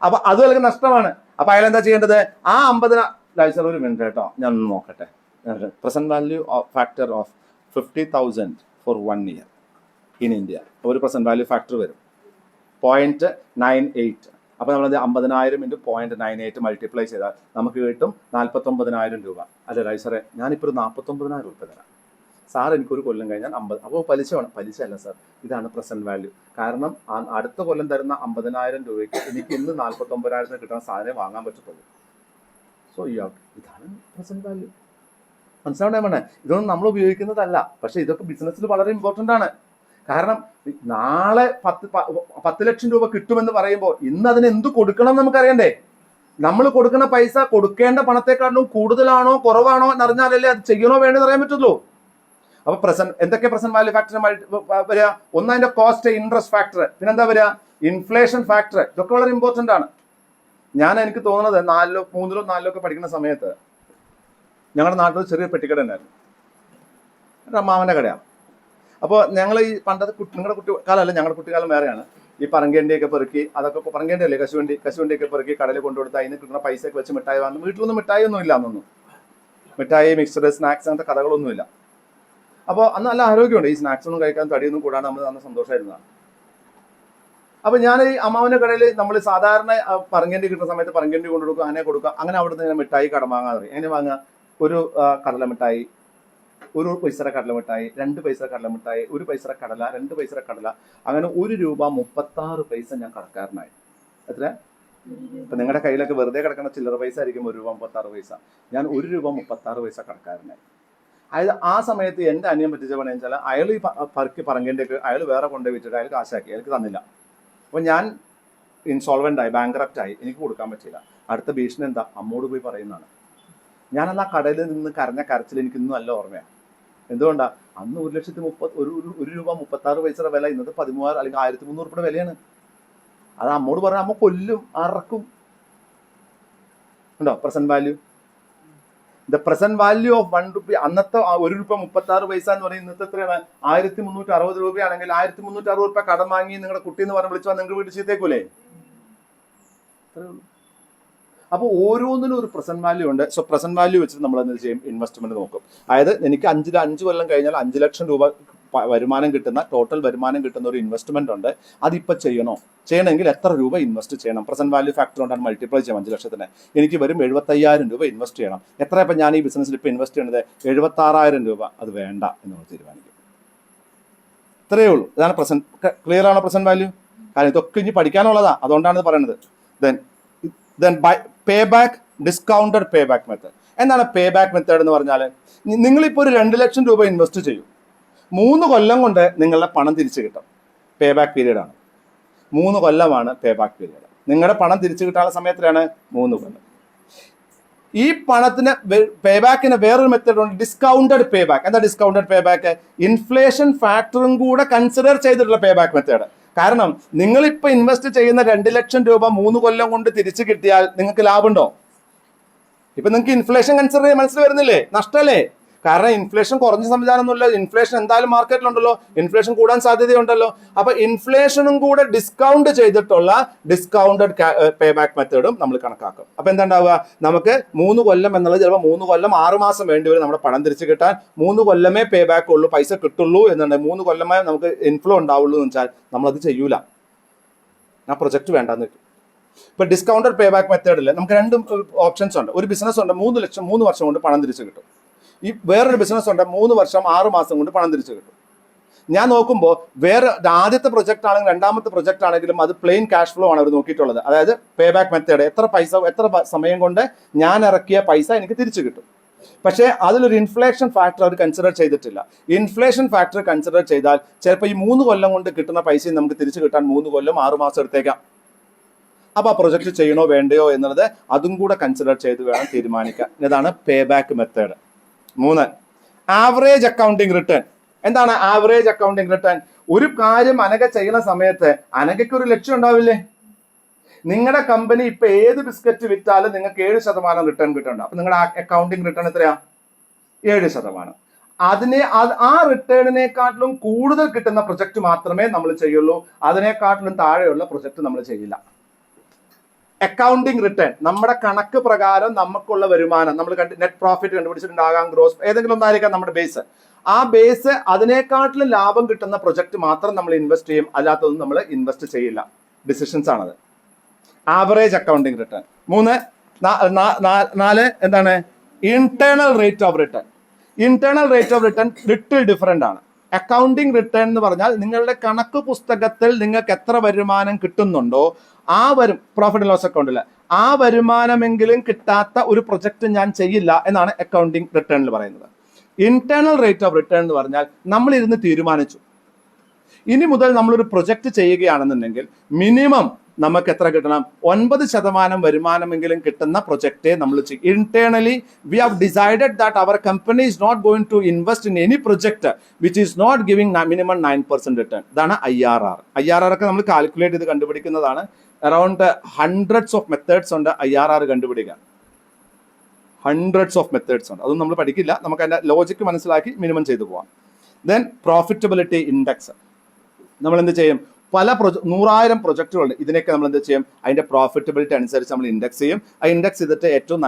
അപ്പൊ അതുപോലെ നഷ്ടമാണ്. അപ്പൊ അയാൾ എന്താ ചെയ്യേണ്ടത്? ആ 50,000 ഒരു മിനിറ്റ് കേട്ടോ, ഞാൻ ഒന്ന് നോക്കട്ടെ. Present value factor of 50,000 for 1 year in India. ഒരു പ്രസന്റ് വാല്യൂ ഫാക്ടർ വരും 0.98. അപ്പൊ നമ്മളത് 50,000 × 0.98 മൾട്ടിപ്ലൈ ചെയ്താൽ നമുക്ക് കിട്ടും 49,000 രൂപ. അല്ലെ റൈസറെ, ഞാനിപ്പോൾ ഒരു 49,000 രൂപ തരാം സാർ, എനിക്കൊരു കൊല്ലം കഴിഞ്ഞാൽ 50. അപ്പോൾ പലിശ വേണം? പലിശ അല്ല സാർ, ഇതാണ് പ്രസന്റ് വാല്യൂ. കാരണം അടുത്ത കൊല്ലം തരുന്ന 50,000 രൂപയ്ക്ക് എനിക്ക് ഇന്ന് 49,000 കിട്ടുന്ന സാധനം വാങ്ങാൻ പറ്റത്തുള്ളൂ. സോ ഇതാണ് പ്രസന്റ് വാല്യൂ. മനസ്സിലാവണേ വേണേ? ഇതൊന്നും നമ്മൾ ഉപയോഗിക്കുന്നതല്ല, പക്ഷെ ഇതൊക്കെ ബിസിനസ്സിൽ വളരെ ഇമ്പോർട്ടൻ്റ് ആണ്. കാരണം നാളെ 10 ലക്ഷം രൂപ കിട്ടുമെന്ന് പറയുമ്പോൾ ഇന്ന് അതിന് എന്ത് കൊടുക്കണം നമുക്കറിയണ്ടേ? നമ്മൾ കൊടുക്കുന്ന പൈസ കൊടുക്കേണ്ട പണത്തെക്കാളും കൂടുതലാണോ കുറവാണോ എന്നറിഞ്ഞാലല്ലേ അത് ചെയ്യണോ വേണ്ടത് അറിയാൻ പറ്റുള്ളൂ. അപ്പൊ എന്തൊക്കെ പ്രസന്റ് വാല്യൂ ഫാക്ടർ വരിക? ഒന്ന് അതിന്റെ കോസ്റ്റ് ഇൻട്രസ്റ്റ് ഫാക്ടർ, പിന്നെന്താ വരിക? Inflation factor. ഇതൊക്കെ വളരെ ഇമ്പോർട്ടന്റ് ആണ്. എനിക്ക് തോന്നുന്നത് 3-ലും 4-ലും ഒക്കെ പഠിക്കുന്ന സമയത്ത് ഞങ്ങളുടെ നാട്ടിൽ ചെറിയ പെട്ടിക്കട ഉണ്ടായിരുന്നു. അമ്മാവന്റെ കടയാണ്. അപ്പോൾ ഞങ്ങൾ ഈ പണ്ടത്തെ നിങ്ങളുടെ കുട്ടിക്കാലമല്ല, ഞങ്ങളുടെ കുട്ടിക്കാലം വേറെയാണ്. ഈ പറങ്കേണ്ടിയൊക്കെ പെറുക്കി, അതൊക്കെ പറങ്കേണ്ടി അല്ലേ, കശുവണ്ടിയൊക്കെ പെറുക്കി കടയിൽ കൊണ്ടുകൊടുത്ത് അതിന് കിട്ടുന്ന പൈസയൊക്കെ വെച്ച് മിഠായി വാങ്ങും. വീട്ടിലൊന്നും മിഠായി ഒന്നും ഇല്ല അന്നൊന്നും. മിഠായി, മിക്സർ, സ്നാക്സ് അങ്ങനത്തെ കഥകളൊന്നുമില്ല. അപ്പോൾ അന്ന് നല്ല ആരോഗ്യമുണ്ട്. ഈ സ്നാക്സ് ഒന്നും കഴിക്കാൻ തടിയൊന്നും കൂടാതെ നമ്മൾ നല്ല സന്തോഷമായിരുന്നതാണ്. അപ്പൊ ഞാൻ ഈ അമ്മാവന്റെ കടയിൽ നമ്മൾ സാധാരണ പറങ്കേണ്ടി കിട്ടുന്ന സമയത്ത് പറങ്കേണ്ടി കൊണ്ടുകൊടുക്കുക, അങ്ങനെ കൊടുക്കുക. അങ്ങനെ അവിടെ നിന്ന് മിഠായി കടം വാങ്ങാൻ പറയും. എങ്ങനെ വാങ്ങുക? ഒരു കടല മിഠായി, 1 പൈസ കടല മിഠായി, 2 പൈസ കടല മിഠായി, 1 പൈസ കടല, 2 പൈസ കടല, അങ്ങനെ ₹1.36 ഞാൻ കടക്കാരനായി. എത്ര? ഇപ്പൊ നിങ്ങളുടെ കയ്യിലൊക്കെ വെറുതെ കിടക്കുന്ന ചില്ലറ പൈസ ആയിരിക്കും ₹1.36. ഞാൻ ₹1.36 കടക്കാരനായി. അതായത് ആ സമയത്ത് എൻ്റെ അനിയൻ പറ്റിച്ച പണി വെച്ചാൽ അയാൾ ഈ പറങ്കേണ്ടിയൊക്കെ അയാൾ വേറെ കൊണ്ടുപോയി വിറ്റിട്ട് അയാൾ കാശാക്കി, അയാൾക്ക് തന്നില്ല. അപ്പൊ ഞാൻ ഇൻസോൾവെന്റ് ആയി, ബാങ്ക്രപ്റ്റ് ആയി, എനിക്ക് കൊടുക്കാൻ പറ്റില്ല. അടുത്ത ഭീഷണി എന്താ? അമ്മോട് പോയി പറയുന്നതാണ്. ഞാനന്ന് ആ കടയിൽ നിന്ന് കരഞ്ഞ കരച്ചിൽ എനിക്ക് ഇന്നും നല്ല ഓർമ്മയാണ്. എന്തുകൊണ്ടാ? അന്ന് ₹1.36 വില, ഇന്നത്തെ 13 അല്ലെങ്കിൽ 1300 വിലയാണ്. അത് അമ്മോട് പറഞ്ഞാൽ അമ്മ കൊല്ലും, അറക്കും. ഉണ്ടോ present value? The present value of ₹1. അന്നത്തെ ₹1.36 എന്ന് പറയുന്നത് ഇന്നത്തെ എത്രയാണ്? ₹1360 ആണെങ്കിൽ ₹1360 കടം വാങ്ങി നിങ്ങളുടെ കുട്ടി എന്ന് പറഞ്ഞ് വിളിച്ചാൽ നിങ്ങൾ വീട്ടിൽ ചീത്തേക്കൂലേ? അപ്പോൾ ഓരോന്നിനും ഒരു പ്രസന്റ് വാല്യൂ ഉണ്ട്. സോ പ്രസന്റ് വാല്യൂ വെച്ചിട്ട് നമ്മൾ എന്ത് ചെയ്യും? ഇൻവെസ്റ്റ്മെന്റ് നോക്കും. അതായത് എനിക്ക് 5 കൊല്ലം കഴിഞ്ഞാൽ ₹5 ലക്ഷം വരുമാനം കിട്ടുന്ന, ടോട്ടൽ വരുമാനം കിട്ടുന്ന ഒരു ഇൻവെസ്റ്റ്മെന്റ് ഉണ്ട്. അതിപ്പോൾ ചെയ്യണമെങ്കിൽ എത്ര രൂപ ഇൻവെസ്റ്റ് ചെയ്യണം? പ്രസന്റ് വാല്യൂ ഫാക്ടർ കൊണ്ടാണ് മൾട്ടിപ്ലൈ ചെയ്യാം. 5 ലക്ഷത്തിന് എനിക്ക് വരും ₹75,000 ഇൻവെസ്റ്റ് ചെയ്യണം. എത്ര ഇപ്പം ഞാൻ ഈ ബിസിനസ്സിൽ ഇപ്പോൾ ഇൻവെസ്റ്റ് ചെയ്യണത്? ₹76,000. അത് വേണ്ട എന്ന് നമ്മൾ തീരുമാനിക്കും. ഇത്രയേ ഉള്ളൂ. ഇതാണ് പ്രസന്റ്. ക്ലിയർ ആണോ പ്രസന്റ് വാല്യൂ? കാരണം ഇതൊക്കെ ഇനി പഠിക്കാനുള്ളതാ, അതുകൊണ്ടാണ് ഇത് പറയുന്നത്. Then pay back, discounted pay back method. എന്താണ് പേ ബാക്ക് മെത്തേഡ് എന്ന് പറഞ്ഞാൽ? നിങ്ങളിപ്പോൾ ഒരു ₹2 ലക്ഷം ഇൻവെസ്റ്റ് ചെയ്യും. 3 കൊല്ലം കൊണ്ട് നിങ്ങളുടെ പണം തിരിച്ചു കിട്ടും. പേ ബാക്ക് പീരീഡാണ്. 3 കൊല്ലമാണ് പേ ബാക്ക് പീരീഡ്. നിങ്ങളുടെ പണം തിരിച്ചു കിട്ടാനുള്ള സമയത്തിലാണ് 3 കൊല്ലം. ഈ പണത്തിന് പേ ബാക്കിന് വേറൊരു മെത്തേഡ് ഉണ്ട്, ഡിസ്കൗണ്ടഡ് പേ ബാക്ക്. എന്താ ഡിസ്കൗണ്ടഡ് പേ ബാക്ക്? ഇൻഫ്ലേഷൻ ഫാക്ടറും കൂടെ കൺസിഡർ ചെയ്തിട്ടുള്ള പേ ബാക്ക് മെത്തേഡ്. കാരണം നിങ്ങളിപ്പോൾ ഇൻവെസ്റ്റ് ചെയ്യുന്ന ₹2 ലക്ഷം 3 കൊല്ലം കൊണ്ട് തിരിച്ചു കിട്ടിയാൽ നിങ്ങൾക്ക് ലാഭമുണ്ടോ? ഇപ്പൊ നിങ്ങൾക്ക് ഇൻഫ്ലേഷൻ കൺസിഡർ ചെയ്യാൻ മനസ്സിൽ വരുന്നില്ലേ? നഷ്ടമല്ലേ? കാരണം ഇൻഫ്ലേഷൻ കുറഞ്ഞ സംവിധാനമൊന്നുമില്ല. ഇൻഫ്ലേഷൻ എന്തായാലും മാർക്കറ്റിലുണ്ടല്ലോ, ഇൻഫ്ലേഷൻ കൂടാൻ സാധ്യതയുണ്ടല്ലോ. അപ്പൊ ഇൻഫ്ലേഷനും കൂടെ ഡിസ്കൗണ്ട് ചെയ്തിട്ടുള്ള ഡിസ്കൗണ്ടഡ് പേ ബാക്ക് മെത്തേഡും നമ്മൾ കണക്കാക്കും. അപ്പൊ എന്താ ഉണ്ടാവുക? നമുക്ക് 3 കൊല്ലം എന്നുള്ളത് ചിലപ്പോൾ 3 കൊല്ലം 6 മാസം വേണ്ടി വരും നമ്മുടെ പണം തിരിച്ചു കിട്ടാൻ. 3 കൊല്ലമേ പേ ബാക്ക് ഉള്ളൂ, പൈസ കിട്ടുള്ളൂ എന്നുണ്ടെങ്കിൽ 3 കൊല്ലമേ നമുക്ക് ഇൻഫ്ലോ ഉണ്ടാവുള്ളൂ എന്ന് വെച്ചാൽ നമ്മളത് ചെയ്യൂല. ആ പ്രൊജക്ട് വേണ്ടെന്ന് വെക്കും. ഇപ്പൊ ഡിസ്കൗണ്ടഡ് പേ ബാക്ക് മെത്തേഡിൽ നമുക്ക് 2 ഓപ്ഷൻസ് ഉണ്ട്. ഒരു ബിസിനസ് ഉണ്ട് 3 ലക്ഷം 3 വർഷം കൊണ്ട് പണം തിരിച്ചു കിട്ടും. ഈ വേറൊരു ബിസിനസ് ഉണ്ട് 3 വർഷം 6 മാസം കൊണ്ട് പണം തിരിച്ചു കിട്ടും. ഞാൻ നോക്കുമ്പോൾ ആദ്യത്തെ പ്രൊജക്ട് ആണെങ്കിലും രണ്ടാമത്തെ പ്രൊജക്ട് ആണെങ്കിലും അത് പ്ലെയിൻ ക്യാഷ് ഫ്ലോ ആണ് അവർ നോക്കിയിട്ടുള്ളത്. അതായത് പേ ബാക്ക് മെത്തേഡ്, എത്ര സമയം കൊണ്ട് ഞാൻ ഇറക്കിയ പൈസ എനിക്ക് തിരിച്ചു കിട്ടും. പക്ഷേ അതിലൊരു ഇൻഫ്ലേഷൻ ഫാക്ടർ അവർ കൺസിഡർ ചെയ്തിട്ടില്ല. ഇൻഫ്ലേഷൻ ഫാക്ടർ കൺസിഡർ ചെയ്താൽ ചിലപ്പോൾ ഈ 3 കൊല്ലം കൊണ്ട് കിട്ടുന്ന പൈസയും നമുക്ക് തിരിച്ചു കിട്ടാൻ 3 കൊല്ലം 6 മാസം എടുത്തേക്കാം. അപ്പോൾ ആ പ്രൊജക്ട് ചെയ്യണോ വേണ്ടയോ എന്നുള്ളത് അതും കൂടെ കൺസിഡർ ചെയ്ത് വേണം തീരുമാനിക്കാൻ. ഇതാണ് pay back method. 3, average accounting return. എന്താണ് ആവറേജ് അക്കൗണ്ടിങ് റിട്ടേൺ? ഒരു കാര്യം അനഘ ചെയ്യുന്ന സമയത്ത് അനഘയ്ക്ക് ഒരു ലക്ഷ്യം ഉണ്ടാവില്ലേ? നിങ്ങളുടെ കമ്പനി ഇപ്പൊ ഏത് ബിസ്ക്കറ്റ് വിറ്റാലും നിങ്ങൾക്ക് 7% റിട്ടേൺ കിട്ടണ്ട. അപ്പൊ നിങ്ങളുടെ അക്കൗണ്ടിങ് റിട്ടേൺ എത്രയാ? 7%. ആ റിട്ടേണിനെക്കാട്ടിലും കൂടുതൽ കിട്ടുന്ന പ്രൊജക്ട് മാത്രമേ നമ്മൾ ചെയ്യുള്ളൂ. അതിനെക്കാട്ടിലും താഴെയുള്ള പ്രൊജക്ട് നമ്മൾ ചെയ്യില്ല. അക്കൗണ്ടിങ് റിട്ടേൺ നമ്മുടെ കണക്ക് പ്രകാരം നമുക്കുള്ള വരുമാനം നമ്മൾ നെറ്റ് പ്രോഫിറ്റ് കണ്ടുപിടിച്ചിട്ടുണ്ടാകാം, ഗ്രോസ് ഏതെങ്കിലും ഒന്നായിരിക്കാം നമ്മുടെ ബേസ്. ആ ബേസ് അതിനേക്കാട്ടിലും ലാഭം കിട്ടുന്ന പ്രൊജക്ട് മാത്രം നമ്മൾ ഇൻവെസ്റ്റ് ചെയ്യും, അല്ലാത്തതൊന്നും നമ്മൾ ഇൻവെസ്റ്റ് ചെയ്യില്ല. ഡിസിഷൻസ് ആണത്. Average accounting return. 4 എന്താണ്? Internal rate of return. Internal rate of return little different ആണ്. അക്കൗണ്ടിങ് റിട്ടേൺ എന്ന് പറഞ്ഞാൽ നിങ്ങളുടെ കണക്ക് പുസ്തകത്തിൽ നിങ്ങൾക്ക് എത്ര വരുമാനം കിട്ടുന്നുണ്ടോ പ്രോഫിറ്റ് ആൻഡ് ലോസ് അക്കൗണ്ടിൽ ആ വരുമാനമെങ്കിലും കിട്ടാത്ത ഒരു പ്രൊജക്ട് ഞാൻ ചെയ്യില്ല എന്നാണ് അക്കൗണ്ടിങ് റിട്ടേണിൽ പറയുന്നത്. ഇന്റേണൽ റേറ്റ് ഓഫ് റിട്ടേൺ എന്ന് പറഞ്ഞാൽ നമ്മൾ ഇരുന്ന് തീരുമാനിച്ചു ഇനി മുതൽ നമ്മളൊരു പ്രൊജക്ട് ചെയ്യുകയാണെന്നുണ്ടെങ്കിൽ മിനിമം നമുക്ക് എത്ര കിട്ടണം? 9% വരുമാനമെങ്കിലും കിട്ടുന്ന പ്രൊജക്റ്റേ നമ്മൾ ചെയ്യും. Internally we have decided that our company is not going to invest in any project which is not giving minimum 9% return. ഇതാണ് IRR. IRR ഒക്കെ നമ്മൾ കാൽക്കുലേറ്റ് ചെയ്ത് കണ്ടുപിടിക്കുന്നതാണ്. അറൌണ്ട് ഹൺഡ്രഡ്സ് ഓഫ് മെത്തേഡ്സ് ഉണ്ട് IRR കണ്ടുപിടിക്കാൻ. ഹൺഡ്രഡ്സ് ഓഫ് മെത്തേഡ്സ് ഉണ്ട്. അതൊന്നും നമ്മൾ പഠിക്കില്ല. നമുക്ക് അതിൻ്റെ ലോജിക്ക് മനസ്സിലാക്കി മിനിമം ചെയ്തു പോവാം. ദെൻ പ്രോഫിറ്റബിലിറ്റി ഇൻഡെക്സ് നമ്മൾ എന്ത് ചെയ്യും? പല 100,000 പ്രൊജക്റ്റുകളുണ്ട്. ഇതിനൊക്കെ നമ്മൾ എന്ത് ചെയ്യും? അതിന്റെ പ്രോഫിറ്റബിലിറ്റി അനുസരിച്ച് നമ്മൾ ഇൻഡെക്സ് ചെയ്യും. ആ ഇൻഡെക്സ് ചെയ്തിട്ട് ഏറ്റവും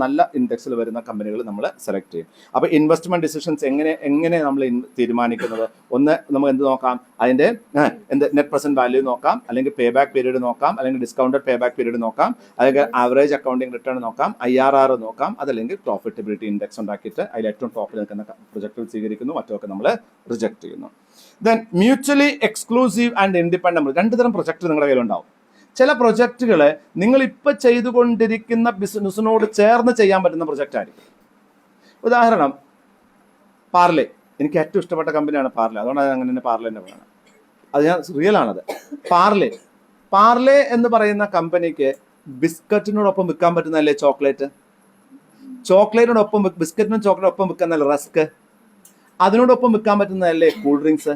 നല്ല ഇൻഡെക്സിൽ വരുന്ന കമ്പനികൾ നമ്മൾ സെലക്ട് ചെയ്യും. അപ്പോൾ ഇൻവെസ്റ്റ്മെന്റ് ഡിസിഷൻസ് എങ്ങനെ നമ്മൾ തീരുമാനിക്കുന്നത്? ഒന്ന് നമുക്ക് എന്ത് നോക്കാം? അതിന്റെ നെറ്റ് പ്രസന്റ് വാല്യൂ നോക്കാം, അല്ലെങ്കിൽ പേ ബാക്ക് പീരീഡ് നോക്കാം, അല്ലെങ്കിൽ ഡിസ്കൗണ്ടഡ് പേ ബാക്ക് പീരീഡ് നോക്കാം, അല്ലെങ്കിൽ ആവറേജ് അക്കൗണ്ടിങ് റിട്ടേൺ നോക്കാം, IRR നോക്കാം, അതല്ലെങ്കിൽ പ്രോഫിറ്റബിലിറ്റി ഇൻഡെക്സ് ഉണ്ടാക്കിയിട്ട് അതിൽ ഏറ്റവും ടോപ്പിൽ നിൽക്കുന്ന പ്രൊജക്റ്റുകൾ സ്വീകരിക്കുന്നു, മറ്റൊക്കെ നമ്മൾ റിജക്ട് ചെയ്യുന്നു. Then mutually exclusive and independent. 2 തരം പ്രൊജക്ട് നിങ്ങളുടെ കയ്യിലുണ്ടാവും. ചില പ്രൊജക്റ്റുകളെ നിങ്ങൾ ഇപ്പൊ ചെയ്തുകൊണ്ടിരിക്കുന്ന ബിസിനസ്സിനോട് ചേർന്ന് ചെയ്യാൻ പറ്റുന്ന പ്രൊജക്റ്റ് ആയിരിക്കും. ഉദാഹരണം പാർലെ. എനിക്ക് ഏറ്റവും ഇഷ്ടപ്പെട്ട കമ്പനിയാണ് പാർലെ. അതുകൊണ്ടാണ് അങ്ങനെ തന്നെ പാർലെ തന്നെ പറയണം. അത് ഞാൻ റിയൽ ആണത്. പാർലെ എന്ന് പറയുന്ന കമ്പനിക്ക് ബിസ്ക്കറ്റിനോടൊപ്പം വിൽക്കാൻ പറ്റുന്നതല്ലേ ചോക്ലേറ്റ്? ചോക്ലേറ്റിനോടൊപ്പം ബിസ്ക്കറ്റിനും ചോക്ലേറ്റിനൊപ്പം വിൽക്കുന്നതല്ലേ റസ്ക്? അതിനോടൊപ്പം വിൽക്കാൻ പറ്റുന്നതല്ലേ കൂൾ ഡ്രിങ്ക്സ്?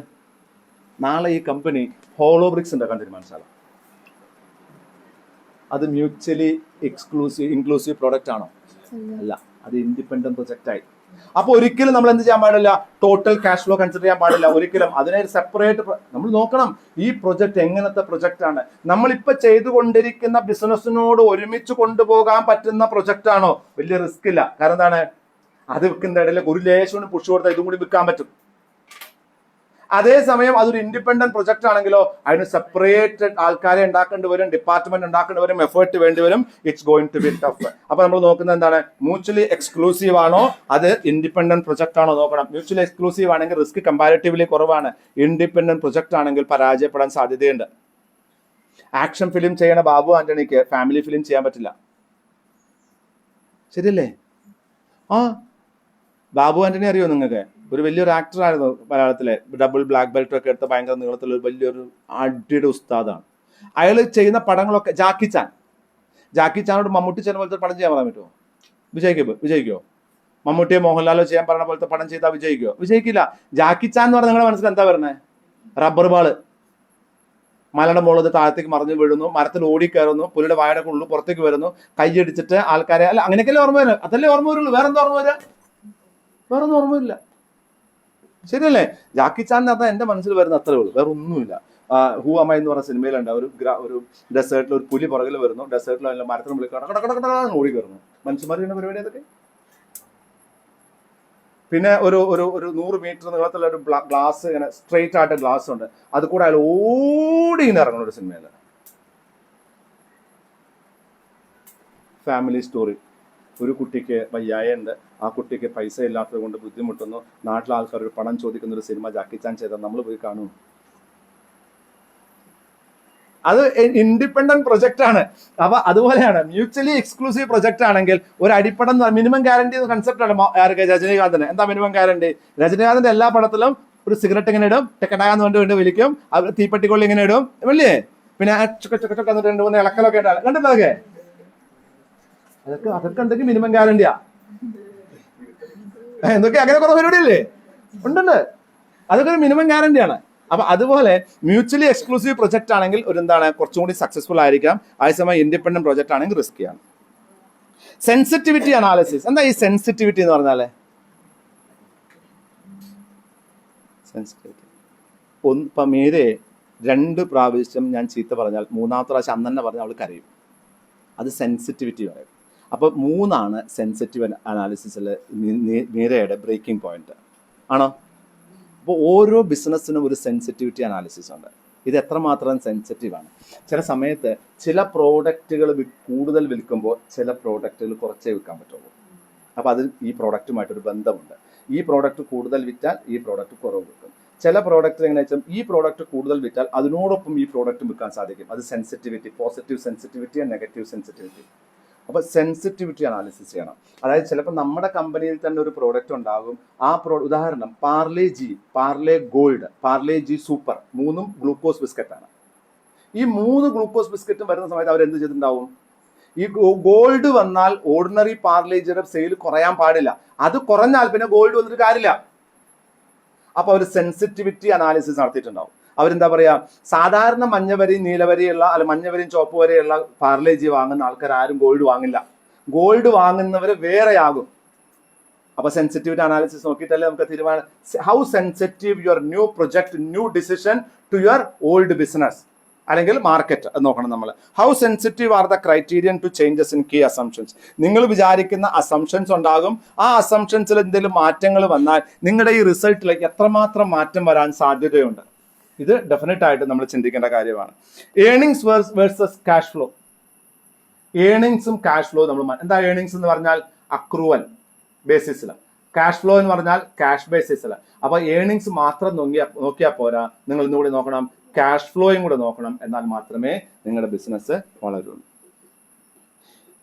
നാളെ ഈ കമ്പനി ഹോളോബ്രിക്സ് ഉണ്ടാക്കാൻ തീരുമാനിച്ചാലോ? അത് മ്യൂച്വലി ഇൻക്ലൂസീവ് പ്രോഡക്റ്റ് ആണോ? അല്ല, അത് ഇൻഡിപെൻഡന്റ് പ്രൊജക്റ്റ് ആയി. അപ്പൊ ഒരിക്കലും നമ്മൾ എന്ത് ചെയ്യാൻ പാടില്ല? ടോട്ടൽ ക്യാഷ് ഫ്ലോ കൺസിഡർ ചെയ്യാൻ പാടില്ല. ഒരിക്കലും അതിനെ സെപ്പറേറ്റ് നമ്മൾ നോക്കണം. ഈ പ്രൊജക്ട് എങ്ങനത്തെ പ്രൊജക്റ്റ് ആണ്? നമ്മളിപ്പോ ചെയ്തുകൊണ്ടിരിക്കുന്ന ബിസിനസ്സിനോട് ഒരുമിച്ച് കൊണ്ടുപോകാൻ പറ്റുന്ന പ്രൊജക്റ്റ് ആണോ? വലിയ റിസ്ക് ഇല്ല. കാരണം എന്താണ്? അത് വിൽക്കുന്ന ഇടയിൽ ഒരു ലേശം പുഷ് കൊടുത്താൽ ഇതും കൂടി വിൽക്കാൻ പറ്റും. അതേസമയം അതൊരു ഇൻഡിപെൻഡന്റ് പ്രൊജക്ട് ആണെങ്കിലോ അതിന് സെപ്പറേറ്റ് ആൾക്കാരെ ഉണ്ടാക്കേണ്ടി വരും, ഡിപ്പാർട്ട്മെന്റ് ഉണ്ടാക്കേണ്ടി വരും, എഫേർട്ട് വേണ്ടി വരും. It's going to be tough. അപ്പൊ നമ്മൾ നോക്കുന്നത് എന്താണ്? മ്യൂച്വലി എക്സ്ക്ലൂസീവ് ആണോ, അത് ഇൻഡിപെൻഡന്റ് പ്രൊജക്ട് ആണോ നോക്കണം. മ്യൂച്വലി എക്സ്ക്ലൂസീവ് ആണെങ്കിൽ റിസ്ക് കമ്പാരിറ്റീവ്ലി കുറവാണ്. ഇൻഡിപെൻഡന്റ് പ്രൊജക്ട് ആണെങ്കിൽ പരാജയപ്പെടാൻ സാധ്യതയുണ്ട്. ആക്ഷൻ ഫിലിം ചെയ്യണ ബാബു ആന്റണിക്ക് ഫാമിലി ഫിലിം ചെയ്യാൻ പറ്റില്ല. ശരിയല്ലേ? ബാബു ആന്റണി അറിയോ നിങ്ങൾക്ക്? ഒരു വലിയൊരു ആക്ടറായിരുന്നു മലയാളത്തിലെ. ഡബിൾ ബ്ലാക്ക് ബെൽറ്റ് ഒക്കെ എടുത്ത ഭയങ്കര നീളത്തിലുള്ള വലിയൊരു അടിയുടെ ഉസ്താദാണ്. അയാൾ ചെയ്യുന്ന പടങ്ങളൊക്കെ ജാക്കി ചാനോട് മമ്മൂട്ടി ചെയ്യുന്ന പോലത്തെ പടം ചെയ്യാൻ പറയാൻ പറ്റുമോ? വിജയിക്കോ? മമ്മൂട്ടിയെ മോഹൻലാലോ ചെയ്യാൻ പറഞ്ഞ പോലത്തെ പടം ചെയ്താൽ വിജയിക്കില്ല. ജാക്കി ചാൻ എന്ന് പറഞ്ഞാൽ നിങ്ങളുടെ മനസ്സിൽ എന്താ പറയുന്നത്? Rubber ball. മലയുടെ മുകളിൽ താഴത്തേക്ക് മറിഞ്ഞു വീഴുന്നു, മരത്തിൽ ഓടിക്കയറുന്നു, പുലിയുടെ വായുടെ ഉള്ളു പുറത്തേക്ക് വരുന്നു, കൈയടിച്ചിട്ട് ആൾക്കാരെ, അല്ല അങ്ങനെയൊക്കെയല്ലേ ഓർമ്മ വരുന്നത്? അതല്ലേ ഓർമ്മ വരുള്ളൂ. വേറെന്താ ഓർമ്മ വരിക? വേറൊന്നും ഓർമ്മയില്ല. ശരിയല്ലേ? ജാക്കി ചാൻ എന്ന് പറഞ്ഞാൽ എന്റെ മനസ്സിൽ വരുന്ന അത്രേ ഉള്ളൂ, വേറെ ഒന്നുമില്ല. ഹൂ അമ്മ എന്ന് പറഞ്ഞ സിനിമയിലുണ്ട്. ഒരു ഡെസേർട്ടിൽ ഒരു പുലി പുറകിൽ വരുന്നു, ഡെസേർട്ടിൽ അതിൽ മരത്തിന് മുകളിൽ കടകടകടകട ഓടി കയറുന്നു. മനുഷ്യന്മാർ ചെയ്യുന്ന പരിപാടി അതൊക്കെ. പിന്നെ ഒരു 100 മീറ്റർ നീളത്തിലുള്ള ഒരു ഗ്ലാസ്, ഇങ്ങനെ സ്ട്രെയിറ്റ് ആയിട്ട് ഗ്ലാസ് ഉണ്ട്, അത് കൂടെ അയാൾ ഓടി ഇങ്ങനെ ഇറങ്ങുന്ന ഒരു സിനിമയില്. Family story. ഒരു കുട്ടിക്ക് വയ്യായുണ്ട്, ആ കുട്ടിക്ക് പൈസ ഇല്ലാത്തത് കൊണ്ട് ബുദ്ധിമുട്ടുന്നു, നാട്ടിലെ ആൾക്കാർ ഒരു പണം ചോദിക്കുന്ന ഒരു സിനിമ ജാക്കി ചാൻ ചെയ്താൽ നമ്മൾ പോയി കാണും. അത് ഇൻഡിപെൻഡന്റ് പ്രൊജക്റ്റ് ആണ്. അപ്പൊ അതുപോലെയാണ് മ്യൂച്വലി എക്സ്ക്ലൂസീവ് പ്രൊജക്റ്റ് ആണെങ്കിൽ ഒരു അടിപ്പടം മിനിമം ഗ്യാരണ്ടി കൺസെപ്റ്റ് ആണ്. ആർക്ക്? രജനീകാന്തിന്. എന്താ മിനിമം ഗ്യാരണ്ടി? രജനീകാന്തിന്റെ എല്ലാ പടത്തിലും ഒരു സിഗരറ്റ് ഇങ്ങനെ ഇടും, ടെക്കടാന്ന് വേണ്ടി വിളിക്കും, അവർ തീപ്പെട്ടിക്കൊള്ളി ഇങ്ങനെ ഇടും, അല്ലേ? പിന്നെ ചൊക്ക 2-3 ഇളക്കലൊക്കെ ഉണ്ടാകും. കണ്ടിട്ടോ? അതൊക്കെ എന്തൊക്കെ മിനിമം ഗ്യാരണ്ടിയാ? എന്തൊക്കെ അങ്ങനെ കുറെ പരിപാടിയല്ലേ ഉണ്ടുണ്ട്. അതൊക്കെ ഒരു മിനിമം ഗ്യാരണ്ടിയാണ്. അപ്പൊ അതുപോലെ മ്യൂച്വലി എക്സ്ക്ലൂസീവ് പ്രൊജക്ട് ആണെങ്കിൽ കുറച്ചും കൂടി സക്സസ്ഫുൾ ആയിരിക്കാം. അതേസമയം ഇൻഡിപെൻഡന്റ് പ്രൊജക്ട് ആണെങ്കിൽ റിസ്കിയാണ്. Sensitivity analysis. എന്താ ഈ സെൻസിറ്റിവിറ്റി എന്ന് പറഞ്ഞാല്? സെൻസിറ്റിവിറ്റി ഇപ്പൊ മീരെ 2 പ്രാവശ്യം ഞാൻ ചീത്ത പറഞ്ഞാൽ 3-ാമത്തെ പ്രാവശ്യം അന്ന് തന്നെ പറഞ്ഞാൽ അവൾ കരയും. അത് സെൻസിറ്റിവിറ്റി പറയും. അപ്പൊ 3 സെൻസിറ്റീവ് അനാലിസിസിൽ മീരയുടെ ബ്രേക്കിംഗ് പോയിന്റ് ആണോ? അപ്പോൾ ഓരോ ബിസിനസ്സിനും ഒരു സെൻസിറ്റിവിറ്റി അനാലിസിസ് ഉണ്ട്. ഇത് എത്രമാത്രം സെൻസിറ്റീവ് ആണ്. ചില സമയത്ത് ചില പ്രോഡക്റ്റുകൾ കൂടുതൽ വിൽക്കുമ്പോൾ ചില പ്രോഡക്റ്റുകൾ കുറച്ചേ വിൽക്കാൻ പറ്റുള്ളൂ. അപ്പോൾ അത് ഈ പ്രോഡക്റ്റുമായിട്ടൊരു ബന്ധമുണ്ട്. ഈ പ്രോഡക്റ്റ് കൂടുതൽ വിറ്റാൽ ഈ പ്രോഡക്റ്റ് കുറവ് വിൽക്കും. ചില പ്രോഡക്റ്റ് എങ്ങനെ വെച്ചാൽ ഈ പ്രോഡക്റ്റ് കൂടുതൽ വിറ്റാൽ അതിനോടൊപ്പം ഈ പ്രോഡക്റ്റ് വിൽക്കാൻ സാധിക്കും. അത് sensitivity, positive sensitivity and negative sensitivity. അപ്പോൾ സെൻസിറ്റിവിറ്റി അനാലിസിസ് ചെയ്യണം. അതായത് ചിലപ്പോൾ നമ്മുടെ കമ്പനിയിൽ തന്നെ ഒരു പ്രോഡക്റ്റ് ഉണ്ടാകും. ആ ഉദാഹരണം Parle G, Parle gold, Parle G super, 3 glucose ബിസ്ക്കറ്റാണ്. ഈ 3 ഗ്ലൂക്കോസ് ബിസ്ക്കറ്റും വരുന്ന സമയത്ത് അവർ എന്ത് ചെയ്തിട്ടുണ്ടാവും? ഈ ഗോൾഡ് വന്നാൽ ഓർഡിനറി പാർലേജിയുടെ സെയിൽ കുറയാൻ പാടില്ല. അത് കുറഞ്ഞാൽ പിന്നെ ഗോൾഡ് വന്നിട്ട് കാര്യമില്ല. അപ്പൊ അവർ സെൻസിറ്റിവിറ്റി അനാലിസിസ് നടത്തിയിട്ടുണ്ടാവും. അവരെന്താ പറയാ, സാധാരണ മഞ്ഞവരി നീലവരിയുള്ള അല്ല മഞ്ഞവരിയും ചുവപ്പ് വരെയുള്ള പാർലേജി വാങ്ങുന്ന ആൾക്കാർ ആരും ഗോൾഡ് വാങ്ങില്ല. ഗോൾഡ് വാങ്ങുന്നവർ വേറെയാകും. അപ്പൊ സെൻസിറ്റിവിറ്റി അനാലിസിസ് നോക്കിയിട്ടല്ലേ നമുക്ക് തീരുമാനം how sensitive your new project, new decision to your old business അല്ലെങ്കിൽ മാർക്കറ്റ് നോക്കണം നമ്മൾ. How sensitive are the criterion to changes in key assumptions. നിങ്ങൾ വിചാരിക്കുന്ന അസംഷൻസ് ഉണ്ടാകും. ആ അസംഷൻസിൽ എന്തെങ്കിലും മാറ്റങ്ങൾ വന്നാൽ നിങ്ങളുടെ ഈ റിസൾട്ടിൽ എത്രമാത്രം മാറ്റം വരാൻ സാധ്യതയുണ്ട്. ഇത് ഡെഫിനറ്റ് ആയിട്ട് നമ്മൾ ചിന്തിക്കേണ്ട കാര്യമാണ്. Earnings versus cash flow. ഏണിങ്സും ക്യാഷ് ഫ്ലോ നമ്മൾ എന്താ ഏണിങ്സ് എന്ന് പറഞ്ഞാൽ അക്രൂവൽ ബേസിസിൽ, ക്യാഷ് ഫ്ലോ എന്ന് പറഞ്ഞാൽ ക്യാഷ് ബേസിസിൽ. അപ്പൊ ഏണിങ്സ് മാത്രം നോക്കിയാൽ പോരാ, നിങ്ങൾ ഇന്നുകൂടി നോക്കണം, ക്യാഷ് ഫ്ലോയും കൂടെ നോക്കണം. എന്നാൽ മാത്രമേ നിങ്ങളുടെ ബിസിനസ് വളരുള്ളൂ.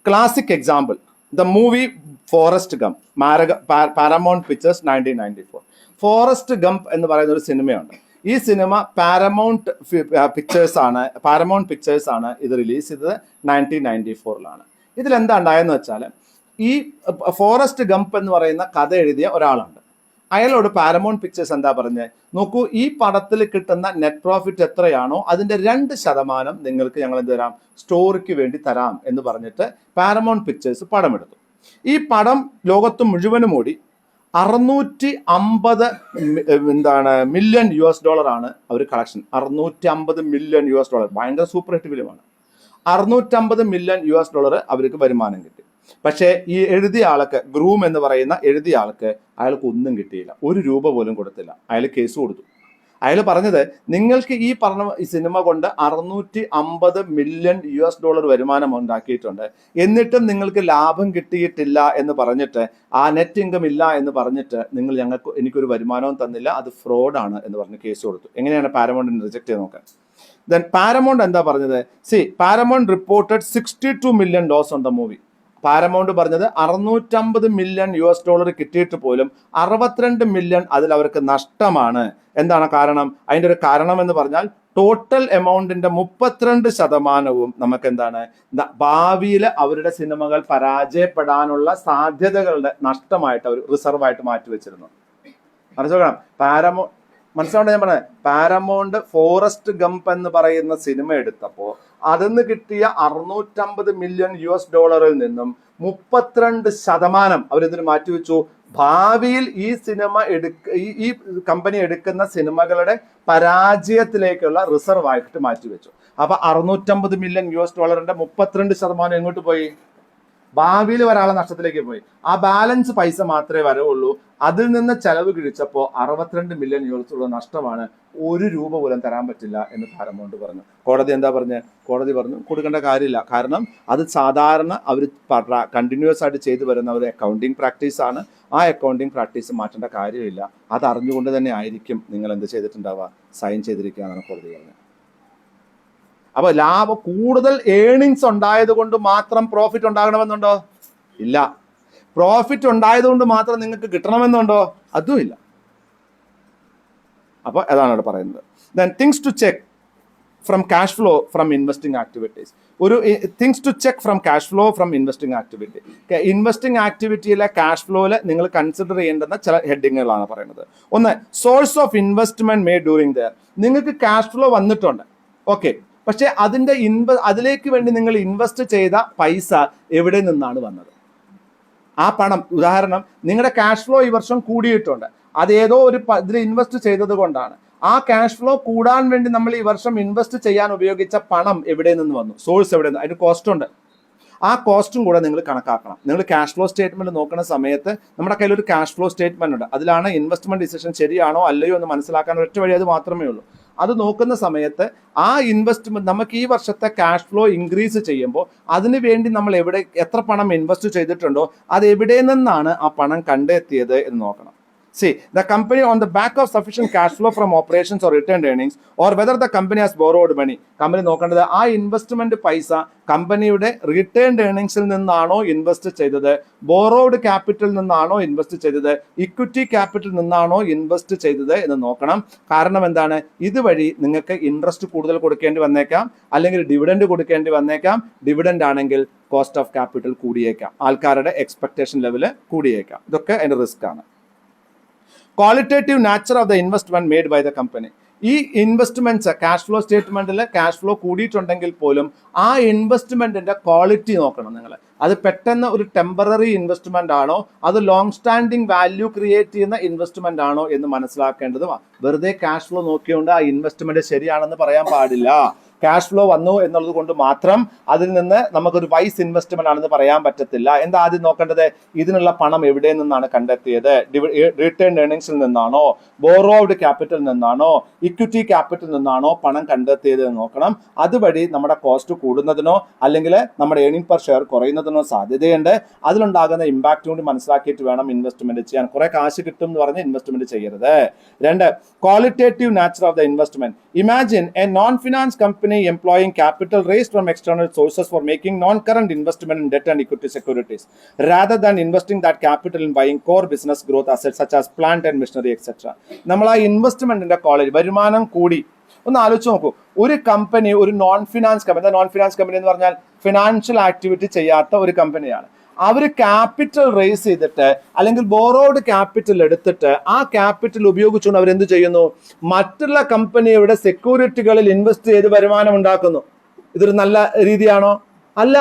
Classic example the movie Forrest Gump, Paramount Pictures 1994. Forrest Gump എന്ന് പറയുന്ന ഒരു സിനിമയുണ്ട്. ഈ സിനിമ പാരമൗണ്ട് പിക്ചേഴ്സ് ആണ് ഇത് റിലീസ് ചെയ്തത് 1994. ഇതിലെന്താ ഉണ്ടായെന്ന് വെച്ചാൽ, ഈ ഫോറസ്റ്റ് ഗംപ് എന്ന് പറയുന്ന കഥ എഴുതിയ ഒരാളുണ്ട്. അയാളോട് പാരമൗണ്ട് പിക്ചേഴ്സ് എന്താ പറഞ്ഞത്, നോക്കൂ ഈ പടത്തിൽ കിട്ടുന്ന നെറ്റ് പ്രോഫിറ്റ് എത്രയാണോ അതിന്റെ 2% നിങ്ങൾക്ക് ഞങ്ങൾ എന്ത് തരാം, സ്റ്റോറിക്ക് വേണ്ടി തരാം എന്ന് പറഞ്ഞിട്ട് പാരമൗണ്ട് പിക്ചേഴ്സ് പടം എടുത്തു. ഈ പടം ലോകത്ത് മുഴുവനും ഓടി. 650 മില്യൺ US$ ആണ് അവർ കളക്ഷൻ. 650 million US$. ഭയങ്കര സൂപ്പർ ഹിറ്റ് ഫിലിമാണ്. 650 മില്യൺ US$ അവർക്ക് വരുമാനം കിട്ടി. പക്ഷേ ഈ എഴുതിയ ആൾക്ക്, ഗ്രൂം എന്ന് പറയുന്ന എഴുതിയ ആൾക്ക്, അയാൾക്ക് ഒന്നും കിട്ടിയില്ല, 1 രൂപ പോലും കൊടുത്തില്ല. അയാൾ കേസ് കൊടുത്തു. അയാൾ പറഞ്ഞത്, നിങ്ങൾക്ക് ഈ പറഞ്ഞ ഈ സിനിമ കൊണ്ട് 650 മില്യൺ US$ വരുമാനം ഉണ്ടാക്കിയിട്ടുണ്ട്, എന്നിട്ടും നിങ്ങൾക്ക് ലാഭം കിട്ടിയിട്ടില്ല എന്ന് പറഞ്ഞിട്ട്, ആ നെറ്റ് ഇൻകം ഇല്ല എന്ന് പറഞ്ഞിട്ട് നിങ്ങൾ എനിക്കൊരു വരുമാനവും തന്നില്ല, അത് ഫ്രോഡാണ് എന്ന് പറഞ്ഞ് കേസ് കൊടുത്തു. എങ്ങനെയാണ് പാരമൗണ്ടിനെ റിജക്ട് ചെയ്ത് നോക്കാൻ? ദെൻ പാരമൗണ്ട് എന്താ പറഞ്ഞത്, Paramount reported 62 million loss on the movie. Paramount പറഞ്ഞത് 650 മില്യൺ US$ കിട്ടിയിട്ട് പോലും 62 മില്യൺ അതിൽ അവർക്ക് നഷ്ടമാണ്. എന്താണ് കാരണം? അതിൻ്റെ ഒരു കാരണം എന്ന് പറഞ്ഞാൽ ടോട്ടൽ എമൗണ്ടിന്റെ 32% നമുക്ക് എന്താണ്, ഭാവിയിൽ അവരുടെ സിനിമകൾ പരാജയപ്പെടാനുള്ള സാധ്യതകളുടെ നഷ്ടമായിട്ട് അവർ റിസർവായിട്ട് മാറ്റിവെച്ചിരുന്നു. മനസ്സിലാക്കണം? മനസ്സിലാവണ്ട ഞാൻ പറഞ്ഞത്, പാരമൗണ്ട് ഫോറസ്റ്റ് ഗംപ് എന്ന് പറയുന്ന സിനിമ എടുത്തപ്പോൾ അതിന്ന് കിട്ടിയ 650 മില്യൺ US$ൽ നിന്നും 32% അവരിതിന് മാറ്റിവെച്ചു. ഭാവിയിൽ ഈ സിനിമ ഈ കമ്പനി എടുക്കുന്ന സിനിമകളുടെ പരാജയത്തിലേക്കുള്ള റിസർവ് ആയിട്ട് മാറ്റിവെച്ചു. അപ്പൊ 650 മില്യൺ US$ന്റെ 32% എങ്ങോട്ട് പോയി? ഭാവിയിൽ ഒരാളെ നഷ്ടത്തിലേക്ക് പോയി. ആ ബാലൻസ് പൈസ മാത്രമേ വരവുള്ളൂ. അതിൽ നിന്ന് ചെലവ് കിഴിച്ചപ്പോൾ 62 മില്യൺ US$ നഷ്ടമാണ്, 1 രൂപ പോലും തരാൻ പറ്റില്ല എന്ന് പാരമൗണ്ട് പറഞ്ഞു. കോടതി എന്താ പറഞ്ഞത്? കോടതി പറഞ്ഞു കൊടുക്കേണ്ട കാര്യമില്ല, കാരണം അത് സാധാരണ അവർ കണ്ടിന്യൂസ് ആയിട്ട് ചെയ്തു വരുന്ന ഒരു അക്കൗണ്ടിങ് പ്രാക്ടീസ് ആണ്. ആ അക്കൗണ്ടിങ് പ്രാക്ടീസ് മാറ്റേണ്ട കാര്യമില്ല. അത് അറിഞ്ഞുകൊണ്ട് തന്നെ ആയിരിക്കും നിങ്ങൾ എന്ത് ചെയ്തിട്ടുണ്ടാവുക, സൈൻ ചെയ്തിരിക്കുക എന്നാണ് കോടതി പറഞ്ഞത്. അപ്പൊ കൂടുതൽ ഏണിങ്സ് ഉണ്ടായത് കൊണ്ട് മാത്രം പ്രോഫിറ്റ് ഉണ്ടാകണമെന്നുണ്ടോ? ഇല്ല. പ്രോഫിറ്റ് ഉണ്ടായത് കൊണ്ട് മാത്രം നിങ്ങൾക്ക് കിട്ടണമെന്നുണ്ടോ? അതും ഇല്ല. അപ്പോൾ അതാണ് ഇവിടെ പറയുന്നത്. Then things to check from cash flow from investing activities. Things to check from cash flow from investing activity. Investing ആക്ടിവിറ്റിയിലെ ക്യാഷ് ഫ്ലോയിൽ നിങ്ങൾ കൺസിഡർ ചെയ്യേണ്ടുന്ന ചില ഹെഡിങ്ങുകളാണ് പറയുന്നത്. ഒന്ന്, source of investment made during their. നിങ്ങൾക്ക് ക്യാഷ് ഫ്ലോ വന്നിട്ടുണ്ട്, ഓക്കെ, പക്ഷെ അതിലേക്ക് വേണ്ടി നിങ്ങൾ ഇൻവെസ്റ്റ് ചെയ്ത പൈസ എവിടെ നിന്നാണ് വന്നത്? ആ പണം, ഉദാഹരണം, നിങ്ങളുടെ ക്യാഷ് ഫ്ലോ ഈ വർഷം കൂടിയിട്ടുണ്ട്, അതേതോ ഒരു ഇതിൽ ഇൻവെസ്റ്റ് ചെയ്തത് കൊണ്ടാണ്. ആ ക്യാഷ് ഫ്ലോ കൂടാൻ വേണ്ടി നമ്മൾ ഈ വർഷം ഇൻവെസ്റ്റ് ചെയ്യാൻ ഉപയോഗിച്ച പണം എവിടെ നിന്ന് വന്നു? സോഴ്സ് എവിടെ നിന്ന്? അതിന് കോസ്റ്റ് ഉണ്ട്. ആ കോസ്റ്റും കൂടെ നിങ്ങൾ കണക്കാക്കണം. നിങ്ങൾ ക്യാഷ് ഫ്ലോ സ്റ്റേറ്റ്മെന്റ് നോക്കുന്ന സമയത്ത് നമ്മുടെ കയ്യിൽ ഒരു ക്യാഷ് ഫ്ലോ സ്റ്റേറ്റ്മെന്റ് ഉണ്ട്. അതിലാണ് ഇൻവെസ്റ്റ്മെന്റ് ഡിസിഷൻ ശരിയാണോ അല്ലയോ എന്ന് മനസ്സിലാക്കാൻ ഒറ്റ വഴി അത് മാത്രമേ ഉള്ളൂ. അത് നോക്കുന്ന സമയത്ത് ആ ഇൻവെസ്റ്റ്മെന്റ് നമുക്ക് ഈ വർഷത്തെ ക്യാഷ് ഫ്ലോ ഇൻക്രീസ് ചെയ്യുമ്പോൾ അതിന് വേണ്ടി നമ്മൾ എത്ര പണം ഇൻവെസ്റ്റ് ചെയ്തിട്ടുണ്ടോ അത് എവിടെ നിന്നാണ് ആ പണം കണ്ടെത്തിയത് എന്ന് നോക്കണം. See, the company on the back of sufficient cash flow from operations or retained earnings, or whether the company has borrowed money. Company നോക്കേണ്ടത് ആ ഇൻവെസ്റ്റ്മെന്റ് പൈസ കമ്പനിയുടെ റിട്ടേൺഡ് ഏർണിംഗ്സിൽ നിന്നാണോ ഇൻവെസ്റ്റ് ചെയ്തത്, ബോറോഡ് ക്യാപിറ്റൽ നിന്നാണോ ഇൻവെസ്റ്റ് ചെയ്തത്, ഇക്വിറ്റി ക്യാപിറ്റൽ നിന്നാണോ invest ചെയ്തത് എന്ന് നോക്കണം. കാരണം എന്താണ്? ഇതുവഴി നിങ്ങൾക്ക് ഇൻട്രസ്റ്റ് കൂടുതൽ കൊടുക്കേണ്ടി വന്നേക്കാം, അല്ലെങ്കിൽ ഡിവിഡൻഡ് കൊടുക്കേണ്ടി വന്നേക്കാം. ഡിവിഡൻഡ് ആണെങ്കിൽ കോസ്റ്റ് ഓഫ് ക്യാപിറ്റൽ കൂടിയേക്കാം, ആൾക്കാരുടെ എക്സ്പെക്ടേഷൻ ലെവല് കൂടിയേക്കാം. ഇതൊക്കെ അതിന്റെ റിസ്ക് ആണ്. Qualitative nature of the investment made by the company. ഈ ഇൻവെസ്റ്റ്മെന്റ്സ് ക്യാഷ് ഫ്ലോ സ്റ്റേറ്റ്മെന്റിൽ ക്യാഷ് ഫ്ലോ കൂടിയിട്ടുണ്ടെങ്കിൽ പോലും ആ ഇൻവെസ്റ്റ്മെന്റിന്റെ ക്വാളിറ്റി നോക്കണം നിങ്ങൾ. അത് പെട്ടെന്ന് ഒരു ടെമ്പററി ഇൻവെസ്റ്റ്മെന്റ് ആണോ, അത് ലോങ് സ്റ്റാൻഡിങ് വാല്യൂ ക്രിയേറ്റ് ചെയ്യുന്ന ഇൻവെസ്റ്റ്മെന്റ് ആണോ എന്ന് മനസ്സിലാക്കേണ്ടതുമാണ്. വെറുതെ ക്യാഷ് ഫ്ലോ നോക്കിയോണ്ട് ആ ഇൻവെസ്റ്റ്മെന്റ് ശരിയാണെന്ന് പറയാൻ പാടില്ല. ക്യാഷ് ഫ്ലോ വന്നു എന്നുള്ളത് കൊണ്ട് മാത്രം അതിൽ നിന്ന് നമുക്കൊരു വൈസ് ഇൻവെസ്റ്റ്മെന്റ് ആണെന്ന് പറയാൻ പറ്റത്തില്ല. എന്താ ആദ്യം നോക്കേണ്ടത്? ഇതിനുള്ള പണം എവിടെ നിന്നാണ് കണ്ടെത്തിയത്? റിട്ടേൺ ഏർണിംഗ്സിൽ നിന്നാണോ, ബോറോഡ് ക്യാപിറ്റൽ നിന്നാണോ, ഇക്വിറ്റി ക്യാപിറ്റൽ നിന്നാണോ പണം കണ്ടെത്തിയത് എന്ന് നോക്കണം. അതുവഴി നമ്മുടെ കോസ്റ്റ് കൂടുന്നതിനോ അല്ലെങ്കിൽ നമ്മുടെ ഏർണിംഗ് പെർ ഷെയർ കുറയുന്നതിനോ സാധ്യതയുണ്ട്. അതിലുണ്ടാകുന്ന ഇമ്പാക്ട് കൂടി മനസ്സിലാക്കിയിട്ട് വേണം ഇൻവെസ്റ്റ്മെന്റ് ചെയ്യാൻ. കുറെ കാശ് കിട്ടും എന്ന് പറഞ്ഞ് ഇൻവെസ്റ്റ്മെന്റ് ചെയ്യരുത്. 2, qualitative nature of the investment. Imagine A non finance company employing capital raised from external sources for making non-current investment in debt and equity securities rather than investing that capital in buying core business growth assets such as plant and machinery etc. നമ്മൾ ആ ഇൻവെസ്റ്റ്മെന്റിന്റെ college വരുമാനം കൂടി ഒന്ന് ആലോചിച്ച് നോക്കൂ. ഒരു company, ഒരു non finance company, non finance company എന്ന് പറഞ്ഞാൽ ഫിനാൻഷ്യൽ ആക്ടിവിറ്റി ചെയ്യാത്ത ഒരു കമ്പനിയാണ്. അവർ ക്യാപിറ്റൽ റേസ് ചെയ്തിട്ട് അല്ലെങ്കിൽ ബോറോഡ് ക്യാപിറ്റൽ എടുത്തിട്ട് ആ ക്യാപിറ്റൽ ഉപയോഗിച്ചുകൊണ്ട് അവരെന്ത് ചെയ്യുന്നു? മറ്റുള്ള കമ്പനിയുടെ സെക്യൂരിറ്റികളിൽ ഇൻവെസ്റ്റ് ചെയ്ത് വരുമാനം ഉണ്ടാക്കുന്നു. ഇതൊരു നല്ല രീതിയാണോ? അല്ല.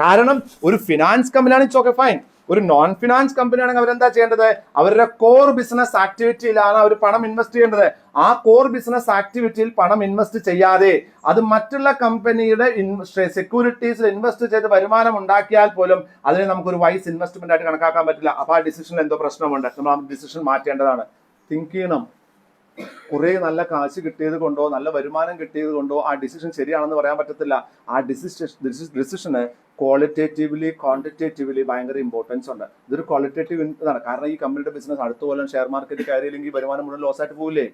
കാരണം ഒരു ഫിനാൻസ് കമ്പനിയാണ് ഓക്കെ ഫൈൻ. ഒരു നോൺ ഫിനാൻസ് കമ്പനി ആണെങ്കിൽ അവരെന്താ ചെയ്യേണ്ടത്? അവരുടെ കോർ ബിസിനസ് ആക്ടിവിറ്റിയിലാണ് അവർ പണം ഇൻവെസ്റ്റ് ചെയ്യേണ്ടത്. ആ കോർ ബിസിനസ് ആക്ടിവിറ്റിയിൽ പണം ഇൻവെസ്റ്റ് ചെയ്യാതെ അത് മറ്റുള്ള കമ്പനിയുടെ സെക്യൂരിറ്റീസിൽ ഇൻവെസ്റ്റ് ചെയ്ത് വരുമാനം ഉണ്ടാക്കിയാൽ പോലും അതിനെ നമുക്കൊരു വൈസ് ഇൻവെസ്റ്റ്മെന്റ് ആയിട്ട് കണക്കാക്കാൻ പറ്റില്ല. അപ്പൊ ആ ഡിസിഷനിൽ എന്തോ പ്രശ്നമുണ്ട്. നമ്മൾ ആ ഡിസിഷൻ മാറ്റേണ്ടതാണ്. തിങ്ക് ചെയ്യണം. കുറെ നല്ല കാശ് കിട്ടിയത് കൊണ്ടോ നല്ല വരുമാനം കിട്ടിയത് കൊണ്ടോ ആ ഡിസിഷൻ ശരിയാണെന്ന് പറയാൻ പറ്റത്തില്ല. ആ ഡിസിഷന് ക്വാളിറ്റേറ്റീവ്ലി ക്വാണ്ടിറ്റേറ്റീവ്ലി ഭയങ്കര ഇമ്പോർട്ടൻസ് ഉണ്ട്. ഇതൊരു ക്വാളിറ്റേറ്റീവ് ഇതാണ്. കാരണം ഈ കമ്പനിയുടെ ബിസിനസ് അടുത്ത കൊല്ലം ഷെയർ മാർക്കറ്റ് കയറിയില്ലെങ്കിൽ വരുമാനം മുഴുവൻ ലോസ് ആയിട്ട് പോകില്ലേ?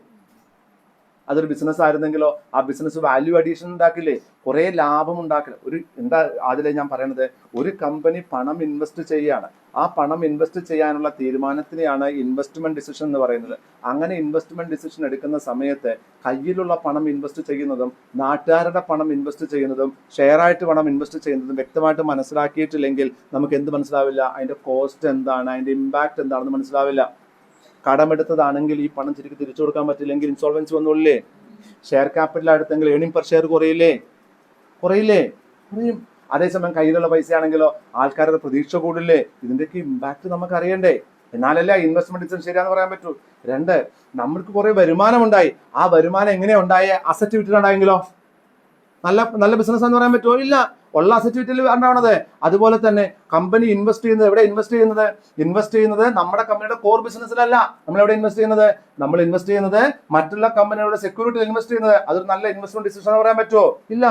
അതൊരു ബിസിനസ് ആയിരുന്നെങ്കിലോ ആ ബിസിനസ് വാല്യൂ അഡീഷൻ ഉണ്ടാക്കില്ലേ, കുറെ ലാഭം ഉണ്ടാക്കില്ല. ഒരു എന്താ അതിലെ ഞാൻ പറയുന്നത്, ഒരു കമ്പനി പണം ഇൻവെസ്റ്റ് ചെയ്യാണ്. ആ പണം ഇൻവെസ്റ്റ് ചെയ്യാനുള്ള തീരുമാനത്തിനെയാണ് ഇൻവെസ്റ്റ്മെന്റ് ഡിസിഷൻ എന്ന് പറയുന്നത്. അങ്ങനെ ഇൻവെസ്റ്റ്മെന്റ് ഡിസിഷൻ എടുക്കുന്ന സമയത്ത് കയ്യിലുള്ള പണം ഇൻവെസ്റ്റ് ചെയ്യുന്നതും നാട്ടുകാരുടെ പണം ഇൻവെസ്റ്റ് ചെയ്യുന്നതും ഷെയറായിട്ട് പണം ഇൻവെസ്റ്റ് ചെയ്യുന്നതും വ്യക്തമായിട്ട് മനസ്സിലാക്കിയിട്ടില്ലെങ്കിൽ നമുക്ക് എന്ത് മനസ്സിലാവില്ല? അതിന്റെ കോസ്റ്റ് എന്താണ്, അതിന്റെ ഇമ്പാക്ട് എന്താണെന്ന് മനസ്സിലാവില്ല. കടമെടുത്തതാണെങ്കിൽ ഈ പണം ശരിക്കും തിരിച്ചു കൊടുക്കാൻ പറ്റില്ലെങ്കിൽ ഇൻസോൾവൻസി വന്നോളില്ലേ? ഷെയർ ക്യാപിറ്റൽ അടുത്തെങ്കിൽ ഏണിംഗ് പെർ ഷെയർ കുറയില്ലേ? കുറയും. അതേസമയം കയ്യിലുള്ള പൈസ ആണെങ്കിലോ ആൾക്കാരുടെ പ്രതീക്ഷ കൂടില്ലേ? ഇതിന്റെയൊക്കെ ഇമ്പാക്ട് നമുക്ക് അറിയണ്ടേ? എന്നാലല്ലേ ഇൻവെസ്റ്റ്മെന്റ് ഡിസിഷൻ ശരിയാന്ന് പറയാൻ പറ്റൂ. 2, നമ്മൾക്ക് കുറെ വരുമാനം ഉണ്ടായി. ആ വരുമാനം എങ്ങനെയാ ഉണ്ടായ? അസറ്റ് വിറ്റിട്ടുണ്ടായെങ്കിലോ നല്ല ബിസിനസ് എന്ന് പറയാൻ പറ്റുമോ? ഇല്ല. ഉള്ള അസറ്റ് വിറ്റിൽ ഉണ്ടാവണത്. അതുപോലെ തന്നെ കമ്പനി ഇൻവെസ്റ്റ് ചെയ്യുന്നത് എവിടെ? ഇൻവെസ്റ്റ് ചെയ്യുന്നത് നമ്മുടെ കമ്പനിയുടെ കോർ ബിസിനസ്സിലല്ല. നമ്മൾ എവിടെ ഇൻവെസ്റ്റ് ചെയ്യുന്നത്? നമ്മൾ ഇൻവെസ്റ്റ് ചെയ്യുന്നത് മറ്റുള്ള കമ്പനിയുടെ സെക്യൂരിറ്റിയിൽ ഇൻവെസ്റ്റ് ചെയ്യുന്നത്. അതൊരു നല്ല ഇൻവെസ്റ്റ്മെന്റ് ഡിസിഷൻ എന്ന് പറയാൻ പറ്റുമോ? ഇല്ല.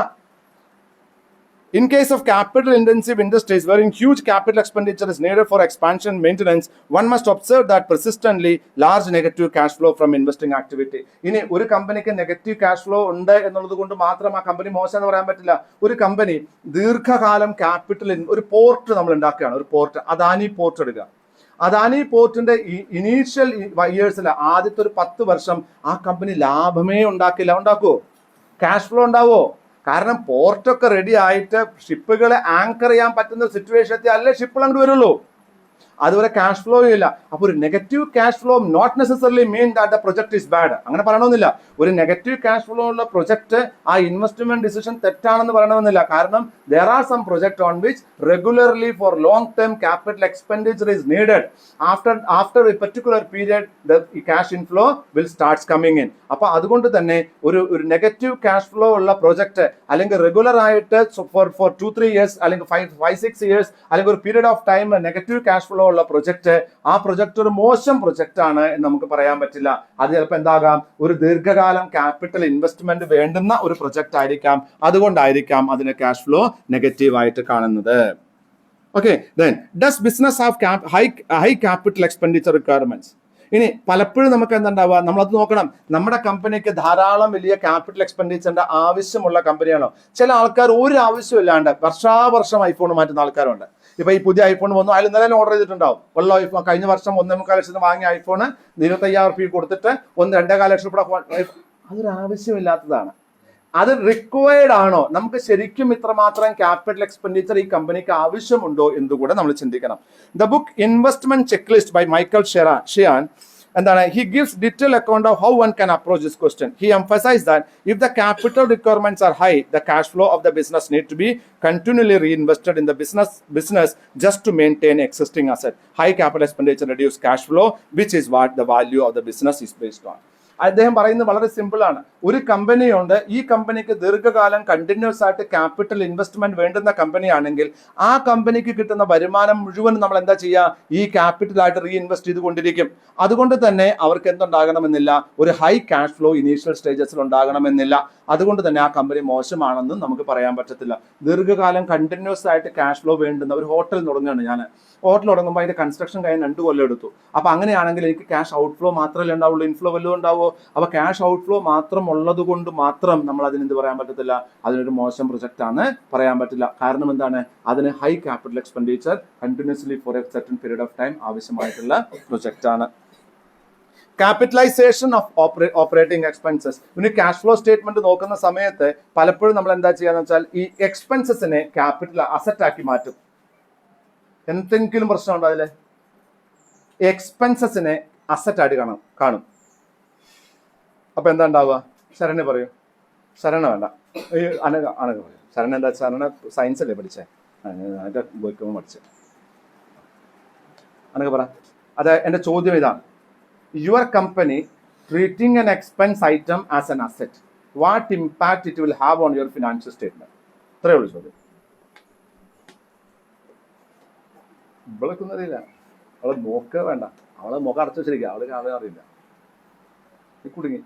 In case of capital intensive industries wherein huge capital expenditure is needed for expansion and maintenance, one must observe that persistently large negative cash flow from investing activity. ഇനി ഒരു കമ്പനിക്ക് നെഗറ്റീവ് ക്യാഷ് ഫ്ലോ ഉണ്ട് എന്നുള്ളത് കൊണ്ട് മാത്രം ആ company മോശം എന്ന് പറയാൻ പറ്റില്ല. ഒരു കമ്പനി ദീർഘകാലം ക്യാപിറ്റൽ, ഒരു പോർട്ട് നമ്മൾ ഉണ്ടാക്കുകയാണ്, ഒരു പോർട്ട്, അദാനി പോർട്ട് എടുക്കുക. അദാനി പോർട്ടിന്റെ ഇനീഷ്യൽ ഇയേഴ്സിൽ ആദ്യത്തെ ഒരു 10 വർഷം ആ കമ്പനി ലാഭമേ ഉണ്ടാക്കില്ല. ഉണ്ടാക്കുവോ? ക്യാഷ് ഫ്ലോ ഉണ്ടാവോ? കാരണം പോർട്ടൊക്കെ റെഡി ആയിട്ട് ഷിപ്പുകളെ ആങ്കർ ചെയ്യാൻ പറ്റുന്ന സിറ്റുവേഷൻ എത്തി അല്ലേ ഷിപ്പുകൾ അങ്ങോട്ട് വരുള്ളൂ. അതുപോലെ ക്യാഷ് ഫ്ലോ ഇല്ല. അപ്പൊ ഒരു negative cash flow not necessarily mean that the project is bad. അങ്ങനെ പറയണമെന്നില്ല. ഒരു നെഗറ്റീവ് ക്യാഷ് ഫ്ലോ ഉള്ള പ്രൊജക്ട് ആ ഇൻവെസ്റ്റ്മെന്റ് ഡിസിഷൻ തെറ്റാണെന്ന് പറയണമെന്നില്ല. കാരണം there are some project on which regularly for long term capital expenditure is needed. After a particular period the cash inflow will starts coming in. അപ്പൊ അതുകൊണ്ട് തന്നെ ഒരു negative cash flow ഉള്ള project അല്ലെങ്കിൽ regular ആയിട്ട് for 2-3 years അല്ലെങ്കിൽ 5-6 years അല്ലെങ്കിൽ ഒരു period of time negative cash flow ഉള്ള പ്രൊജക്ട്, ആ പ്രൊജക്ട് ഒരു മോശം പ്രൊജക്ട് ആണ് എന്ന് നമുക്ക് പറയാൻ പറ്റില്ല. അത് ചിലപ്പോൾ എന്താകാം, ഒരു ദീർഘകാലം ക്യാപിറ്റൽ ഇൻവെസ്റ്റ്മെന്റ് വേണ്ടുന്ന ഒരു പ്രൊജക്ട് ആയിരിക്കാം. അതുകൊണ്ടായിരിക്കാം അതിന് ക്യാഷ് ഫ്ലോ നെഗറ്റീവ് ആയിട്ട് കാണുന്നത്. Okay, then does business have high capital expenditure requirements? ഇനി പലപ്പോഴും നമുക്ക് എന്തുണ്ടാവുക, നമ്മളത് നോക്കണം. നമ്മുടെ കമ്പനിക്ക് ധാരാളം വലിയ ക്യാപിറ്റൽ എക്സ്പെൻഡിച്ചറിന്റെ ആവശ്യമുള്ള കമ്പനിയാണോ? ചില ആൾക്കാർ ഒരു ആവശ്യമില്ലാണ്ട് വർഷാവർഷം ഐഫോൺ മാറ്റുന്ന ആൾക്കാരുണ്ട്. ഇപ്പൊ ഈ പുതിയ ഐഫോൺ വന്നു, അതിൽ ഇന്നലെ ഓർഡർ ചെയ്തിട്ടുണ്ടാവും. ഉള്ള ഐഫോൺ കഴിഞ്ഞ വർഷം 1.25 ലക്ഷത്തിന് വാങ്ങിയ ഐഫോൺ 25,000 കൊടുത്തിട്ട് 2.25 ലക്ഷം രൂപ. അതൊരു ആവശ്യമില്ലാത്തതാണ്. അത് റിക്വയർഡ് ആണോ? നമുക്ക് ശരിക്കും ഇത്രമാത്രം ക്യാപിറ്റൽ എക്സ്പെൻഡിച്ചർ ഈ കമ്പനിക്ക് ആവശ്യമുണ്ടോ എന്നുകൂടെ നമ്മൾ ചിന്തിക്കണം. The book investment check list by Michael Shearn എന്താണ്, he gives detailed account of how one can approach this question. He emphasized that if the capital requirements are high, the cash flow of the business need to be continually reinvested in the business just to maintain existing asset. High capital expenditure reduce cash flow, which is what the value of the business is based on. അദ്ദേഹം പറയുന്നത് വളരെ simple ആണ്. ഒരു കമ്പനിയുണ്ട്, ഈ കമ്പനിക്ക് ദീർഘകാലം continuous ആയിട്ട് capital investment വേണ്ടുന്ന കമ്പനിയാണെങ്കിൽ ആ കമ്പനിക്ക് കിട്ടുന്ന വരുമാനം മുഴുവൻ നമ്മൾ എന്താ ചെയ്യുക, ഈ ക്യാപിറ്റലായിട്ട് റീഇൻവെസ്റ്റ് ചെയ്തുകൊണ്ടിരിക്കും. അതുകൊണ്ട് തന്നെ അവർക്ക് എന്തുണ്ടാകണമെന്നില്ല, ഒരു ഹൈ ക്യാഷ് ഫ്ലോ ഇനീഷ്യൽ സ്റ്റേജസിൽ ഉണ്ടാകണമെന്നില്ല. അതുകൊണ്ട് തന്നെ ആ കമ്പനി മോശമാണെന്നും നമുക്ക് പറയാൻ പറ്റത്തില്ല. ദീർഘകാലം കണ്ടിന്യൂസ് ആയിട്ട് ക്യാഷ് ഫ്ലോ വേണ്ടുന്ന ഒരു ഹോട്ടൽ തുടങ്ങുകയാണ് ഞാൻ. ഹോട്ടൽ തുടങ്ങുമ്പോൾ അതിന്റെ കൺസ്ട്രക്ഷൻ കഴിഞ്ഞ് 2 കൊല്ലം എടുത്തു. അപ്പൊ അങ്ങനെയാണെങ്കിൽ എനിക്ക് ക്യാഷ് ഔട്ട്ഫ്ലോ മാത്രമല്ലേ ഉണ്ടാവുള്ളൂ, ഇൻഫ്ലോ വല്ലതും ഉണ്ടാവോ? അപ്പൊ ക്യാഷ് ഔട്ട്ഫ്ലോ മാത്രം ഉള്ളത് കൊണ്ട് മാത്രം നമ്മൾ അതിനെന്ത് പറയാൻ പറ്റത്തില്ല, അതിനൊരു മോശം പ്രൊജക്റ്റ് ആണ് പറയാൻ പറ്റില്ല. കാരണം എന്താണ്, അതിന് high capital expenditure continuously for a certain period of time ആവശ്യമായിട്ടുള്ള പ്രൊജക്റ്റ് ആണ്. Capitalization of operating expenses. പിന്നെ ക്യാഷ് ഫ്ലോ സ്റ്റേറ്റ്മെന്റ് നോക്കുന്ന സമയത്ത് പലപ്പോഴും നമ്മൾ എന്താ ചെയ്യാന്ന് വെച്ചാൽ ഈ എക്സ്പെൻസസിനെ ക്യാപിറ്റൽ അസറ്റ് ആക്കി മാറ്റും. എന്തെങ്കിലും പ്രശ്നമുണ്ടോ അതില്? എക്സ്പെൻസസിനെ അസറ്റ് ആയിട്ട് കാണും. അപ്പൊ എന്താ ഉണ്ടാവുക? ശരണ്യ പറയൂ. ശരണ വേണ്ട, അനഘ പറയൂ. ശരണ എന്താ, ശരണ സയൻസ് അല്ലേ പഠിച്ചേ? അതിന്റെ ബോയ്ക്കുമ്പോൾ പഠിച്ചേ. അനഘ പറ. അത് എന്റെ ചോദ്യം ഇതാണ്, your company treating an expense item as an asset, what impact it will have on your financial statement? ഇത്രയേ ഉള്ളൂ ചോദ്യം. ഇവളൊക്കുന്നറിയില്ല, അവളെ നോക്കുക വേണ്ട, അവളെ മുഖം അടച്ചു വെച്ചിരിക്കുക, അവളെ കാണാൻ അറിയില്ല. നീ കുടുങ്ങി.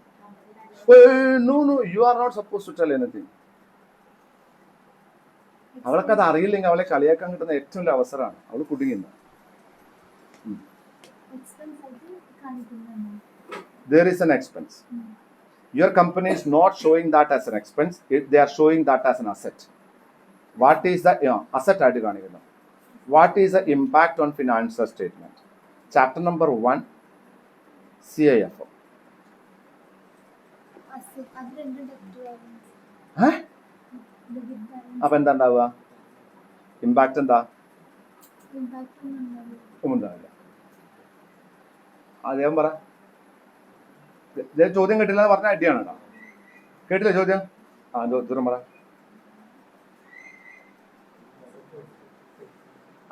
No, you are not supposed to tell anything. അവൾക്ക് അത് അറിയില്ലെങ്കിൽ അവളെ കളിയാക്കാൻ കിട്ടുന്ന ഏറ്റവും വലിയ അവസരമാണ്. അവൾ കുടുങ്ങില്ല. There is an expense. Your company is not showing that as an expense. They are showing that as an asset. What is the asset ആയിട്ട് കാണിക്കുന്നത്? What is the impact on financial statement? Chapter number 1, CIFO. അപ്പൊ എന്താ ഉണ്ടാവുക? Impact എന്താ? ഉണ്ടാവില്ല. അദ്ദേഹം പറ. ചോദ്യം കേട്ടില്ല എന്ന് പറഞ്ഞ അടിയാണ് കേട്ടോ. കേട്ടില്ല ചോദ്യം? ദൂരം പറ.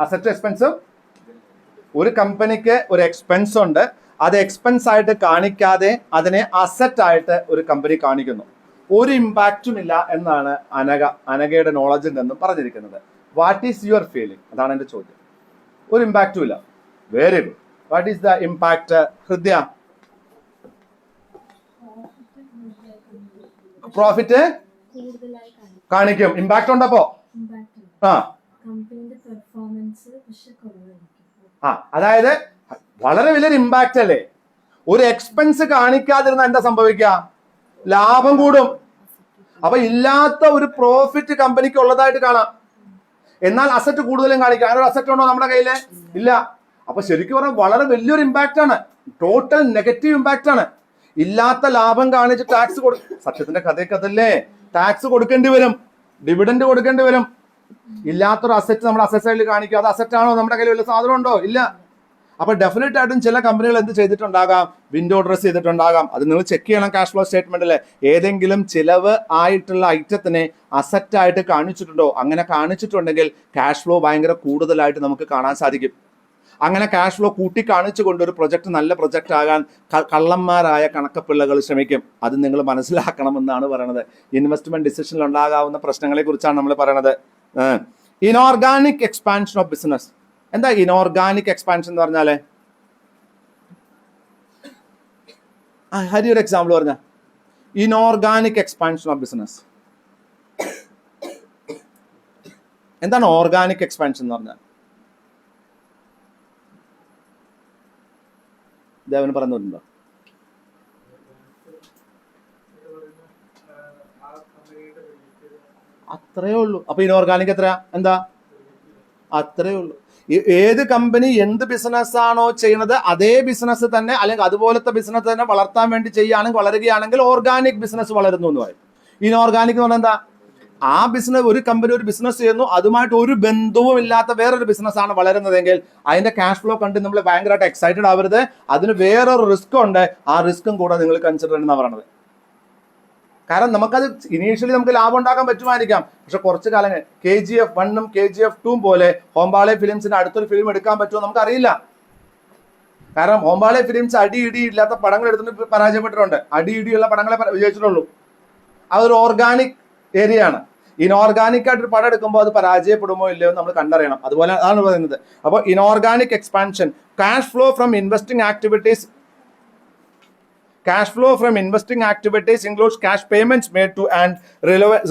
Asset expense. ഒരു കമ്പനിക്ക് ഒരു എക്സ്പെൻസ് ഉണ്ട്, അത് എക്സ്പെൻസ് ആയിട്ട് കാണിക്കാതെ അതിനെ അസറ്റ് ആയിട്ട് ഒരു കമ്പനി കാണിക്കുന്നു. ഒരു ഇമ്പാക്റ്റും ഇല്ല എന്നാണ് അനഘയുടെ നോളജിൽ നിന്നും പറഞ്ഞിരിക്കുന്നത്. What is your feeling? അതാണ് എന്റെ ചോദ്യം. ഒരു ഇമ്പാക്റ്റും ഇല്ല. Very good. What is the impact? ഹൃദയ. പ്രോഫിറ്റ് കാണിക്കും. ഇമ്പാക്ട് ഉണ്ടപ്പോ അതായത് വളരെ വലിയൊരു ഇമ്പാക്റ്റ് അല്ലേ. ഒരു എക്സ്പെൻസ് കാണിക്കാതിരുന്ന എന്താ സംഭവിക്കുക? ലാഭം കൂടും. അപ്പൊ ഇല്ലാത്ത ഒരു പ്രോഫിറ്റ് കമ്പനിക്ക് ഉള്ളതായിട്ട് കാണാം. എന്നാൽ അസറ്റ് കൂടുതലും കാണിക്കാം. അങ്ങനെ ഒരു അസറ്റ് ഉണ്ടോ നമ്മുടെ കയ്യില്? ഇല്ല. അപ്പൊ ശരിക്കും പറഞ്ഞാൽ വളരെ വലിയൊരു ഇമ്പാക്റ്റ് ആണ്. ടോട്ടൽ നെഗറ്റീവ് ഇമ്പാക്റ്റ് ആണ്. ഇല്ലാത്ത ലാഭം കാണിച്ച് ടാക്സ് സത്യത്തിന്റെ കഥയല്ലേ, ടാക്സ് കൊടുക്കേണ്ടി വരും, ഡിവിഡൻഡ് കൊടുക്കേണ്ടി വരും. ഇല്ലാത്തൊരു അസറ്റ് നമ്മുടെ അസറ്റ് സൈഡിൽ കാണിക്കുക. അത് അസറ്റ് ആണോ? നമ്മുടെ കയ്യിൽ വല്ല സാധനം ഉണ്ടോ? ഇല്ല. അപ്പൊ ഡെഫിനറ്റ് ആയിട്ടും ചില കമ്പനികൾ എന്ത് ചെയ്തിട്ടുണ്ടാകാം? Window dress ചെയ്തിട്ടുണ്ടാകാം. അത് നിങ്ങൾ ചെക്ക് ചെയ്യണം. ക്യാഷ് ഫ്ലോ സ്റ്റേറ്റ്മെന്റില് ഏതെങ്കിലും ചിലവ് ആയിട്ടുള്ള ഐറ്റത്തിനെ അസറ്റ് ആയിട്ട് കാണിച്ചിട്ടുണ്ടോ? അങ്ങനെ കാണിച്ചിട്ടുണ്ടെങ്കിൽ ക്യാഷ് ഫ്ലോ ഭയങ്കര കൂടുതലായിട്ട് നമുക്ക് കാണാൻ സാധിക്കും. അങ്ങനെ ക്യാഷ് ഫ്ലോ കൂട്ടി കാണിച്ചുകൊണ്ട് ഒരു പ്രൊജക്ട് നല്ല പ്രൊജക്ട് ആകാൻ കള്ളന്മാരായ കണക്കപ്പിള്ളകൾ ശ്രമിക്കും. അത് നിങ്ങൾ മനസ്സിലാക്കണമെന്നാണ് പറയണത്. ഇൻവെസ്റ്റ്മെന്റ് ഡിസിഷനിൽ ഉണ്ടാകാവുന്ന പ്രശ്നങ്ങളെ കുറിച്ചാണ് നമ്മൾ പറയണത്. Inorganic expansion of business. എന്താ ഇനോർഗാനിക് എക്സ്പാൻഷൻ എന്ന് പറഞ്ഞാല്? ഹരി ഒരു എക്സാമ്പിൾ പറഞ്ഞ. ഇനോർഗാനിക് എക്സ്പാൻഷൻ ഓഫ് ബിസിനസ് എന്താണ്? ഓർഗാനിക് എക്സ്പാൻഷൻ എന്ന് പറഞ്ഞാൽ ദേവന് പറഞ്ഞിട്ടുണ്ടോ? അത്രയേ ഉള്ളൂ. അപ്പൊ ഇനോർഗാനിക് എത്ര എന്താ? അത്രയേ ഉള്ളൂ. ഏത് കമ്പനി എന്ത് ബിസിനസ് ആണോ ചെയ്യുന്നത് അതേ ബിസിനസ് തന്നെ അല്ലെങ്കിൽ അതുപോലത്തെ ബിസിനസ് തന്നെ വളർത്താൻ വേണ്ടി ചെയ്യുകയാണെങ്കിൽ വളരുകയാണെങ്കിൽ ഓർഗാനിക് ബിസിനസ് വളരുന്നു എന്ന് പറയും. ഇനോർഗാനിക് എന്ന് പറഞ്ഞാൽ എന്താ? ആ ബിസിനസ്, ഒരു കമ്പനി ഒരു ബിസിനസ് ചെയ്യുന്നു, അതുമായിട്ട് ഒരു ബന്ധവും ഇല്ലാത്ത വേറൊരു ബിസിനസ് ആണ് വളരുന്നതെങ്കിൽ അതിന്റെ ക്യാഷ് ഫ്ലോ കണ്ട് നമ്മൾ ഭയങ്കരമായിട്ട് എക്സൈറ്റഡ് ആവരുത്. അതിന് വേറൊരു റിസ്ക് ഉണ്ട്, ആ റിസ്ക്കും കൂടെ നിങ്ങൾ കൺസിഡർ ചെയ്യുന്ന പറയണത്. കാരണം നമുക്കത് ഇനീഷ്യലി നമുക്ക് ലാഭം ഉണ്ടാക്കാൻ പറ്റുമായിരിക്കാം, പക്ഷെ കുറച്ച് കാലം KGF 1 KGF 2 പോലെ ഹോംബാളെ ഫിലിംസിന്റെ അടുത്തൊരു ഫിലിം എടുക്കാൻ പറ്റുമോ നമുക്കറിയില്ല. കാരണം ഹോംബാളെ ഫിലിംസ് അടി ഇടി ഇല്ലാത്ത പടങ്ങൾ എടുത്തിട്ട് പരാജയപ്പെട്ടിട്ടുണ്ട്. അടി ഇടിയുള്ള പടങ്ങളെ വിജയിച്ചിട്ടുള്ളൂ. അതൊരു ഓർഗാനിക് ഏരിയ ആണ്. ഇനോർഗാനിക് ആയിട്ട് പടം എടുക്കുമ്പോൾ അത് പരാജയപ്പെടുമോ ഇല്ലയോ നമ്മൾ കണ്ടറിയണം. അതുപോലെ അതാണ് പറയുന്നത്. അപ്പോൾ inorganic expansion, cash flow from investing activities includes cash payments made to and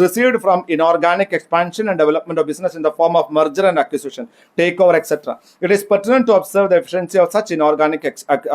received from inorganic expansion and development of business in the form of merger and acquisition, takeover, etc. It is pertinent to observe the efficiency of such inorganic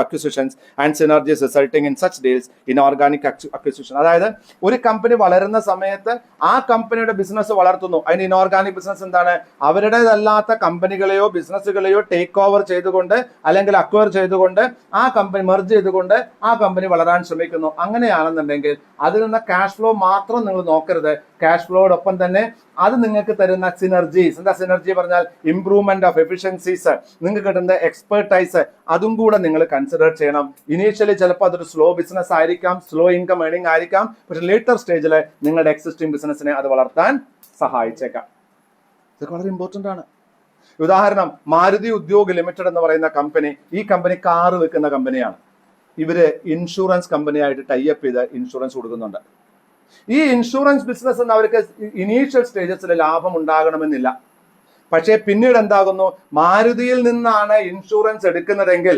acquisitions and synergies resulting in such deals. Inorganic acquisition, അതായത് ഒരു company വളരുന്ന സമയത്ത് ആ കമ്പനിയുടെ business വളർത്തുന്നു. അതിന് inorganic business എന്താണ്? അവരുടേതല്ലാത്ത കമ്പനികളെയോ ബിസിനസ്സുകളെയോ take over ചെയ്തുകൊണ്ട് അല്ലെങ്കിൽ അക്വയർ ചെയ്തുകൊണ്ട് ആ കമ്പനി മെർജ് ചെയ്തുകൊണ്ട് ആ കമ്പനി വളരാൻ ശ്രമിക്കുന്നു. അങ്ങനെയാണെന്നുണ്ടെങ്കിൽ അതിൽ നിന്ന് ക്യാഷ് ഫ്ലോ മാത്രം നിങ്ങൾ നോക്കരുത്. ക്യാഷ് ഫ്ലോയോടൊപ്പം തന്നെ അത് നിങ്ങൾക്ക് തരുന്ന സിനർജീസ്, എന്താ സിനർജി പറഞ്ഞാൽ? ഇംപ്രൂവ്മെന്റ് ഓഫ് എഫിഷ്യൻസീസ്, നിങ്ങൾക്ക് കിട്ടുന്ന എക്സ്പെർട്ടൈസ്, അതും കൂടെ നിങ്ങൾ കൺസിഡർ ചെയ്യണം. ഇനീഷ്യലി ചിലപ്പോൾ അതൊരു സ്ലോ ബിസിനസ് ആയിരിക്കാം, സ്ലോ ഇൻകം ഏണിംഗ് ആയിരിക്കാം, പക്ഷെ ലേറ്റർ സ്റ്റേജിൽ നിങ്ങളുടെ എക്സിസ്റ്റിംഗ് ബിസിനസിനെ അത് വളർത്താൻ സഹായിച്ചേക്കാം. ഇതൊക്കെ വളരെ ഇമ്പോർട്ടൻ്റ് ആണ്. ഉദാഹരണം, മാരുതി ഉദ്യോഗ് ലിമിറ്റഡ് എന്ന് പറയുന്ന കമ്പനി, ഈ കമ്പനി കാറ് വെക്കുന്ന കമ്പനിയാണ്. ഇവര് ഇൻഷുറൻസ് കമ്പനിയായിട്ട് ടൈപ്പ് ചെയ്ത് ഇൻഷുറൻസ് കൊടുക്കുന്നുണ്ട്. ഈ ഇൻഷുറൻസ് ബിസിനസ് എന്ന് അവർക്ക് ഇനീഷ്യൽ സ്റ്റേജസിൽ ലാഭം ഉണ്ടാകണമെന്നില്ല. പക്ഷേ പിന്നീട് എന്താകുന്നു? മാരുതിയിൽ നിന്നാണ് ഇൻഷുറൻസ് എടുക്കുന്നതെങ്കിൽ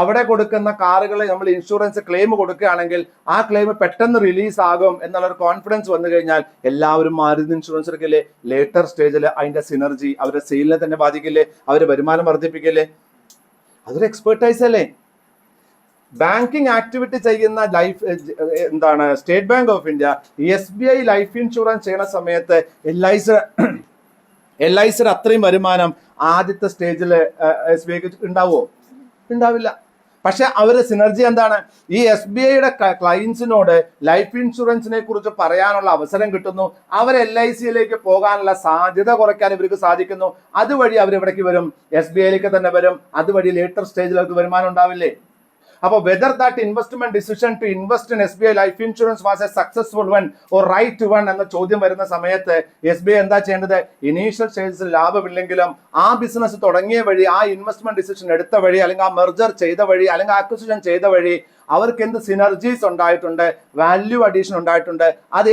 അവിടെ കൊടുക്കുന്ന കാറുകൾ നമ്മൾ ഇൻഷുറൻസ് ക്ലെയിം കൊടുക്കുകയാണെങ്കിൽ ആ ക്ലെയിം പെട്ടെന്ന് റിലീസ് ആകും എന്നുള്ളൊരു കോൺഫിഡൻസ് വന്നു കഴിഞ്ഞാൽ എല്ലാവരും മാരുതി ഇൻഷുറൻസ് എടുക്കില്ലേ? ലേറ്റർ സ്റ്റേജിൽ അതിന്റെ സിനർജി അവരുടെ സെയിലിനെ തന്നെ ബാധിക്കില്ലേ? അവരുടെ വരുമാനം വർദ്ധിപ്പിക്കില്ലേ? അതൊരു എക്സ്പെർട്ടൈസ് അല്ലേ? ബാങ്കിങ് ആക്ടിവിറ്റി ചെയ്യുന്ന എന്താണ് state bank of India SBI life insurance ചെയ്യുന്ന സമയത്ത് LIC അത്രയും വരുമാനം ആദ്യത്തെ സ്റ്റേജിൽ SBIക്ക് ഉണ്ടാവുമോ? ഉണ്ടാവില്ല. പക്ഷെ അവരുടെ സിനർജി എന്താണ്? ഈ SBIയുടെ ക്ലയൻസിനോട് ലൈഫ് ഇൻഷുറൻസിനെ കുറിച്ച് പറയാനുള്ള അവസരം കിട്ടുന്നു. അവർ LICയിലേക്ക് പോകാനുള്ള സാധ്യത കുറയ്ക്കാൻ ഇവർക്ക് സാധിക്കുന്നു. അതുവഴി അവർ എവിടേക്ക് വരും? SBIയിലേക്ക് തന്നെ വരും. അതുവഴി ലേറ്റർ സ്റ്റേജിൽ അവർക്ക് വരുമാനം ഉണ്ടാവില്ലേ? അപ്പോൾ whether that investment decision to invest in SBI life insurance was a successful one or right one എന്ന ചോദ്യം വരുന്ന സമയത്ത് SBI എന്താ ചെയ്യേണ്ടത്? ഇനീഷ്യൽ സ്റ്റേജിൽ ലാഭമില്ലെങ്കിലും ആ ബിസിനസ് തുടങ്ങിയ വഴി, ആ ഇൻവെസ്റ്റ്മെന്റ് ഡിസിഷൻ എടുത്ത വഴി, അല്ലെങ്കിൽ ആ മെർജർ ചെയ്ത വഴി, അല്ലെങ്കിൽ ആക്വിസിഷൻ ചെയ്ത വഴി അവർക്ക് എന്ത് സിനർജീസ് ഉണ്ടായിട്ടുണ്ട്, വാല്യൂ അഡീഷൻ ഉണ്ടായിട്ടുണ്ട്, അത്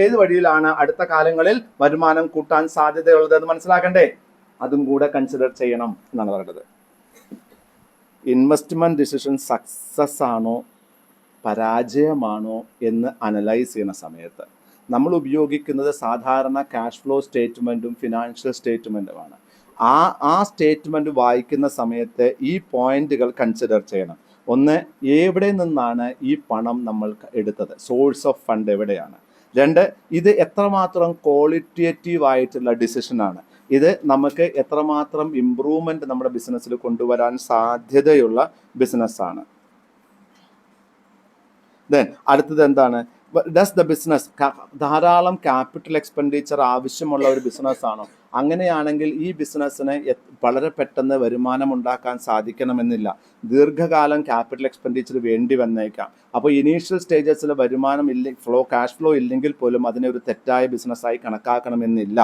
ഏത് വഴിയിലാണ് അടുത്ത കാലങ്ങളിൽ വരുമാനം കൂട്ടാൻ സാധ്യതയുള്ളത് എന്ന് മനസ്സിലാക്കണ്ടേ? അതും കൂടെ കൺസിഡർ ചെയ്യണം എന്നാണ് പറയുന്നത്. ഇൻവെസ്റ്റ്മെന്റ് ഡിസിഷൻ സക്സസ് ആണോ പരാജയമാണോ എന്ന് അനലൈസ് ചെയ്യുന്ന സമയത്ത് നമ്മൾ ഉപയോഗിക്കുന്നത് സാധാരണ ക്യാഷ് ഫ്ലോ സ്റ്റേറ്റ്മെൻറ്റും ഫിനാൻഷ്യൽ സ്റ്റേറ്റ്മെൻറ്റുമാണ്. ആ സ്റ്റേറ്റ്മെൻറ്റ് വായിക്കുന്ന സമയത്ത് ഈ പോയിന്റുകൾ കൺസിഡർ ചെയ്യണം. ഒന്ന്, എവിടെ നിന്നാണ് ഈ പണം നമ്മൾ എടുത്തത്? സോഴ്സ് ഓഫ് ഫണ്ട് എവിടെയാണ്? രണ്ട്, ഇത് എത്രമാത്രം ക്വാളിറ്റേറ്റീവ് ആയിട്ടുള്ള ഡിസിഷനാണ്? ഇത് നമുക്ക് എത്രമാത്രം ഇംപ്രൂവ്മെന്റ് നമ്മുടെ ബിസിനസ്സിൽ കൊണ്ടുവരാൻ സാധ്യതയുള്ള ബിസിനസ്സാണ്. ദെൻ അടുത്തത് എന്താണ്? ഡസ് ദ ബിസിനസ് ധാരാളം ക്യാപിറ്റൽ എക്സ്പെൻഡിച്ചർ ആവശ്യമുള്ള ഒരു ബിസിനസ്സാണോ? അങ്ങനെയാണെങ്കിൽ ഈ ബിസിനസ്സിന് വളരെ പെട്ടെന്ന് വരുമാനം ഉണ്ടാക്കാൻ സാധിക്കണമെന്നില്ല. ദീർഘകാലം ക്യാപിറ്റൽ എക്സ്പെൻഡിച്ചർ വേണ്ടി വന്നേക്കാം. അപ്പോൾ ഇനീഷ്യൽ സ്റ്റേജസിൽ വരുമാനം ക്യാഷ് ഫ്ലോ ഇല്ലെങ്കിൽ പോലും അതിനെ ഒരു തെറ്റായ ബിസിനസ്സായി കണക്കാക്കണമെന്നില്ല.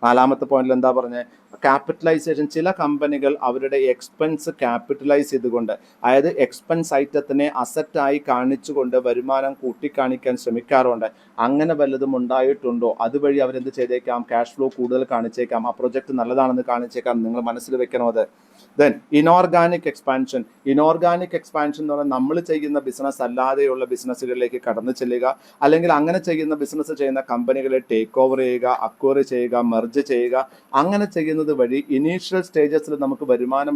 നാലാമത്തെ പോയിന്റിൽ എന്താ പറഞ്ഞത്? ക്യാപിറ്റലൈസേഷൻ. ചില കമ്പനികൾ അവരുടെ എക്സ്പെൻസ് ക്യാപിറ്റലൈസ് ചെയ്തുകൊണ്ട്, അതായത് എക്സ്പെൻസ് ഐറ്റത്തിനെ അസറ്റായി കാണിച്ചുകൊണ്ട് വരുമാനം കൂട്ടിക്കാണിക്കാൻ ശ്രമിക്കാറുണ്ട്. അങ്ങനെ വല്ലതും ഉണ്ടായിട്ടുണ്ടോ? അതുവഴി അവരെന്ത് ചെയ്തേക്കാം? ക്യാഷ് ഫ്ലോ കൂടുതൽ കാണിച്ചേക്കാം. ആ പ്രൊജക്ട് നല്ലതാണെന്ന് കാണിച്ചേക്കാം. നിങ്ങൾ മനസ്സിൽ വെക്കണം അത്. Then inorganic expansion. Inorganic expansion എന്ന് പറഞ്ഞാൽ നമ്മൾ ചെയ്യുന്ന ബിസിനസ് അല്ലാതെയുള്ള ബിസിനസ്സുകളിലേക്ക് കടന്നു ചെല്ലുക, അല്ലെങ്കിൽ അങ്ങനെ ചെയ്യുന്ന ബിസിനസ് ചെയ്യുന്ന കമ്പനികളെ ടേക്ക് ഓവർ ചെയ്യുക, അക്വയർ ചെയ്യുക, മെർജ് ചെയ്യുക. അങ്ങനെ ചെയ്യുന്നത് വഴി ഇനീഷ്യൽ സ്റ്റേജസിൽ നമുക്ക് വരുമാനം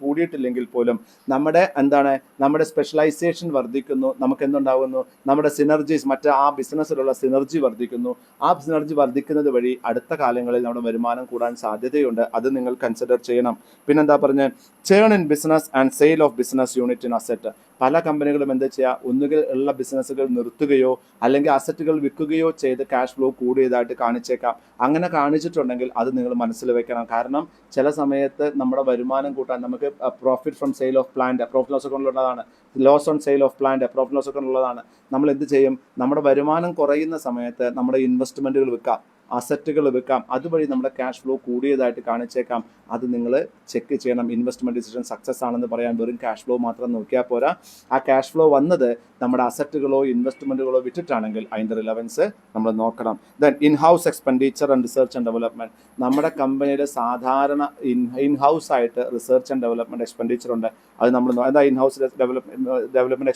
കൂടിയിട്ടില്ലെങ്കിൽ പോലും നമ്മുടെ സ്പെഷ്യലൈസേഷൻ വർദ്ധിക്കുന്നു, നമുക്ക് എന്തുണ്ടാകുന്നു, നമ്മുടെ സിനർജീസ് ആ ബിസിനസ്സിലുള്ള സിനർജി വർദ്ധിക്കുന്നു. ആ സിനർജി വർദ്ധിക്കുന്നത് വഴി അടുത്ത കാലങ്ങളിൽ നമ്മുടെ വരുമാനം കൂടാൻ സാധ്യതയുണ്ട്. അത് നിങ്ങൾ കൺസിഡർ ചെയ്യണം. പിന്നെന്താ പറഞ്ഞത്, churn in business and sale of business unit in asset. പല കമ്പനികളും എന്താ ചെയ്യുക, ഒന്നുകിൽ ഉള്ള ബിസിനസ്സുകൾ നിർത്തുകയോ അല്ലെങ്കിൽ അസറ്റുകൾ വിൽക്കുകയോ ചെയ്ത് ക്യാഷ് ഫ്ലോ കൂടിയതായിട്ട് കാണിച്ചേക്കാം. അങ്ങനെ കാണിച്ചിട്ടുണ്ടെങ്കിൽ അത് നിങ്ങൾ മനസ്സിൽ വെക്കണം. കാരണം ചില സമയത്ത് നമ്മുടെ വരുമാനം കൂട്ടാൻ നമുക്ക് profit from sale of plant, profit loss ഒക്കെ ഉള്ളതാണ്, loss on sale of plant, profit loss ഒക്കെ ഉള്ളതാണ്. നമ്മൾ എന്ത് ചെയ്യും, നമ്മുടെ വരുമാനം കുറയുന്ന സമയത്ത് നമ്മുടെ ഇൻവെസ്റ്റ്മെൻറ്റുകൾ വിൽക്കാം, അസറ്റുകൾ വിൽക്കാം. അതുവഴി നമ്മുടെ ക്യാഷ് ഫ്ലോ കൂടിയതായിട്ട് കാണിച്ചേക്കാം. അത് നിങ്ങൾ ചെക്ക് ചെയ്യണം. ഇൻവെസ്റ്റ്മെൻറ്റ് ഡിസിഷൻ സക്സസ് ആണെന്ന് പറയാൻ വെറും ക്യാഷ് ഫ്ലോ മാത്രം നോക്കിയാൽ പോരാ. ആ ക്യാഷ് ഫ്ലോ വന്നത് നമ്മുടെ അസറ്റുകളോ ഇൻവെസ്റ്റ്മെൻറ്റുകളോ വിറ്റിട്ടാണെങ്കിൽ അതിൻ്റെ റിലവൻസ് നമ്മൾ നോക്കണം. Then in house expenditure and research and development. നമ്മുടെ കമ്പനിയുടെ സാധാരണ ഇൻ ഹൗസ് ആയിട്ട് റിസർച്ച് ആൻഡ് ഡെവലപ്മെൻറ്റ് എക്സ്പെൻഡിച്ചർ ഉണ്ട്. അത് നമ്മൾ എന്താ in house development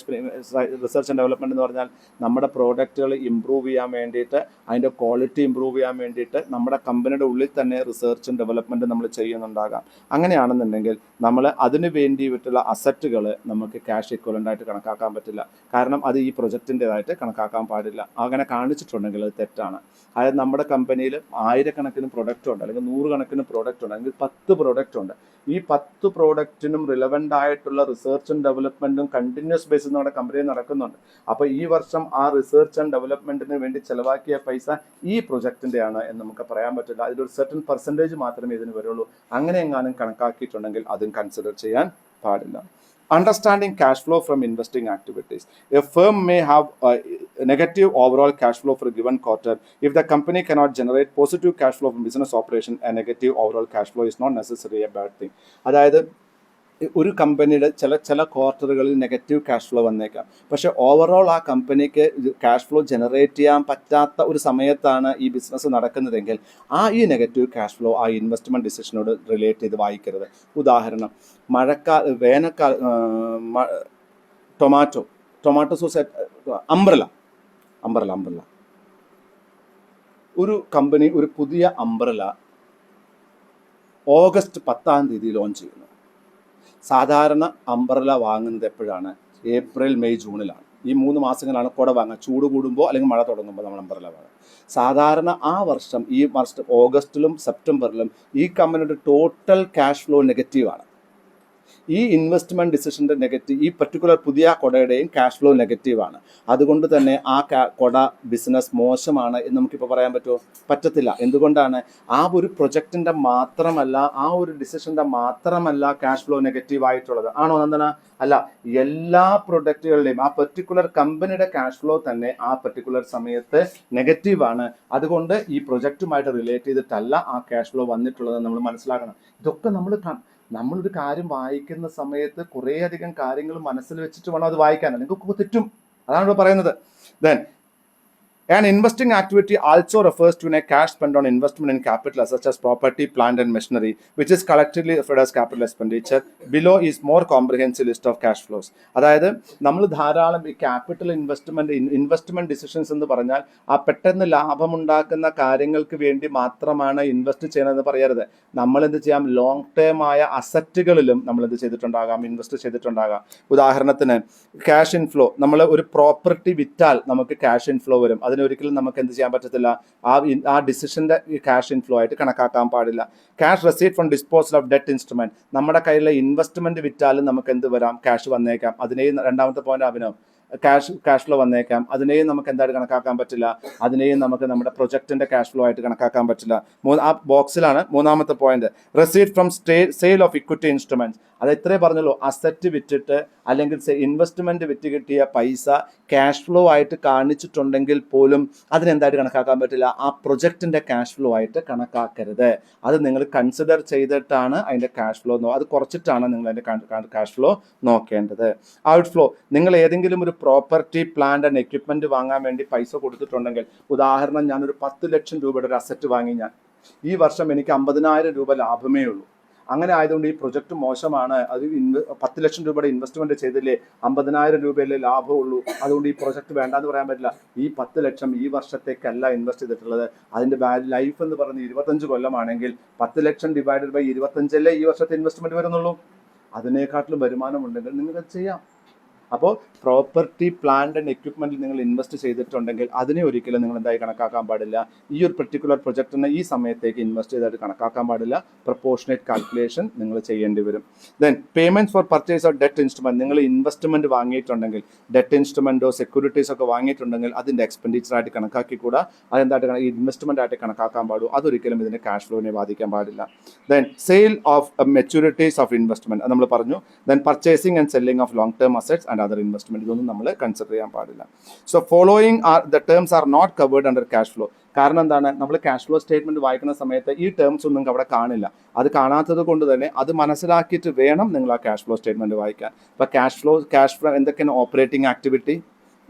research and development എന്ന് പറഞ്ഞാൽ നമ്മുടെ പ്രോഡക്റ്റുകൾ ഇമ്പ്രൂവ് ചെയ്യാൻ വേണ്ടിയിട്ട്, അതിൻ്റെ ക്വാളിറ്റി ഇമ്പ്രൂവ് ചെയ്യാൻ വേണ്ടിയിട്ട് നമ്മുടെ കമ്പനിയുടെ ഉള്ളിൽ തന്നെ റിസർച്ചും ഡെവലപ്മെൻറ്റും നമ്മൾ ചെയ്യുന്നുണ്ടാകാം. അങ്ങനെയാണെന്നുണ്ടെങ്കിൽ നമ്മൾ അതിന് വേണ്ടിയിട്ടുള്ള അസറ്റുകൾ നമുക്ക് ക്യാഷ് ഇക്വലൻ്റ് ആയിട്ട് കണക്കാക്കാൻ പറ്റില്ല. കാരണം അത് ഈ പ്രൊജക്റ്റിൻ്റെതായിട്ട് കണക്കാക്കാൻ പാടില്ല. അങ്ങനെ കാണിച്ചിട്ടുണ്ടെങ്കിൽ അത് തെറ്റാണ്. അതായത് നമ്മുടെ കമ്പനിയിൽ 1000കണക്കിന് പ്രൊഡക്റ്റ് ഉണ്ട്, അല്ലെങ്കിൽ 100 കണക്കിന് പ്രൊഡക്റ്റ് ഉണ്ട്, അല്ലെങ്കിൽ 10 പ്രൊഡക്റ്റ് ഉണ്ട്. ഈ 10 പ്രോഡക്റ്റിനും റിലവൻ്റ് ആയിട്ടുള്ള റിസർച്ചും ഡെവലപ്മെൻറ്റും കണ്ടിന്യൂസ് ബേസിൽ നമ്മുടെ കമ്പനിയിൽ നടക്കുന്നുണ്ട്. അപ്പോൾ ഈ വർഷം ആ റിസർച്ച് ആൻഡ് ഡെവലപ്മെൻറ്റിന് വേണ്ടി ചിലവാക്കിയ പൈസ ഈ പ്രൊജക്റ്റിൻ്റെയാണ് എന്ന് നമുക്ക് പറയാൻ പറ്റില്ല. അതിലൊരു സെർട്ടൺ പെർസെൻറ്റേജ് മാത്രമേ ഇതിന് വരുള്ളൂ. അങ്ങനെ എങ്ങാനും കണക്കാക്കിയിട്ടുണ്ടെങ്കിൽ അതും കൺസിഡർ ചെയ്യാൻ പാടില്ല. Understanding cash flow from investing activities. A firm may have a negative overall cash flow for a given quarter. If the company cannot generate positive cash flow from business operation, a negative overall cash flow is not necessarily a bad thing. അതായത് ഒരു കമ്പനിയുടെ ചില ക്വാർട്ടറുകളിൽ negative cash flow വന്നേക്കാം. പക്ഷേ overall ആ കമ്പനിക്ക് cash flow generate ചെയ്യാൻ പറ്റാത്ത ഒരു സമയത്താണ് ഈ ബിസിനസ് നടക്കുന്നതെങ്കിൽ ഈ നെഗറ്റീവ് ക്യാഷ് ഫ്ലോ ആ ഇൻവെസ്റ്റ്മെൻറ്റ് ഡിസിഷനോട് റിലേറ്റ് ചെയ്ത് വായിക്കരുത്. ഉദാഹരണം, ടൊമാറ്റോ സോസ്, അംബ്രല ഒരു കമ്പനി ഒരു പുതിയ അംബ്രല ഓഗസ്റ്റ് 10 ലോഞ്ച് ചെയ്യുന്നു. സാധാരണ അംബ്രല വാങ്ങുന്നത് എപ്പോഴാണ്? ഏപ്രിൽ, മെയ്, ജൂണിലാണ്. ഈ 3 മാസങ്ങളാണ് കുട വാങ്ങുക. ചൂട് കൂടുമ്പോൾ അല്ലെങ്കിൽ മഴ തുടങ്ങുമ്പോൾ നമ്മൾ അംബ്രല വാങ്ങുക. സാധാരണ ഈ വർഷം ഓഗസ്റ്റിലും സെപ്റ്റംബറിലും ഈ കമ്പനിയുടെ ടോട്ടൽ ക്യാഷ് ഫ്ലോ നെഗറ്റീവാണ്. ഈ ഇൻവെസ്റ്റ്മെൻറ്റ് ഡിസിഷൻ്റെ നെഗറ്റീവ്, ഈ പർട്ടിക്കുലർ പുതിയ കൊടയുടെയും ക്യാഷ് ഫ്ലോ നെഗറ്റീവാണ്. അതുകൊണ്ട് തന്നെ ആ കൊട ബിസിനസ് മോശമാണ് എന്ന് നമുക്കിപ്പോൾ പറയാൻ പറ്റുമോ? പറ്റത്തില്ല. എന്തുകൊണ്ടാണ്? ആ ഒരു പ്രൊജക്റ്റിൻ്റെ മാത്രമല്ല, ആ ഒരു ഡിസിഷൻ്റെ മാത്രമല്ല ക്യാഷ് ഫ്ലോ നെഗറ്റീവ് ആയിട്ടുള്ളത്. ആണോ നന്ദന? അല്ല, എല്ലാ പ്രൊഡക്റ്റുകളുടെയും ആ പെർട്ടിക്കുലർ കമ്പനിയുടെ ക്യാഷ് ഫ്ലോ തന്നെ ആ പെർട്ടിക്കുലർ സമയത്ത് നെഗറ്റീവാണ്. അതുകൊണ്ട് ഈ പ്രൊജക്റ്റുമായിട്ട് റിലേറ്റ് ചെയ്തിട്ടല്ല ആ ക്യാഷ് ഫ്ലോ വന്നിട്ടുള്ളത് നമ്മൾ മനസ്സിലാക്കണം. ഇതൊക്കെ നമ്മളൊരു കാര്യം വായിക്കുന്ന സമയത്ത് കുറേയധികം കാര്യങ്ങൾ മനസ്സിൽ വെച്ചിട്ട് വേണം അത് വായിക്കാൻ. നിങ്ങൾക്ക് തെറ്റും. അതാണ് ഇവിടെ പറയുന്നത്. Then an investing activity also refers to a cash spent on investment in capital such as property, plant and machinery, which is collectively referred as capital expenditure. Below is more comprehensive list of cash flows. അതായത് നമ്മൾ ധാരാളം ഈ capital investment decisions എന്ന് പറഞ്ഞാൽ ആ പെട്ടെന്ന് ലാഭമുണ്ടാക്കുന്ന കാര്യങ്ങൾക്ക് വേണ്ടി മാത്രമാണ് ഇൻവെസ്റ്റ് ചെയ്യണമെന്ന് പറയരുത്. നമ്മൾ എന്ത് ചെയ്യാം? ലോങ് ടേം ആയ അസറ്റുകളിലും നമ്മൾ എന്ത് ചെയ്തിട്ടുണ്ടാകാം? ഇൻവെസ്റ്റ് ചെയ്തിട്ടുണ്ടാകാം. ഉദാഹരണത്തിന് ക്യാഷ് ഇൻഫ്ലോ. നമ്മൾ ഒരു പ്രോപ്പർട്ടി വിറ്റാൽ നമുക്ക് ക്യാഷ് ഇൻഫ്ലോ വരും. അതിനൊരിക്കലും നമുക്ക് എന്ത് ചെയ്യാൻ പറ്റത്തില്ല? ആ ഡിസിഷൻ്റെ ക്യാഷ് ഇൻഫ്ലോ ആയിട്ട് കണക്കാക്കാൻ പാടില്ല. Cash receipt from disposal of debt instrument. നമ്മുടെ കയ്യിലെ ഇൻവെസ്റ്റ്മെന്റ് വിറ്റാലും നമുക്ക് എന്ത് വരാം? ക്യാഷ് വന്നേക്കാം. അതിനെയും രണ്ടാമത്തെ പോയിന്റ് അഭിനവ്, ക്യാഷ് ഫ്ലോ വന്നേക്കാം. അതിനെയും നമുക്ക് എന്തായിട്ട് കണക്കാക്കാൻ പറ്റില്ല. അതിനെയും നമുക്ക് നമ്മുടെ പ്രൊജക്റ്റിന്റെ ക്യാഷ് ഫ്ലോ ആയിട്ട് കണക്കാക്കാൻ പറ്റില്ല. ആ ബോക്സിലാണ് മൂന്നാമത്തെ point. Receipt from sale of equity instruments. അത് ഇത്രേ പറഞ്ഞല്ലോ. അസറ്റ് വിറ്റിട്ട് അല്ലെങ്കിൽ ഇൻവെസ്റ്റ്മെന്റ് വിറ്റ് കിട്ടിയ പൈസ ക്യാഷ് ഫ്ലോ ആയിട്ട് കാണിച്ചിട്ടുണ്ടെങ്കിൽ പോലും അതിനെന്തായിട്ട് കണക്കാക്കാൻ പറ്റില്ല? ആ പ്രൊജക്റ്റിന്റെ ക്യാഷ് ഫ്ലോ ആയിട്ട് കണക്കാക്കരുത്. അത് നിങ്ങൾ കൺസിഡർ ചെയ്തിട്ടാണ് അതിന്റെ ക്യാഷ് ഫ്ലോ, അത് കുറച്ചിട്ടാണ് നിങ്ങൾ അതിന്റെ ക്യാഷ് ഫ്ലോ നോക്കേണ്ടത്. Out flow. നിങ്ങൾ ഏതെങ്കിലും ഒരു പ്രോപ്പർട്ടി, പ്ലാന്റ് ആൻഡ് എക്വിപ്മെന്റ് വാങ്ങാൻ വേണ്ടി പൈസ കൊടുത്തിട്ടുണ്ടെങ്കിൽ, ഉദാഹരണം ഞാനൊരു 10 ലക്ഷം രൂപയുടെ ഒരു അസറ്റ് വാങ്ങി, ഈ വർഷം എനിക്ക് 50,000 രൂപ ലാഭമേ ഉള്ളൂ. അങ്ങനെ ആയതുകൊണ്ട് ഈ പ്രൊജക്ട് മോശമാണ്, അത് 10 ലക്ഷം രൂപയുടെ ഇൻവെസ്റ്റ്മെന്റ് ചെയ്തില്ലേ 50,000 രൂപയിലെ ലാഭമുള്ളൂ, അതുകൊണ്ട് ഈ പ്രൊജക്ട് വേണ്ടാന്ന് പറയാൻ പറ്റില്ല. ഈ 10 ലക്ഷം ഈ വർഷത്തേക്കല്ല ഇൻവെസ്റ്റ് ചെയ്തിട്ടുള്ളത്, അതിന്റെ ലൈഫ് എന്ന് പറയുന്നത് 25 കൊല്ലമാണെങ്കിൽ 10 ലക്ഷം ഡിവൈഡഡ് ബൈ 25 ഈ വർഷത്തെ ഇൻവെസ്റ്റ്മെന്റ് വരുന്നുള്ളൂ. അതിനേക്കാട്ടിലും വരുമാനം ഉണ്ടെങ്കിൽ നിങ്ങൾക്ക് ചെയ്യാം. അപ്പോൾ പ്രോപ്പർട്ടി, പ്ലാന്റ് ആൻഡ് എക്വിപ്മെന്റിൽ നിങ്ങൾ ഇൻവെസ്റ്റ് ചെയ്തിട്ടുണ്ടെങ്കിൽ അതിനെ ഒരിക്കലും നിങ്ങൾ എന്തായി കണക്കാക്കാൻ പാടില്ല, ഈ ഒരു പെർട്ടിക്കുലർ പ്രൊജക്റ്റിനെ ഈ സമയത്തേക്ക് ഇൻവെസ്റ്റ് ചെയ്തായിട്ട് കണക്കാക്കാൻ പാടില്ല. പ്രൊപ്പോർഷനേറ്റ് കാൽക്കുലേഷൻ നിങ്ങൾ ചെയ്യേണ്ടി വരും. Then payment four purchase of debt instrument, നിങ്ങൾ ഇൻവെസ്റ്റ്മെന്റ് വാങ്ങിയിട്ടുണ്ടെങ്കിൽ, ഡെറ്റ് ഇൻസ്ട്രുമെന്റോ സെക്യൂരിറ്റീസ് ഒക്കെ വാങ്ങിയിട്ടുണ്ടെങ്കിൽ അതിന്റെ എക്സ്പെൻഡിച്ചർ ആയിട്ട് കണക്കാക്കിക്കൂടാ, അതെന്തായിട്ട് ഇൻവെസ്റ്റ്മെന്റ് ആയിട്ട് കണക്കാക്കാൻ പാടും, അതൊരിക്കലും ഇതിന്റെ ക്യാഷ് ഫ്ലോനെ ബാധിക്കാൻ പാടില്ല. Then sale of maturities of investment നമ്മൾ പറഞ്ഞു. Then purchasing and selling of long term assets and other investment, ഇതൊന്നും നമ്മൾ കൺസിഡർ ചെയ്യാൻ പാടില്ല. So following the terms are not covered under cash flow. കാരണം എന്താണ്, നമ്മൾ ക്യാഷ് ഫ്ലോ സ്റ്റേറ്റ്മെന്റ് വായിക്കുന്ന സമയത്ത് ഈ ടേംസ് ഒന്നും അവിടെ കാണില്ല. അത് കാണാത്തത് കൊണ്ട് തന്നെ അത് മനസ്സിലാക്കിയിട്ട് വേണം നിങ്ങൾ ആ ക്യാഷ് ഫ്ലോ സ്റ്റേറ്റ്മെന്റ് വായിക്കാൻ. അപ്പോൾ ക്യാഷ് ഫ്ലോ എന്തൊക്കെയാണ്? Operating activity,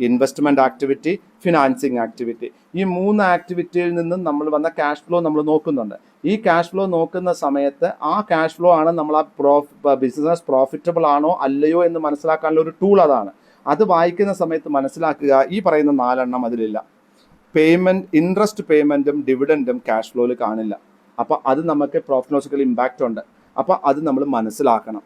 investment activity, financing activity. ഈ 3 ആക്ടിവിറ്റിയിൽ നിന്നും നമ്മൾ വന്ന ക്യാഷ് ഫ്ലോ നമ്മൾ നോക്കുന്നുണ്ട്. ഈ ക്യാഷ് ഫ്ലോ നോക്കുന്ന സമയത്ത് ആ ക്യാഷ് ഫ്ലോ ആണ് നമ്മൾ ആ ബിസിനസ് പ്രോഫിറ്റബിൾ ആണോ അല്ലയോ എന്ന് മനസ്സിലാക്കാനുള്ള ഒരു ടൂൾ അതാണ്. അത് വായിക്കുന്ന സമയത്ത് മനസ്സിലാക്കുക, ഈ പറയുന്ന 4 എണ്ണം അതിലില്ല. പേയ്മെന്റ്, ഇൻട്രസ്റ്റ് പേയ്മെന്റും ഡിവിഡൻറ്റും ക്യാഷ് ഫ്ലോയിൽ കാണില്ല. അപ്പോൾ അത് നമുക്ക് പ്രോഫിറ്റ് ലോസിക്കൽ ഇമ്പാക്റ്റ് ഉണ്ട്. അപ്പോൾ അത് നമ്മൾ മനസ്സിലാക്കണം.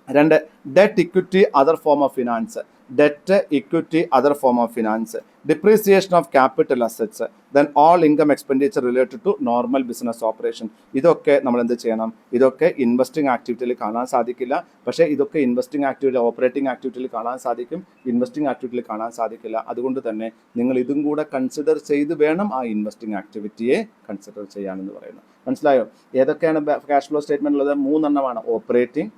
2, debt, equity, other form of finance. Debt, equity, other form of finance. Depreciation of capital assets. Then all income expenditure related to normal business operation. ഇതൊക്കെ നമ്മൾ എന്ത് ചെയ്യണം? ഇതൊക്കെ ഇൻവെസ്റ്റിംഗ് ആക്ടിവിറ്റിയിൽ കാണാൻ സാധിക്കില്ല. പക്ഷേ ഇതൊക്കെ ഇൻവെസ്റ്റിംഗ് ആക്ടിവിറ്റി, ഓപ്പറേറ്റിംഗ് ആക്ടിവിറ്റിയിൽ കാണാൻ സാധിക്കും, ഇൻവെസ്റ്റിംഗ് ആക്ടിവിറ്റിയിൽ കാണാൻ സാധിക്കില്ല. അതുകൊണ്ട് തന്നെ നിങ്ങൾ ഇതും കൂടെ കൺസിഡർ ചെയ്ത് വേണം ആ ഇൻവെസ്റ്റിംഗ് ആക്ടിവിറ്റിയെ കൺസിഡർ ചെയ്യാനെന്ന് പറയുന്നത്. മനസ്സിലായോ? ഏതൊക്കെയാണ് ക്യാഷ് ഫ്ലോ സ്റ്റേറ്റ്മെന്റ് ഉള്ളത്? 3 എണ്ണമാണ്: ഓപ്പറേറ്റിംഗ്,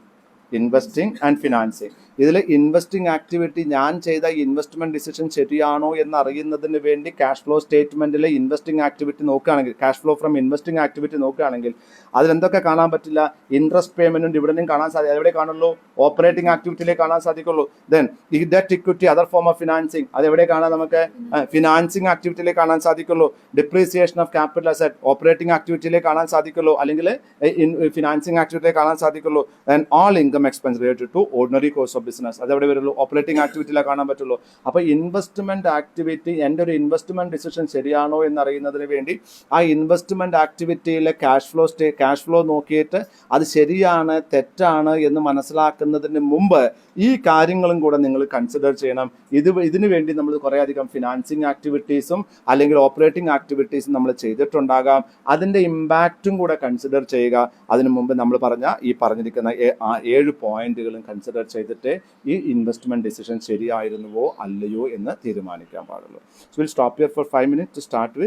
ഇൻവെസ്റ്റിംഗ് ആൻഡ് ഫിനാൻസിങ്. ഇതിൽ ഇൻവെസ്റ്റിംഗ് ആക്ടിവിറ്റി, ഞാൻ ചെയ്ത ഇൻവെസ്റ്റ്മെന്റ് ഡിസിഷൻ ശരിയാണോ എന്ന് അറിയുന്നതിന് വേണ്ടി ക്യാഷ് ഫ്ലോ സ്റ്റേറ്റ്മെന്റിലെ ഇൻവെസ്റ്റിംഗ് ആക്ടിവിറ്റി നോക്കുകയാണെങ്കിൽ, cash flow from investing activity നോക്കുകയാണെങ്കിൽ അതിലെന്തൊക്കെ കാണാൻ പറ്റില്ല? ഇൻട്രസ്റ്റ് പേയ്മെന്റും ഡിവിഡൻറ്റും കാണാൻ സാധിക്കും. അതെവിടെ കാണുള്ളൂ? ഓപ്പറേറ്റിംഗ് ആക്ടിവിറ്റിയിലേ കാണാൻ സാധിക്കുള്ളൂ. ദെൻ ഈ debt, equity, other form of financing, അതെവിടെ കാണാൻ? നമുക്ക് ഫിനാൻസിങ് ആക്ടിവിറ്റിയിലേ കാണാൻ സാധിക്കുള്ളൂ. Depreciation of capital asset operating ആക്ടിവിറ്റിയിലേ കാണാൻ സാധിക്കുള്ളൂ, അല്ലെങ്കിൽ ഫിനാൻസിങ് ആക്ടിവിറ്റിയിലേ കാണാൻ സാധിക്കുള്ളൂ. Then all income expense related to ordinary course of business, അതെവിടെ വരുള്ളൂ? ഓപ്പറേറ്റിംഗ് ആക്ടിവിറ്റിയിലാണ് കാണാൻ പറ്റുള്ളൂ. അപ്പോൾ ഇൻവെസ്റ്റ്മെന്റ് ആക്ടിവിറ്റി, എൻ്റെ ഒരു ഇൻവെസ്റ്റ്മെന്റ് ഡിസിഷൻ ശരിയാണോ എന്നറിയുന്നതിന് വേണ്ടി ആ ഇൻവെസ്റ്റ്മെന്റ് ആക്ടിവിറ്റിയിലെ ക്യാഷ് ഫ്ലോ നോക്കിയിട്ട് അത് ശരിയാണ് തെറ്റാണ് എന്ന് മനസ്സിലാക്കുന്നതിന് മുമ്പ് ഈ കാര്യങ്ങളും കൂടെ നിങ്ങൾ കൺസിഡർ ചെയ്യണം. ഇതിനു വേണ്ടി നമ്മൾ കുറേ അധികം ഫിനാൻസിങ് ആക്ടിവിറ്റീസും അല്ലെങ്കിൽ ഓപ്പറേറ്റിംഗ് ആക്ടിവിറ്റീസും നമ്മൾ ചെയ്തിട്ടുണ്ടാകാം. അതിൻ്റെ ഇമ്പാക്റ്റും കൂടെ കൺസിഡർ ചെയ്യുക. അതിനു മുമ്പ് നമ്മൾ പറഞ്ഞിരിക്കുന്ന 7 പോയിന്റുകളും കൺസിഡർ ചെയ്തിട്ട് ഈ ഇൻവെസ്റ്റ്മെന്റ് ഡിസിഷൻ ശരിയായിരുന്നുവോ അല്ലയോ എന്ന് തീരുമാനിക്കാൻ പാടുള്ളൂ. So we'll stop here for 5 minutes to start with.